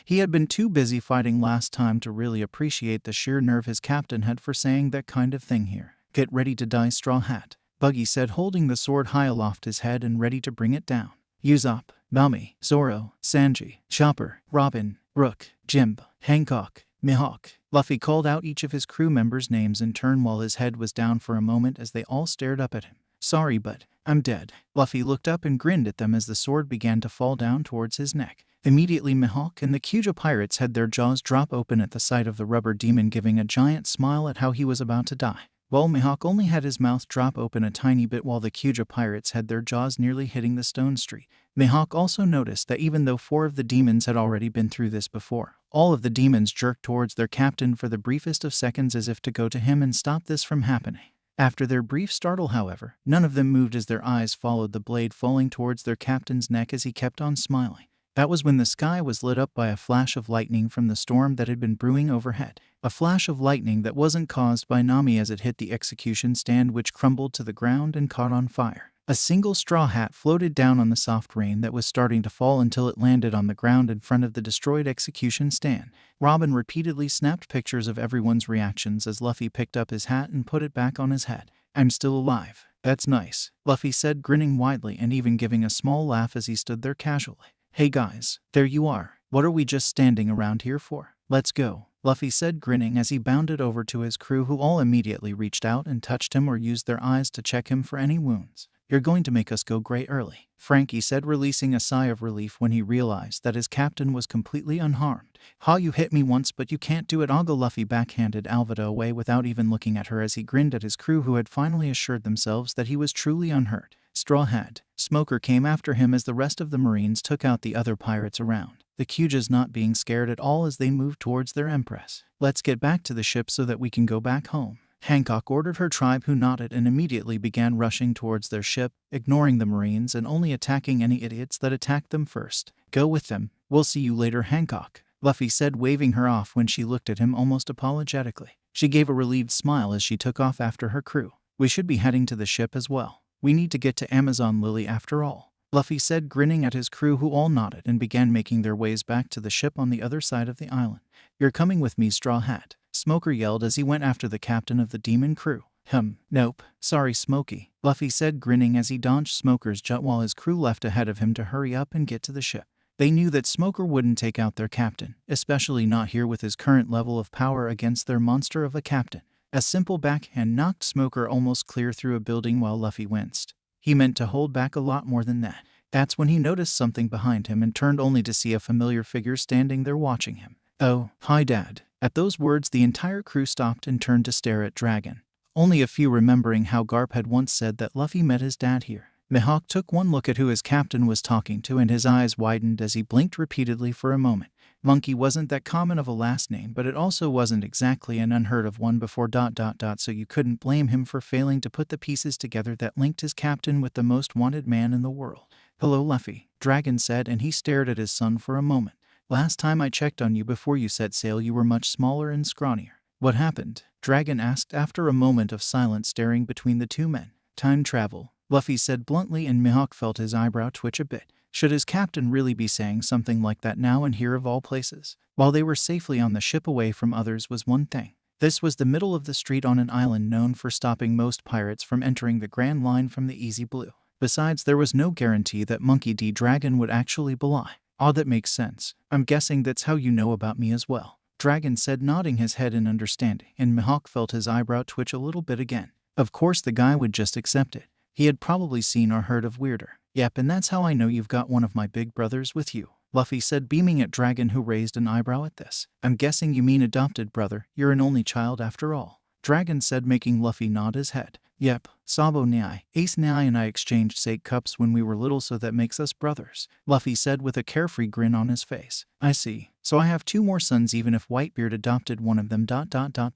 He had been too busy fighting last time to really appreciate the sheer nerve his captain had for saying that kind of thing here. Get ready to die, Straw Hat, Buggy said, holding the sword high aloft his head and ready to bring it down. Usopp, Nami, Zoro, Sanji, Chopper, Robin, Rook, Jimbe, Hancock, Mihawk. Luffy called out each of his crew members' names in turn while his head was down for a moment as they all stared up at him. Sorry, but I'm dead. Luffy looked up and grinned at them as the sword began to fall down towards his neck. Immediately Mihawk and the Kuja pirates had their jaws drop open at the sight of the rubber demon giving a giant smile at how he was about to die. While Mihawk only had his mouth drop open a tiny bit while the Kuja pirates had their jaws nearly hitting the stone street. Mihawk also noticed that even though 4 of the demons had already been through this before, all of the demons jerked towards their captain for the briefest of seconds as if to go to him and stop this from happening. After their brief startle, however, none of them moved as their eyes followed the blade falling towards their captain's neck as he kept on smiling. That was when the sky was lit up by a flash of lightning from the storm that had been brewing overhead. A flash of lightning that wasn't caused by Nami as it hit the execution stand, which crumbled to the ground and caught on fire. A single straw hat floated down on the soft rain that was starting to fall until it landed on the ground in front of the destroyed execution stand. Robin repeatedly snapped pictures of everyone's reactions as Luffy picked up his hat and put it back on his head. I'm still alive. That's nice, Luffy said, grinning widely and even giving a small laugh as he stood there casually. Hey guys, there you are. What are we just standing around here for? Let's go, Luffy said, grinning as he bounded over to his crew, who all immediately reached out and touched him or used their eyes to check him for any wounds. You're going to make us go gray early, Frankie said, releasing a sigh of relief when he realized that his captain was completely unharmed. Ha, you hit me once but you can't do it, Aga. Luffy backhanded Alvida away without even looking at her as he grinned at his crew, who had finally assured themselves that he was truly unhurt. Straw Hat, Smoker came after him as the rest of the Marines took out the other pirates around, the Kujas not being scared at all as they moved towards their empress. Let's get back to the ship so that we can go back home, Hancock ordered her tribe, who nodded and immediately began rushing towards their ship, ignoring the Marines and only attacking any idiots that attacked them first. Go with them. We'll see you later, Hancock, Luffy said, waving her off when she looked at him almost apologetically. She gave a relieved smile as she took off after her crew. We should be heading to the ship as well. We need to get to Amazon Lily after all, Luffy said, grinning at his crew, who all nodded and began making their ways back to the ship on the other side of the island. You're coming with me, Straw Hat, Smoker yelled as he went after the captain of the demon crew. Nope. Sorry, Smokey, Luffy said, grinning as he dodged Smoker's jet while his crew left ahead of him to hurry up and get to the ship. They knew that Smoker wouldn't take out their captain, especially not here with his current level of power against their monster of a captain. A simple backhand knocked Smoker almost clear through a building while Luffy winced. He meant to hold back a lot more than that. That's when he noticed something behind him and turned only to see a familiar figure standing there watching him. Oh, hi Dad. At those words the entire crew stopped and turned to stare at Dragon. Only a few remembering how Garp had once said that Luffy met his dad here. Mihawk took one look at who his captain was talking to and his eyes widened as he blinked repeatedly for a moment. Monkey wasn't that common of a last name, but it also wasn't exactly an unheard of one before ... so you couldn't blame him for failing to put the pieces together that linked his captain with the most wanted man in the world. "Hello, Luffy," Dragon said, and he stared at his son for a moment. "Last time I checked on you before you set sail, you were much smaller and scrawnier. What happened?" Dragon asked after a moment of silent staring between the two men. "Time travel," Luffy said bluntly, and Mihawk felt his eyebrow twitch a bit. Should his captain really be saying something like that now and here of all places? While they were safely on the ship away from others was one thing. This was the middle of the street on an island known for stopping most pirates from entering the Grand Line from the Easy Blue. Besides, there was no guarantee that Monkey D. Dragon would actually belie. "Oh, that makes sense. I'm guessing that's how you know about me as well," Dragon said, nodding his head in understanding, and Mihawk felt his eyebrow twitch a little bit again. Of course the guy would just accept it. He had probably seen or heard of weirder. "Yep, and that's how I know you've got one of my big brothers with you," Luffy said, beaming at Dragon, who raised an eyebrow at this. "I'm guessing you mean adopted brother. You're an only child after all," Dragon said, making Luffy nod his head. "Yep, Sabo Nyai, Ace Nyai and I exchanged sake cups when we were little, so that makes us brothers," Luffy said with a carefree grin on his face. "I see. So I have 2 more sons even if Whitebeard adopted one of them ...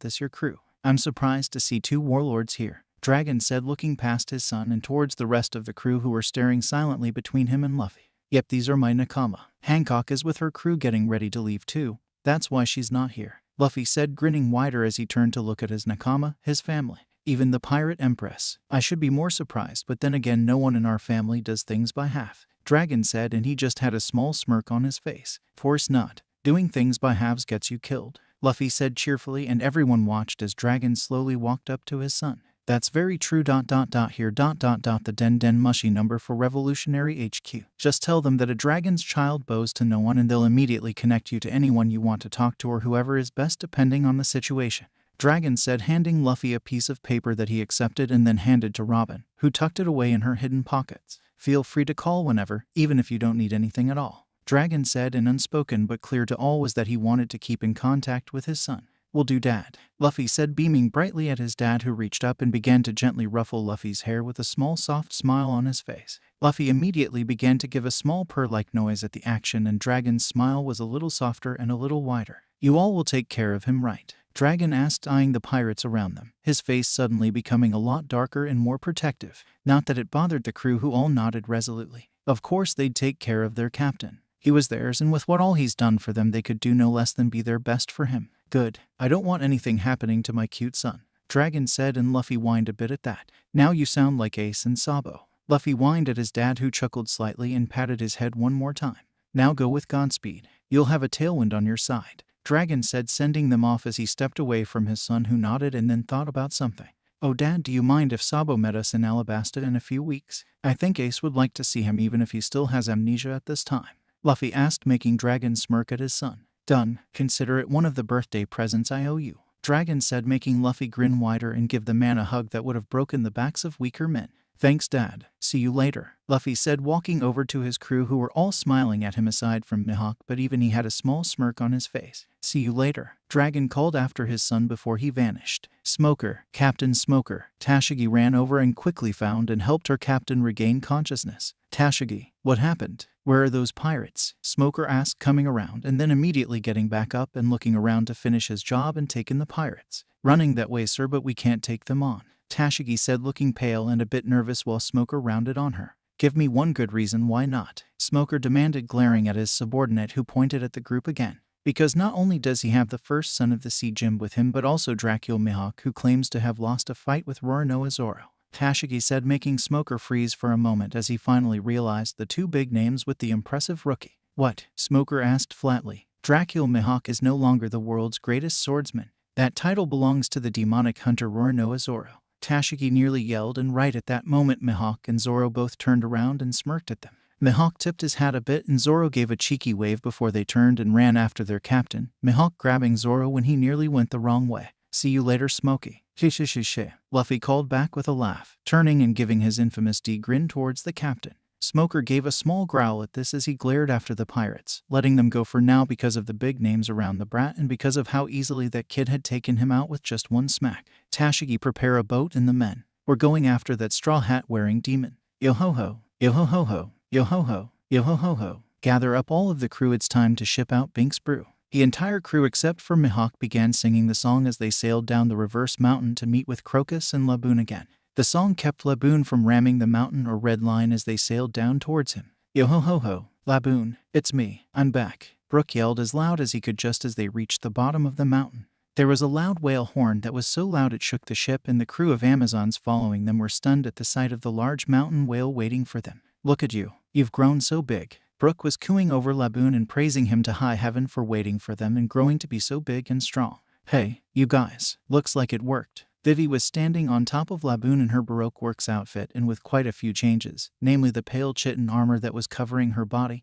This your crew. I'm surprised to see 2 warlords here," Dragon said, looking past his son and towards the rest of the crew who were staring silently between him and Luffy. "Yep, these are my Nakama. Hancock is with her crew getting ready to leave too. That's why she's not here," Luffy said, grinning wider as he turned to look at his Nakama, his family. "Even the Pirate Empress. I should be more surprised, but then again no one in our family does things by half," Dragon said, and he just had a small smirk on his face. "Force not. Doing things by halves gets you killed," Luffy said cheerfully, and everyone watched as Dragon slowly walked up to his son. "That's very true ... here ... the Den Mushy number for Revolutionary HQ. Just tell them that a dragon's child bows to no one and they'll immediately connect you to anyone you want to talk to or whoever is best depending on the situation," Dragon said, handing Luffy a piece of paper that he accepted and then handed to Robin, who tucked it away in her hidden pockets. "Feel free to call whenever, even if you don't need anything at all," Dragon said, and unspoken but clear to all was that he wanted to keep in contact with his son. "Will do, Dad," Luffy said, beaming brightly at his dad, who reached up and began to gently ruffle Luffy's hair with a small soft smile on his face. Luffy immediately began to give a small purr-like noise at the action, and Dragon's smile was a little softer and a little wider. "You all will take care of him, right?" Dragon asked, eyeing the pirates around them, his face suddenly becoming a lot darker and more protective. Not that it bothered the crew, who all nodded resolutely. Of course they'd take care of their captain. He was theirs, and with what all he's done for them, they could do no less than be their best for him. "Good. I don't want anything happening to my cute son," Dragon said, and Luffy whined a bit at that. "Now you sound like Ace and Sabo." Luffy whined at his dad, who chuckled slightly and patted his head one more time. "Now go with Godspeed. You'll have a tailwind on your side," Dragon said, sending them off as he stepped away from his son, who nodded and then thought about something. "Oh, Dad, do you mind if Sabo met us in Alabasta in a few weeks? I think Ace would like to see him even if he still has amnesia at this time," Luffy asked, making Dragon smirk at his son. "Done. Consider it one of the birthday presents I owe you," Dragon said, making Luffy grin wider and give the man a hug that would have broken the backs of weaker men. "Thanks, Dad. See you later," Luffy said, walking over to his crew, who were all smiling at him aside from Mihawk, but even he had a small smirk on his face. "See you later," Dragon called after his son before he vanished. "Smoker, Captain Smoker." Tashigi ran over and quickly found and helped her captain regain consciousness. "Tashigi, what happened? Where are those pirates?" Smoker asked, coming around and then immediately getting back up and looking around to finish his job and take in the pirates. "Running that way, sir, but we can't take them on," Tashigi said, looking pale and a bit nervous while Smoker rounded on her. "Give me one good reason why not," Smoker demanded, glaring at his subordinate, who pointed at the group again. "Because not only does he have the first son of the Sea Gym with him, but also Dracula Mihawk, who claims to have lost a fight with Roronoa Zoro," Tashigi said, making Smoker freeze for a moment as he finally realized the 2 big names with the impressive rookie. "What?" Smoker asked flatly. "Dracula Mihawk is no longer the world's greatest swordsman. That title belongs to the demonic hunter Roronoa Zoro," Tashigi nearly yelled, and right at that moment Mihawk and Zoro both turned around and smirked at them. Mihawk tipped his hat a bit and Zoro gave a cheeky wave before they turned and ran after their captain, Mihawk grabbing Zoro when he nearly went the wrong way. "See you later, Smokey." "She," Luffy called back with a laugh, turning and giving his infamous D grin towards the captain. Smoker gave a small growl at this as he glared after the pirates, letting them go for now because of the big names around the brat and because of how easily that kid had taken him out with just one smack. "Tashigi, prepare a boat and the men. We're going after that straw hat wearing demon." Yo-ho-ho, yo-ho-ho-ho, yo-ho-ho, yo-ho-ho-ho. Gather up all of the crew, it's time to ship out Bink's brew. The entire crew except for Mihawk began singing the song as they sailed down the reverse mountain to meet with Crocus and Laboon again. The song kept Laboon from ramming the mountain or red line as they sailed down towards him. Yo-ho-ho-ho, Laboon, it's me, I'm back, Brook yelled as loud as he could just as they reached the bottom of the mountain. There was a loud whale horn that was so loud it shook the ship, and the crew of Amazons following them were stunned at the sight of the large mountain whale waiting for them. Look at you, you've grown so big. Brook was cooing over Laboon and praising him to high heaven for waiting for them and growing to be so big and strong. Hey, you guys, looks like it worked. Vivi was standing on top of Laboon in her Baroque Works outfit and with quite a few changes, namely the pale chitin armor that was covering her body,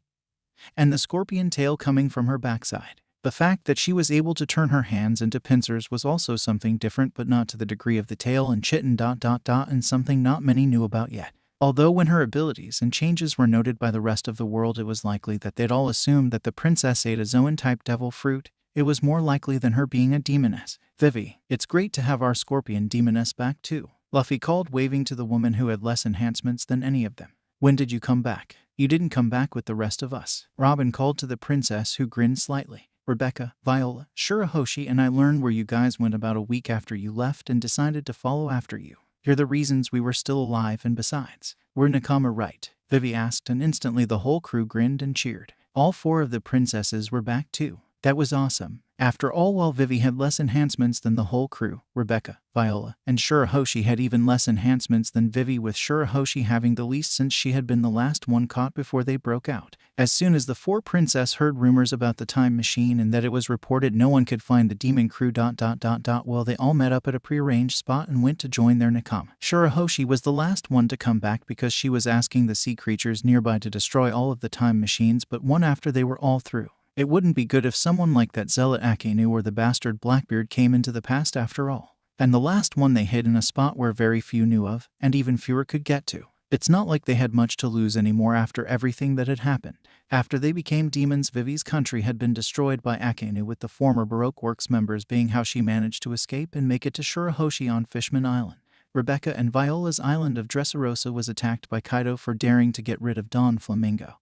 and the scorpion tail coming from her backside. The fact that she was able to turn her hands into pincers was also something different, but not to the degree of the tail and chitin ... and something not many knew about yet. Although when her abilities and changes were noted by the rest of the world, it was likely that they'd all assumed that the princess ate a Zoan-type devil fruit. It was more likely than her being a demoness. Vivi, it's great to have our scorpion demoness back too, Luffy called, waving to the woman who had less enhancements than any of them. When did you come back? You didn't come back with the rest of us, Robin called to the princess, who grinned slightly. Rebecca, Viola, Shirahoshi and I learned where you guys went about a week after you left and decided to follow after you. You're the reasons we were still alive, and besides, were Nakama right? Vivi asked, and instantly the whole crew grinned and cheered. All 4 of the princesses were back too. That was awesome. After all, while Vivi had less enhancements than the whole crew, Rebecca, Viola, and Shirahoshi had even less enhancements than Vivi, with Shirahoshi having the least since she had been the last one caught before they broke out. As soon as the 4 princesses heard rumors about the time machine and that it was reported no one could find the demon crew ... well, they all met up at a prearranged spot and went to join their Nakama. Shirahoshi was the last one to come back because she was asking the sea creatures nearby to destroy all of the time machines, but one after they were all through. It wouldn't be good if someone like that zealot Akenu or the bastard Blackbeard came into the past after all. And the last one they hid in a spot where very few knew of, and even fewer could get to. It's not like they had much to lose anymore after everything that had happened. After they became demons, Vivi's country had been destroyed by Akenu, with the former Baroque Works members being how she managed to escape and make it to Shirahoshi on Fishman Island. Rebecca and Viola's island of Dressrosa was attacked by Kaido for daring to get rid of Don Flamingo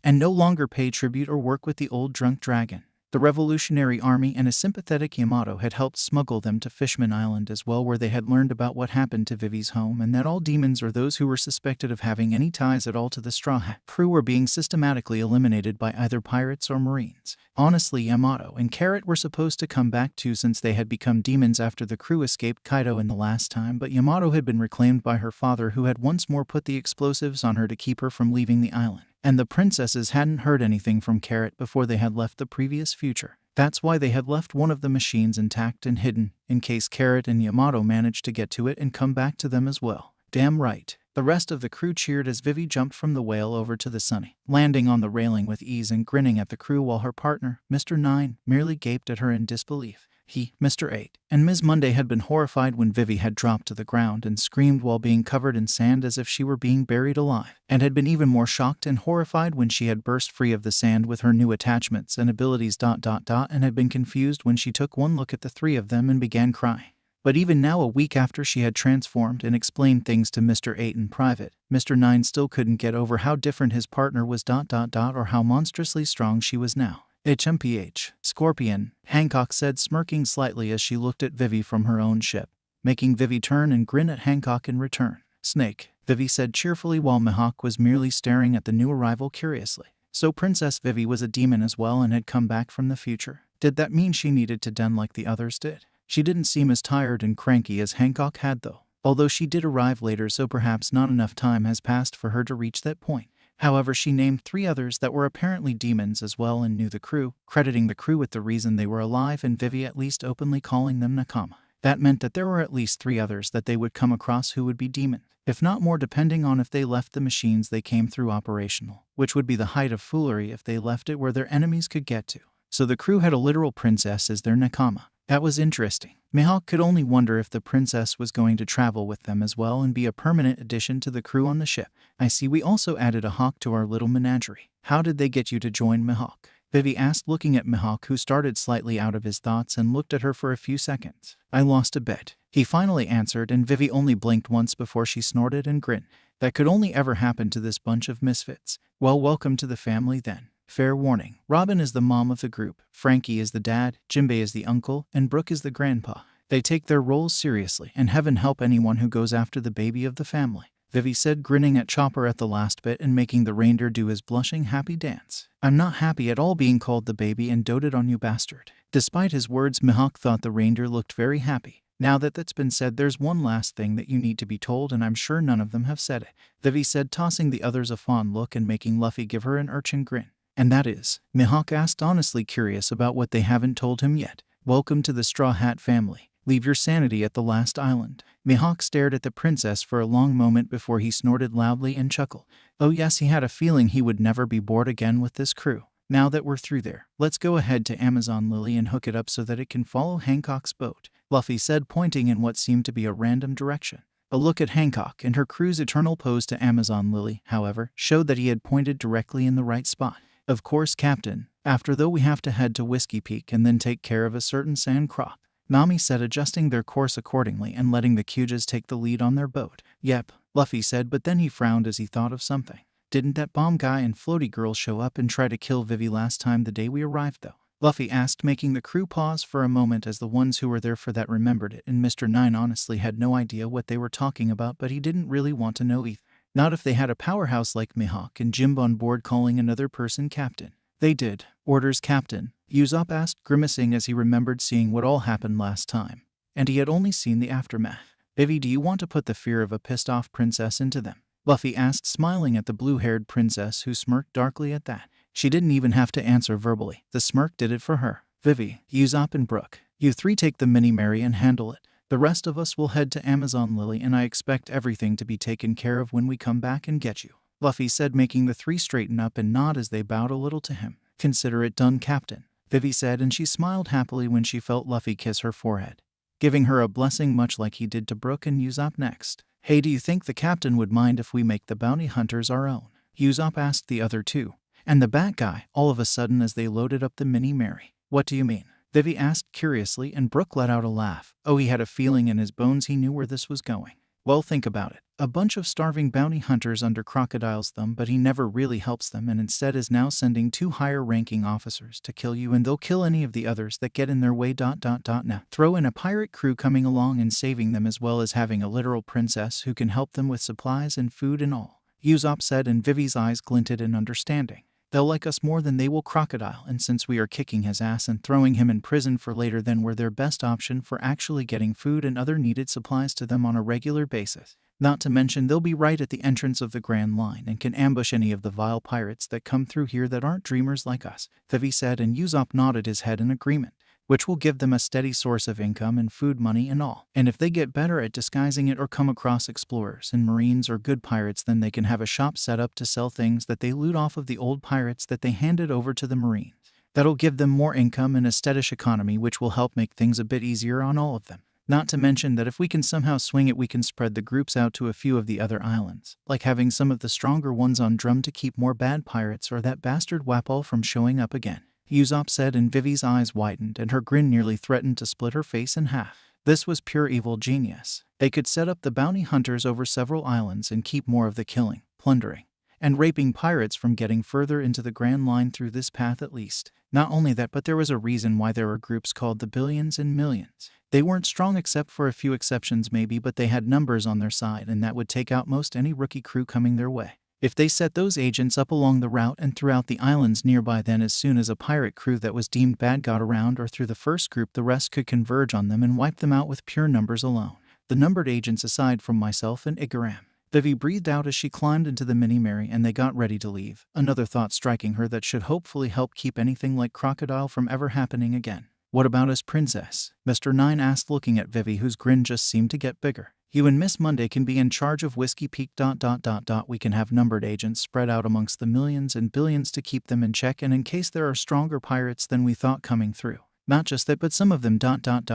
and no longer pay tribute or work with the old drunk dragon. The Revolutionary Army and a sympathetic Yamato had helped smuggle them to Fishman Island as well, where they had learned about what happened to Vivi's home and that all demons or those who were suspected of having any ties at all to the Straw Hat crew were being systematically eliminated by either pirates or marines. Honestly, Yamato and Carrot were supposed to come back too, since they had become demons after the crew escaped Kaido in the last time, but Yamato had been reclaimed by her father, who had once more put the explosives on her to keep her from leaving the island. And the princesses hadn't heard anything from Carrot before they had left the previous future. That's why they had left one of the machines intact and hidden, in case Carrot and Yamato managed to get to it and come back to them as well. Damn right. The rest of the crew cheered as Vivi jumped from the whale over to the Sunny, landing on the railing with ease and grinning at the crew, while her partner, Mr. 9, merely gaped at her in disbelief. He, Mr. 8, and Ms. Monday had been horrified when Vivi had dropped to the ground and screamed while being covered in sand as if she were being buried alive, and had been even more shocked and horrified when she had burst free of the sand with her new attachments and abilities ... and had been confused when she took one look at the 3 of them and began crying. But even now, a week after she had transformed and explained things to Mr. 8 in private, Mr. 9 still couldn't get over how different his partner was ... or how monstrously strong she was now. HMPH, Scorpion, Hancock said, smirking slightly as she looked at Vivi from her own ship, making Vivi turn and grin at Hancock in return. Snake, Vivi said cheerfully, while Mihawk was merely staring at the new arrival curiously. So Princess Vivi was a demon as well and had come back from the future. Did that mean she needed to den like the others did? She didn't seem as tired and cranky as Hancock had though, although she did arrive later, so perhaps not enough time has passed for her to reach that point. However, she named 3 others that were apparently demons as well and knew the crew, crediting the crew with the reason they were alive, and Vivi at least openly calling them Nakama. That meant that there were at least 3 others that they would come across who would be demons, if not more, depending on if they left the machines they came through operational, which would be the height of foolery if they left it where their enemies could get to. So the crew had a literal princess as their Nakama. That was interesting. Mihawk could only wonder if the princess was going to travel with them as well and be a permanent addition to the crew on the ship. I see we also added a hawk to our little menagerie. How did they get you to join Mihawk? Vivi asked, looking at Mihawk, who started slightly out of his thoughts and looked at her for a few seconds. I lost a bet, he finally answered, and Vivi only blinked once before she snorted and grinned. That could only ever happen to this bunch of misfits. Well, welcome to the family then. Fair warning, Robin is the mom of the group, Frankie is the dad, Jimbei is the uncle, and Brooke is the grandpa. They take their roles seriously, and heaven help anyone who goes after the baby of the family, Vivi said, grinning at Chopper at the last bit and making the reindeer do his blushing happy dance. I'm not happy at all being called the baby and doted on you bastard. Despite his words, Mihawk thought the reindeer looked very happy. Now that that's been said, there's one last thing that you need to be told, and I'm sure none of them have said it, Vivi said, tossing the others a fond look and making Luffy give her an urchin grin. And that is? Mihawk asked, honestly curious about what they haven't told him yet. Welcome to the Straw Hat family. Leave your sanity at the last island. Mihawk stared at the princess for a long moment before he snorted loudly and chuckled. Oh yes, he had a feeling he would never be bored again with this crew. Now that we're through there, let's go ahead to Amazon Lily and hook it up so that it can follow Hancock's boat, Luffy said, pointing in what seemed to be a random direction. A look at Hancock and her crew's eternal pose to Amazon Lily, however, showed that he had pointed directly in the right spot. Of course, Captain. After though we have to head to Whiskey Peak and then take care of a certain sand crop, Nami said, adjusting their course accordingly and letting the Kyujas take the lead on their boat. Yep, Luffy said, but then he frowned as he thought of something. Didn't that bomb guy and floaty girl show up and try to kill Vivi last time the day we arrived though? Luffy asked, making the crew pause for a moment as the ones who were there for that remembered it, and Mr. Nine honestly had no idea what they were talking about, but he didn't really want to know either. Not if they had a powerhouse like Mihawk and Jimb on board calling another person captain. They did. Orders, Captain, Usopp asked, grimacing as he remembered seeing what all happened last time. And he had only seen the aftermath. Vivi, do you want to put the fear of a pissed-off princess into them? Luffy asked, smiling at the blue-haired princess who smirked darkly at that. She didn't even have to answer verbally. The smirk did it for her. Vivi, Usopp and Brooke, you three take the Mini Mary and handle it. The rest of us will head to Amazon Lily, and I expect everything to be taken care of when we come back and get you, Luffy said, making the three straighten up and nod as they bowed a little to him. Consider it done, Captain, Vivi said, and she smiled happily when she felt Luffy kiss her forehead, giving her a blessing much like he did to Brooke and Usopp next. Hey, do you think the captain would mind if we make the bounty hunters our own? Usopp asked the other two. And the Bat guy, all of a sudden as they loaded up the Mini Mary. What do you mean? Vivi asked curiously, and Brooke let out a laugh. Oh, he had a feeling in his bones he knew where this was going. Well, think about it. A bunch of starving bounty hunters under Crocodile's thumb, but he never really helps them and instead is now sending 2 higher-ranking officers to kill you, and they'll kill any of the others that get in their way. Now, throw in a pirate crew coming along and saving them, as well as having a literal princess who can help them with supplies and food and all, Usopp said, and Vivi's eyes glinted in understanding. They'll like us more than they will Crocodile, and since we are kicking his ass and throwing him in prison for later, then we're their best option for actually getting food and other needed supplies to them on a regular basis. Not to mention they'll be right at the entrance of the Grand Line and can ambush any of the vile pirates that come through here that aren't dreamers like us, Vivi said, and Usopp nodded his head in agreement, which will give them a steady source of income and food money and all. And if they get better at disguising it or come across explorers and marines or good pirates, then they can have a shop set up to sell things that they loot off of the old pirates that they handed over to the marines. That'll give them more income and a steadish economy, which will help make things a bit easier on all of them. Not to mention that if we can somehow swing it, we can spread the groups out to a few of the other islands, like having some of the stronger ones on drum to keep more bad pirates or that bastard Wapol from showing up again, Usopp said, and Vivi's eyes widened and her grin nearly threatened to split her face in half. This was pure evil genius. They could set up the bounty hunters over several islands and keep more of the killing, plundering, and raping pirates from getting further into the Grand Line through this path at least. Not only that, but there was a reason why there were groups called the Billions and Millions. They weren't strong except for a few exceptions maybe, but they had numbers on their side, and that would take out most any rookie crew coming their way. If they set those agents up along the route and throughout the islands nearby, then as soon as a pirate crew that was deemed bad got around or through the first group, the rest could converge on them and wipe them out with pure numbers alone. The numbered agents aside from myself and Igaram. Vivi breathed out as she climbed into the Mini Mary and they got ready to leave, another thought striking her that should hopefully help keep anything like Crocodile from ever happening again. What about us, Princess? Mr. Nine asked, looking at Vivi, whose grin just seemed to get bigger. You and Miss Monday can be in charge of Whiskey Peak. We can have numbered agents spread out amongst the millions and billions to keep them in check, and in case there are stronger pirates than we thought coming through. Not just that, but some of them.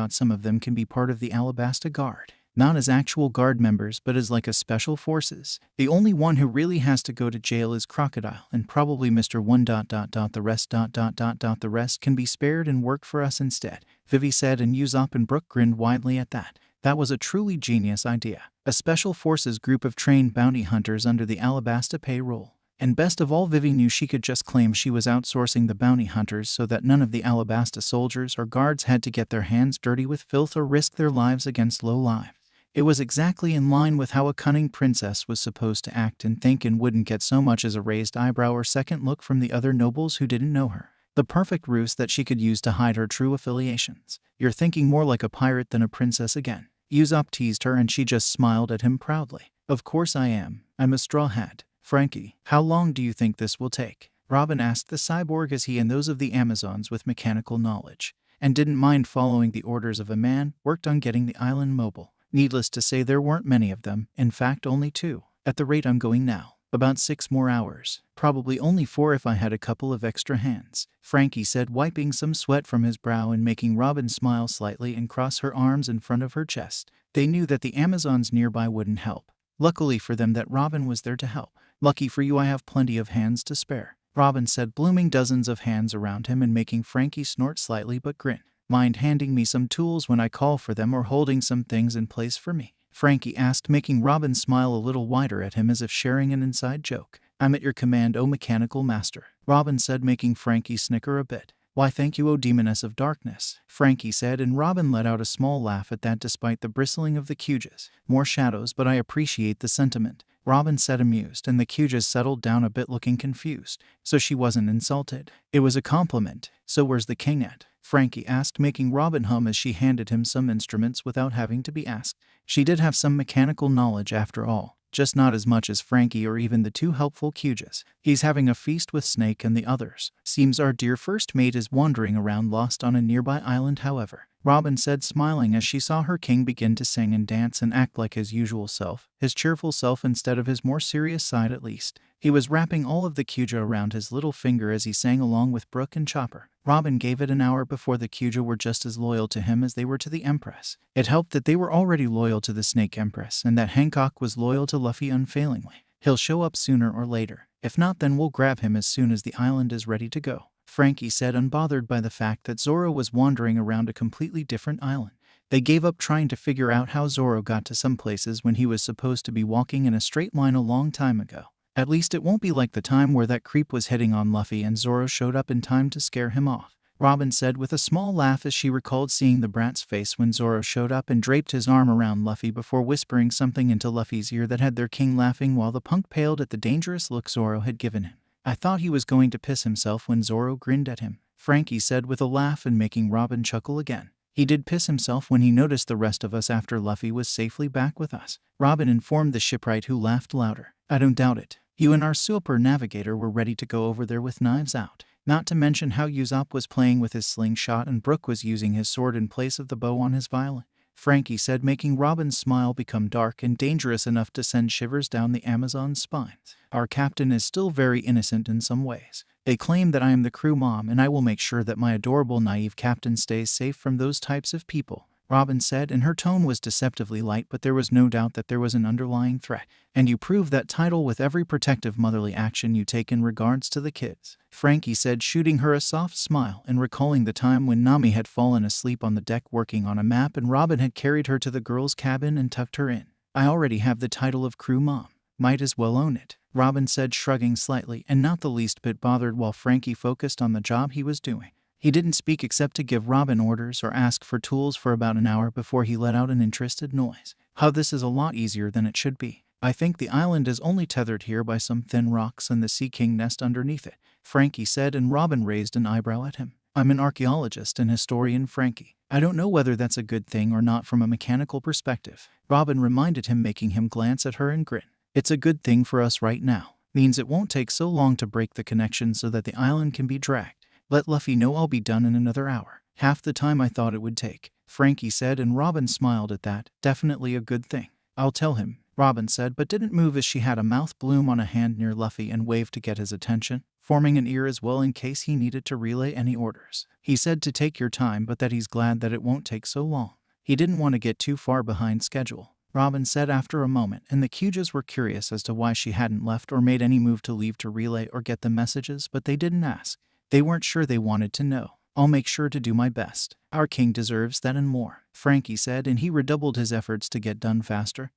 Some of them can be part of the Alabasta Guard. Not as actual guard members, but as like a special forces. The only one who really has to go to jail is Crocodile, and probably Mr. 1. The rest can be spared and work for us instead, Vivi said, and Usopp and Brook grinned widely at that. That was a truly genius idea. A special forces group of trained bounty hunters under the Alabasta payroll. And best of all, Vivi knew she could just claim she was outsourcing the bounty hunters so that none of the Alabasta soldiers or guards had to get their hands dirty with filth or risk their lives against low life. It was exactly in line with how a cunning princess was supposed to act and think, and wouldn't get so much as a raised eyebrow or second look from the other nobles who didn't know her. The perfect ruse that she could use to hide her true affiliations. You're thinking more like a pirate than a princess again. Usopp teased her, and she just smiled at him proudly. Of course I am. I'm a straw hat. Frankie, how long do you think this will take? Robin asked the cyborg, as he and those of the Amazons with mechanical knowledge, and didn't mind following the orders of a man, worked on getting the island mobile. Needless to say, there weren't many of them, in fact only 2. At the rate I'm going now, about 6 more hours. Probably only 4 if I had a couple of extra hands, Frankie said, wiping some sweat from his brow and making Robin smile slightly and cross her arms in front of her chest. They knew that the Amazons nearby wouldn't help. Luckily for them that Robin was there to help. Lucky for you I have plenty of hands to spare, Robin said, blooming dozens of hands around him and making Frankie snort slightly but grin. Mind handing me some tools when I call for them, or holding some things in place for me? Frankie asked, making Robin smile a little wider at him as if sharing an inside joke. I'm at your command, O mechanical master, Robin said, making Frankie snicker a bit. Why thank you, O demoness of darkness, Frankie said, and Robin let out a small laugh at that despite the bristling of the Cujas. More shadows, but I appreciate the sentiment, Robin said, amused, and the Cujas settled down a bit, looking confused. So she wasn't insulted. It was a compliment. So where's the king at? Frankie asked, making Robin hum as she handed him some instruments without having to be asked. She did have some mechanical knowledge after all, just not as much as Frankie or even the 2 helpful Cujas. He's having a feast with Snake and the others. Seems our dear first mate is wandering around lost on a nearby island, however, Robin said, smiling as she saw her king begin to sing and dance and act like his usual self, his cheerful self instead of his more serious side at least. He was wrapping all of the Cuja around his little finger as he sang along with Brook and Chopper. Robin gave it an hour before the Cuja were just as loyal to him as they were to the Empress. It helped that they were already loyal to the Snake Empress and that Hancock was loyal to Luffy unfailingly. He'll show up sooner or later. If not, then we'll grab him as soon as the island is ready to go, Frankie said, unbothered by the fact that Zoro was wandering around a completely different island. They gave up trying to figure out how Zoro got to some places when he was supposed to be walking in a straight line a long time ago. At least it won't be like the time where that creep was hitting on Luffy and Zoro showed up in time to scare him off, Robin said with a small laugh as she recalled seeing the brat's face when Zoro showed up and draped his arm around Luffy before whispering something into Luffy's ear that had their king laughing while the punk paled at the dangerous look Zoro had given him. I thought he was going to piss himself when Zoro grinned at him, Frankie said with a laugh and making Robin chuckle again. He did piss himself when he noticed the rest of us after Luffy was safely back with us, Robin informed the shipwright, who laughed louder. I don't doubt it. You and our super navigator were ready to go over there with knives out. Not to mention how Usopp was playing with his slingshot and Brook was using his sword in place of the bow on his violin, Frankie said, making Robin's smile become dark and dangerous enough to send shivers down the Amazon's spines. Our captain is still very innocent in some ways. They claim that I am the crew mom, and I will make sure that my adorable naive captain stays safe from those types of people, Robin said, and her tone was deceptively light, but there was no doubt that there was an underlying threat. And you prove that title with every protective motherly action you take in regards to the kids, Frankie said, shooting her a soft smile and recalling the time when Nami had fallen asleep on the deck working on a map and Robin had carried her to the girls' cabin and tucked her in. I already have the title of crew mom. Might as well own it, Robin said, shrugging slightly and not the least bit bothered while Frankie focused on the job he was doing. He didn't speak except to give Robin orders or ask for tools for about an hour before he let out an interested noise. How this is a lot easier than it should be. I think the island is only tethered here by some thin rocks and the Sea King nest underneath it, Frankie said, and Robin raised an eyebrow at him. I'm an archaeologist and historian, Frankie. I don't know whether that's a good thing or not from a mechanical perspective, Robin reminded him, making him glance at her and grin. It's a good thing for us right now. Means it won't take so long to break the connection so that the island can be dragged. Let Luffy know I'll be done in another hour. Half the time I thought it would take, Frankie said, and Robin smiled at that. Definitely a good thing. I'll tell him, Robin said, but didn't move as she had a mouth bloom on a hand near Luffy and waved to get his attention, forming an ear as well in case he needed to relay any orders. He said to take your time, but that he's glad that it won't take so long. He didn't want to get too far behind schedule, Robin said after a moment, and the Kyujas were curious as to why she hadn't left or made any move to leave to relay or get the messages, but they didn't ask. They weren't sure they wanted to know. I'll make sure to do my best. Our king deserves that and more, Frankie said, and he redoubled his efforts to get done faster.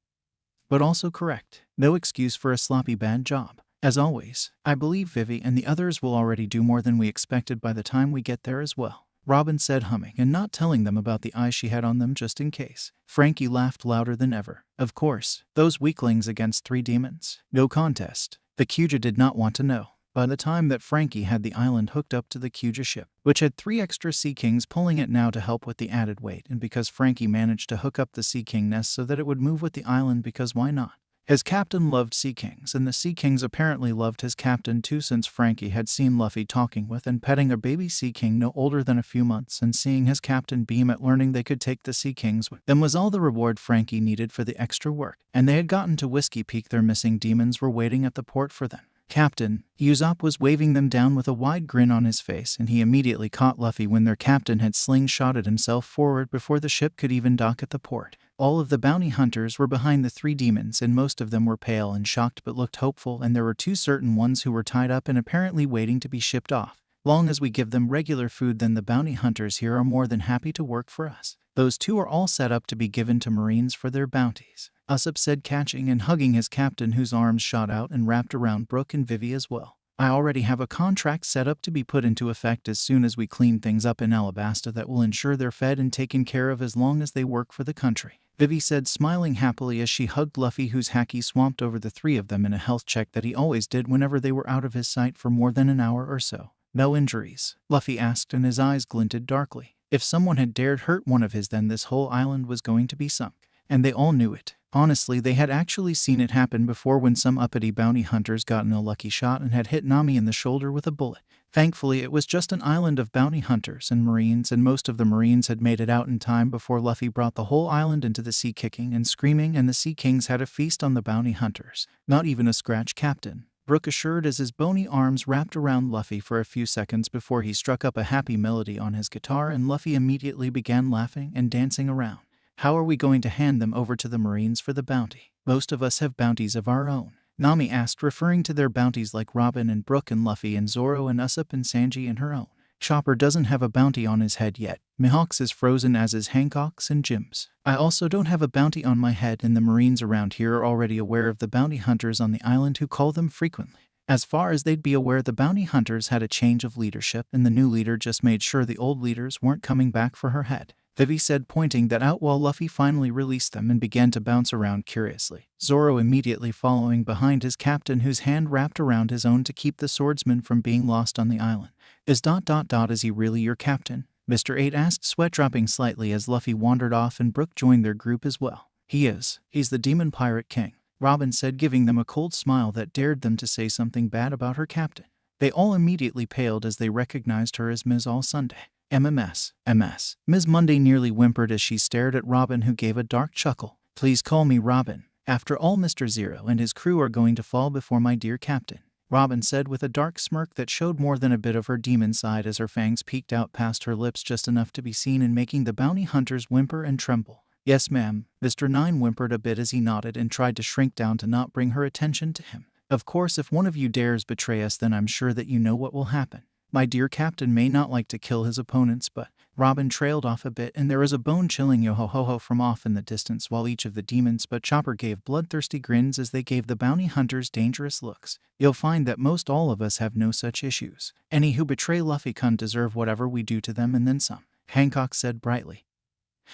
But also correct. No excuse for a sloppy bad job. As always, I believe Vivi and the others will already do more than we expected by the time we get there as well, Robin said, humming and not telling them about the eyes she had on them just in case. Frankie laughed louder than ever. Of course, those weaklings against 3 demons. No contest. The Kyuja did not want to know. By the time that Frankie had the island hooked up to the Kyuja ship, which had 3 extra Sea Kings pulling it now to help with the added weight, and because Frankie managed to hook up the Sea King nest so that it would move with the island, because why not? His captain loved Sea Kings, and the Sea Kings apparently loved his captain too, since Frankie had seen Luffy talking with and petting a baby Sea King no older than a few months, and seeing his captain beam at learning they could take the Sea Kings with them was all the reward Frankie needed for the extra work, and they had gotten to Whiskey Peak. Their missing demons were waiting at the port for them. Captain, Usopp was waving them down with a wide grin on his face, and he immediately caught Luffy when their captain had slingshotted himself forward before the ship could even dock at the port. All of the bounty hunters were behind the 3 demons, and most of them were pale and shocked but looked hopeful, and there were 2 certain ones who were tied up and apparently waiting to be shipped off. Long as we give them regular food, then the bounty hunters here are more than happy to work for us. Those 2 are all set up to be given to Marines for their bounties, Usopp said, catching and hugging his captain, whose arms shot out and wrapped around Brook and Vivi as well. I already have a contract set up to be put into effect as soon as we clean things up in Alabasta that will ensure they're fed and taken care of as long as they work for the country, Vivi said, smiling happily as she hugged Luffy, whose haki swamped over the 3 of them in a health check that he always did whenever they were out of his sight for more than an hour or so. No injuries? Luffy asked, and his eyes glinted darkly. If someone had dared hurt one of his, then this whole island was going to be sunk. And they all knew it. Honestly, they had actually seen it happen before when some uppity bounty hunters got in a lucky shot and had hit Nami in the shoulder with a bullet. Thankfully, it was just an island of bounty hunters and Marines, and most of the Marines had made it out in time before Luffy brought the whole island into the sea, kicking and screaming, and the Sea Kings had a feast on the bounty hunters. Not even a scratch, Captain, Brook assured as his bony arms wrapped around Luffy for a few seconds before he struck up a happy melody on his guitar, and Luffy immediately began laughing and dancing around. How are we going to hand them over to the Marines for the bounty? Most of us have bounties of our own, Nami asked, referring to their bounties like Robin and Brook and Luffy and Zoro and Usopp and Sanji and her own. Chopper doesn't have a bounty on his head yet. Mihawk's is frozen, as is Hancock's and Jim's. I also don't have a bounty on my head, and the Marines around here are already aware of the bounty hunters on the island who call them frequently. As far as they'd be aware, the bounty hunters had a change of leadership, and the new leader just made sure the old leaders weren't coming back for her head, Vivi said, pointing that out while Luffy finally released them and began to bounce around curiously, Zoro immediately following behind his captain, whose hand wrapped around his own to keep the swordsman from being lost on the island. Is ... is he really your captain? Mr. 8 asked, sweat dropping slightly as Luffy wandered off and Brook joined their group as well. He is. He's the Demon Pirate King, Robin said, giving them a cold smile that dared them to say something bad about her captain. They all immediately paled as they recognized her as Ms. All Sunday. MS. Ms. Monday nearly whimpered as she stared at Robin, who gave a dark chuckle. Please call me Robin. After all, Mr. Zero and his crew are going to fall before my dear captain, Robin said with a dark smirk that showed more than a bit of her demon side as her fangs peeked out past her lips just enough to be seen and making the bounty hunters whimper and tremble. Yes, ma'am. Mr. 9 whimpered a bit as he nodded and tried to shrink down to not bring her attention to him. Of course, if one of you dares betray us, then I'm sure that you know what will happen. My dear captain may not like to kill his opponents, but Robin trailed off a bit, and there was a bone-chilling yo-ho-ho-ho from off in the distance, while each of the demons but Chopper gave bloodthirsty grins as they gave the bounty hunters dangerous looks. You'll find that most all of us have no such issues. Any who betray Luffy-kun deserve whatever we do to them and then some, Hancock said brightly,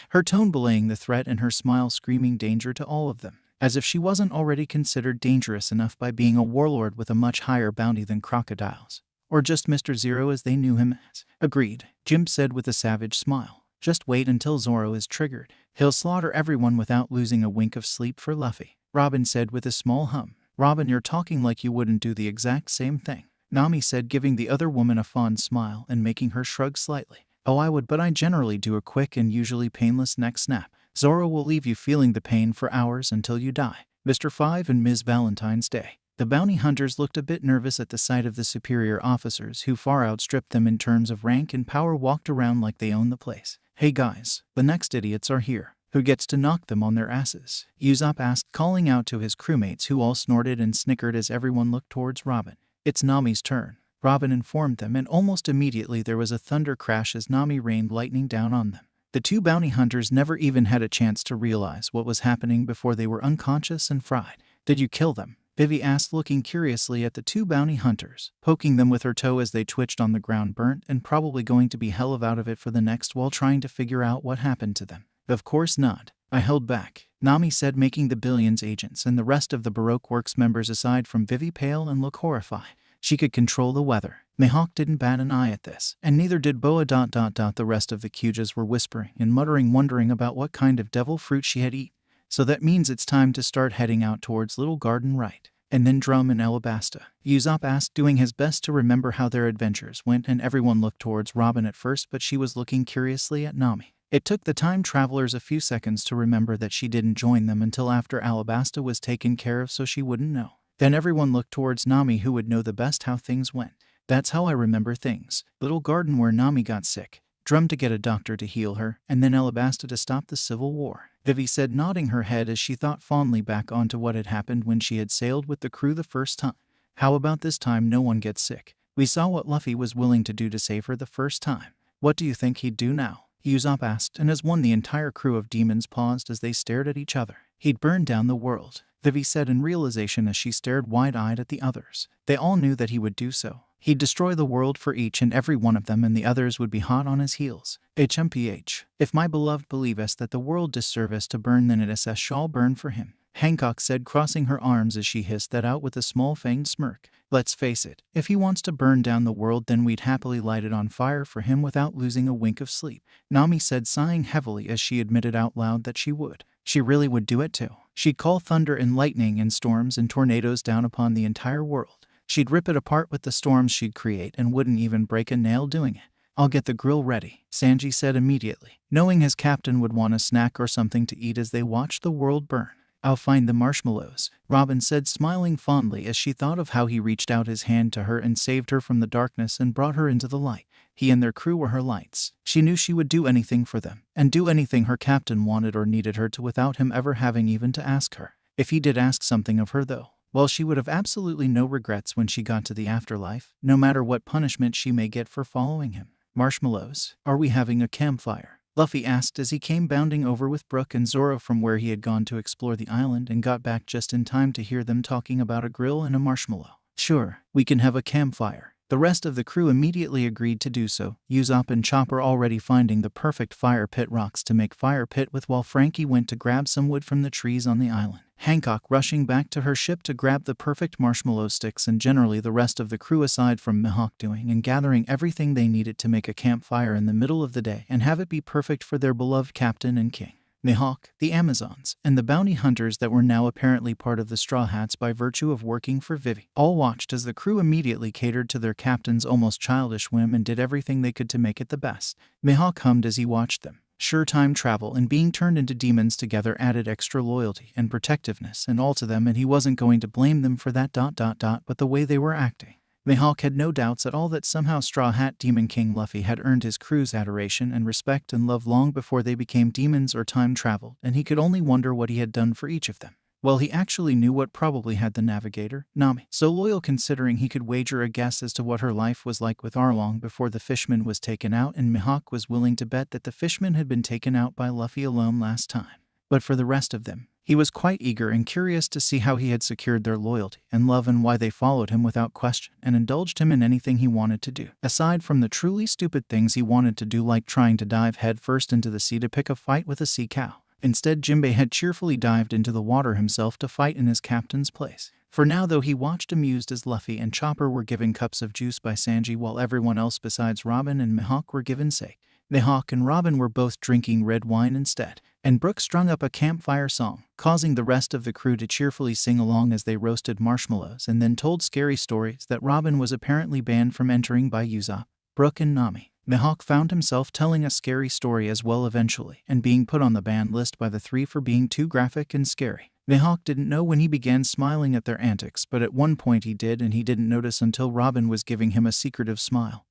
her tone belaying the threat and her smile screaming danger to all of them, as if she wasn't already considered dangerous enough by being a warlord with a much higher bounty than crocodiles. Or just Mr. Zero as they knew him as. Agreed, Jim said with a savage smile. Just wait until Zoro is triggered. He'll slaughter everyone without losing a wink of sleep for Luffy, Robin said with a small hum. Robin, you're talking like you wouldn't do the exact same thing, Nami said, giving the other woman a fond smile and making her shrug slightly. Oh, I would, but I generally do a quick and usually painless neck snap. Zoro will leave you feeling the pain for hours until you die. Mr. 5 and Ms. Valentine's Day. The bounty hunters looked a bit nervous at the sight of the superior officers who far outstripped them in terms of rank and power walked around like they owned the place. "Hey guys, the next idiots are here. Who gets to knock them on their asses?" Usopp asked, calling out to his crewmates who all snorted and snickered as everyone looked towards Robin. "It's Nami's turn," Robin informed them, and almost immediately there was a thunder crash as Nami rained lightning down on them. The two bounty hunters never even had a chance to realize what was happening before they were unconscious and fried. "Did you kill them?" Vivi asked, looking curiously at the two bounty hunters, poking them with her toe as they twitched on the ground, burnt and probably going to be hell of out of it for the next while trying to figure out what happened to them. "Of course not. I held back," Nami said, making the Billions agents and the rest of the Baroque Works members aside from Vivi pale and look horrified. She could control the weather. Mihawk didn't bat an eye at this, and neither did Boa. The rest of the Kyujas were whispering and muttering, wondering about what kind of devil fruit she had eaten. "So that means it's time to start heading out towards Little Garden, right? And then Drum and Alabasta?" Usopp asked, doing his best to remember how their adventures went, and everyone looked towards Robin at first, but she was looking curiously at Nami. It took the time travelers a few seconds to remember that she didn't join them until after Alabasta was taken care of, so she wouldn't know. Then everyone looked towards Nami, who would know the best how things went. "That's how I remember things. Little Garden where Nami got sick, Drum to get a doctor to heal her, and then Alabasta to stop the civil war," Vivi said, nodding her head as she thought fondly back onto what had happened when she had sailed with the crew the first time. "How about this time no one gets sick? We saw what Luffy was willing to do to save her the first time. What do you think he'd do now?" Usopp asked, and as one the entire crew of demons paused as they stared at each other. "He'd burn down the world," Vivi said in realization as she stared wide-eyed at the others. They all knew that he would do so. He'd destroy the world for each and every one of them, and the others would be hot on his heels. "HMPH. If my beloved believest that the world deserves to burn, then it shall burn for him," Hancock said, crossing her arms as she hissed that out with a small feigned smirk. "Let's face it, if he wants to burn down the world, then we'd happily light it on fire for him without losing a wink of sleep," Nami said, sighing heavily as she admitted out loud that she would. She really would do it too. She'd call thunder and lightning and storms and tornadoes down upon the entire world. She'd rip it apart with the storms she'd create and wouldn't even break a nail doing it. "I'll get the grill ready," Sanji said immediately, knowing his captain would want a snack or something to eat as they watched the world burn. "I'll find the marshmallows," Robin said, smiling fondly as she thought of how he reached out his hand to her and saved her from the darkness and brought her into the light. He and their crew were her lights. She knew she would do anything for them, and do anything her captain wanted or needed her to without him ever having even to ask her. If he did ask something of her, though, well, she would have absolutely no regrets when she got to the afterlife, no matter what punishment she may get for following him. "Marshmallows? Are we having a campfire?" Luffy asked as he came bounding over with Brook and Zoro from where he had gone to explore the island and got back just in time to hear them talking about a grill and a marshmallow. "Sure, we can have a campfire." The rest of the crew immediately agreed to do so, Usopp and Chopper already finding the perfect fire pit rocks to make fire pit with, while Frankie went to grab some wood from the trees on the island. Hancock rushing back to her ship to grab the perfect marshmallow sticks, and generally the rest of the crew aside from Mihawk doing and gathering everything they needed to make a campfire in the middle of the day and have it be perfect for their beloved captain and king. Mihawk, the Amazons, and the bounty hunters that were now apparently part of the Straw Hats by virtue of working for Vivi, all watched as the crew immediately catered to their captain's almost childish whim and did everything they could to make it the best. Mihawk hummed as he watched them. Sure, time travel and being turned into demons together added extra loyalty and protectiveness and all to them, and he wasn't going to blame them for that ... but the way they were acting. Mihawk had no doubts at all that somehow Straw Hat Demon King Luffy had earned his crew's adoration and respect and love long before they became demons or time traveled, and he could only wonder what he had done for each of them. Well, he actually knew what probably had the navigator, Nami, so loyal, considering he could wager a guess as to what her life was like with Arlong before the fishman was taken out, and Mihawk was willing to bet that the fishman had been taken out by Luffy alone last time. But for the rest of them, he was quite eager and curious to see how he had secured their loyalty and love and why they followed him without question and indulged him in anything he wanted to do, aside from the truly stupid things he wanted to do, like trying to dive headfirst into the sea to pick a fight with a sea cow. Instead, Jinbei had cheerfully dived into the water himself to fight in his captain's place. For now, though, he watched amused as Luffy and Chopper were given cups of juice by Sanji, while everyone else besides Robin and Mihawk were given sake. Mihawk and Robin were both drinking red wine instead, and Brook strung up a campfire song, causing the rest of the crew to cheerfully sing along as they roasted marshmallows and then told scary stories that Robin was apparently banned from entering by Usopp, Brook, and Nami. Mihawk found himself telling a scary story as well eventually, and being put on the banned list by the three for being too graphic and scary. Mihawk didn't know when he began smiling at their antics, but at one point he did, and he didn't notice until Robin was giving him a secretive smile.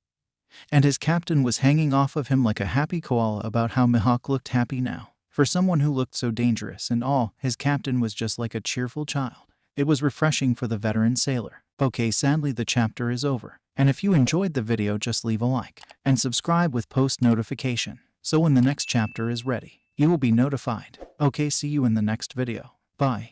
And his captain was hanging off of him like a happy koala about how Mihawk looked happy now. For someone who looked so dangerous and all, his captain was just like a cheerful child. It was refreshing for the veteran sailor. Okay, sadly the chapter is over. And if you enjoyed the video, just leave a like and subscribe with post notification, so when the next chapter is ready, you will be notified. Okay, see you in the next video. Bye.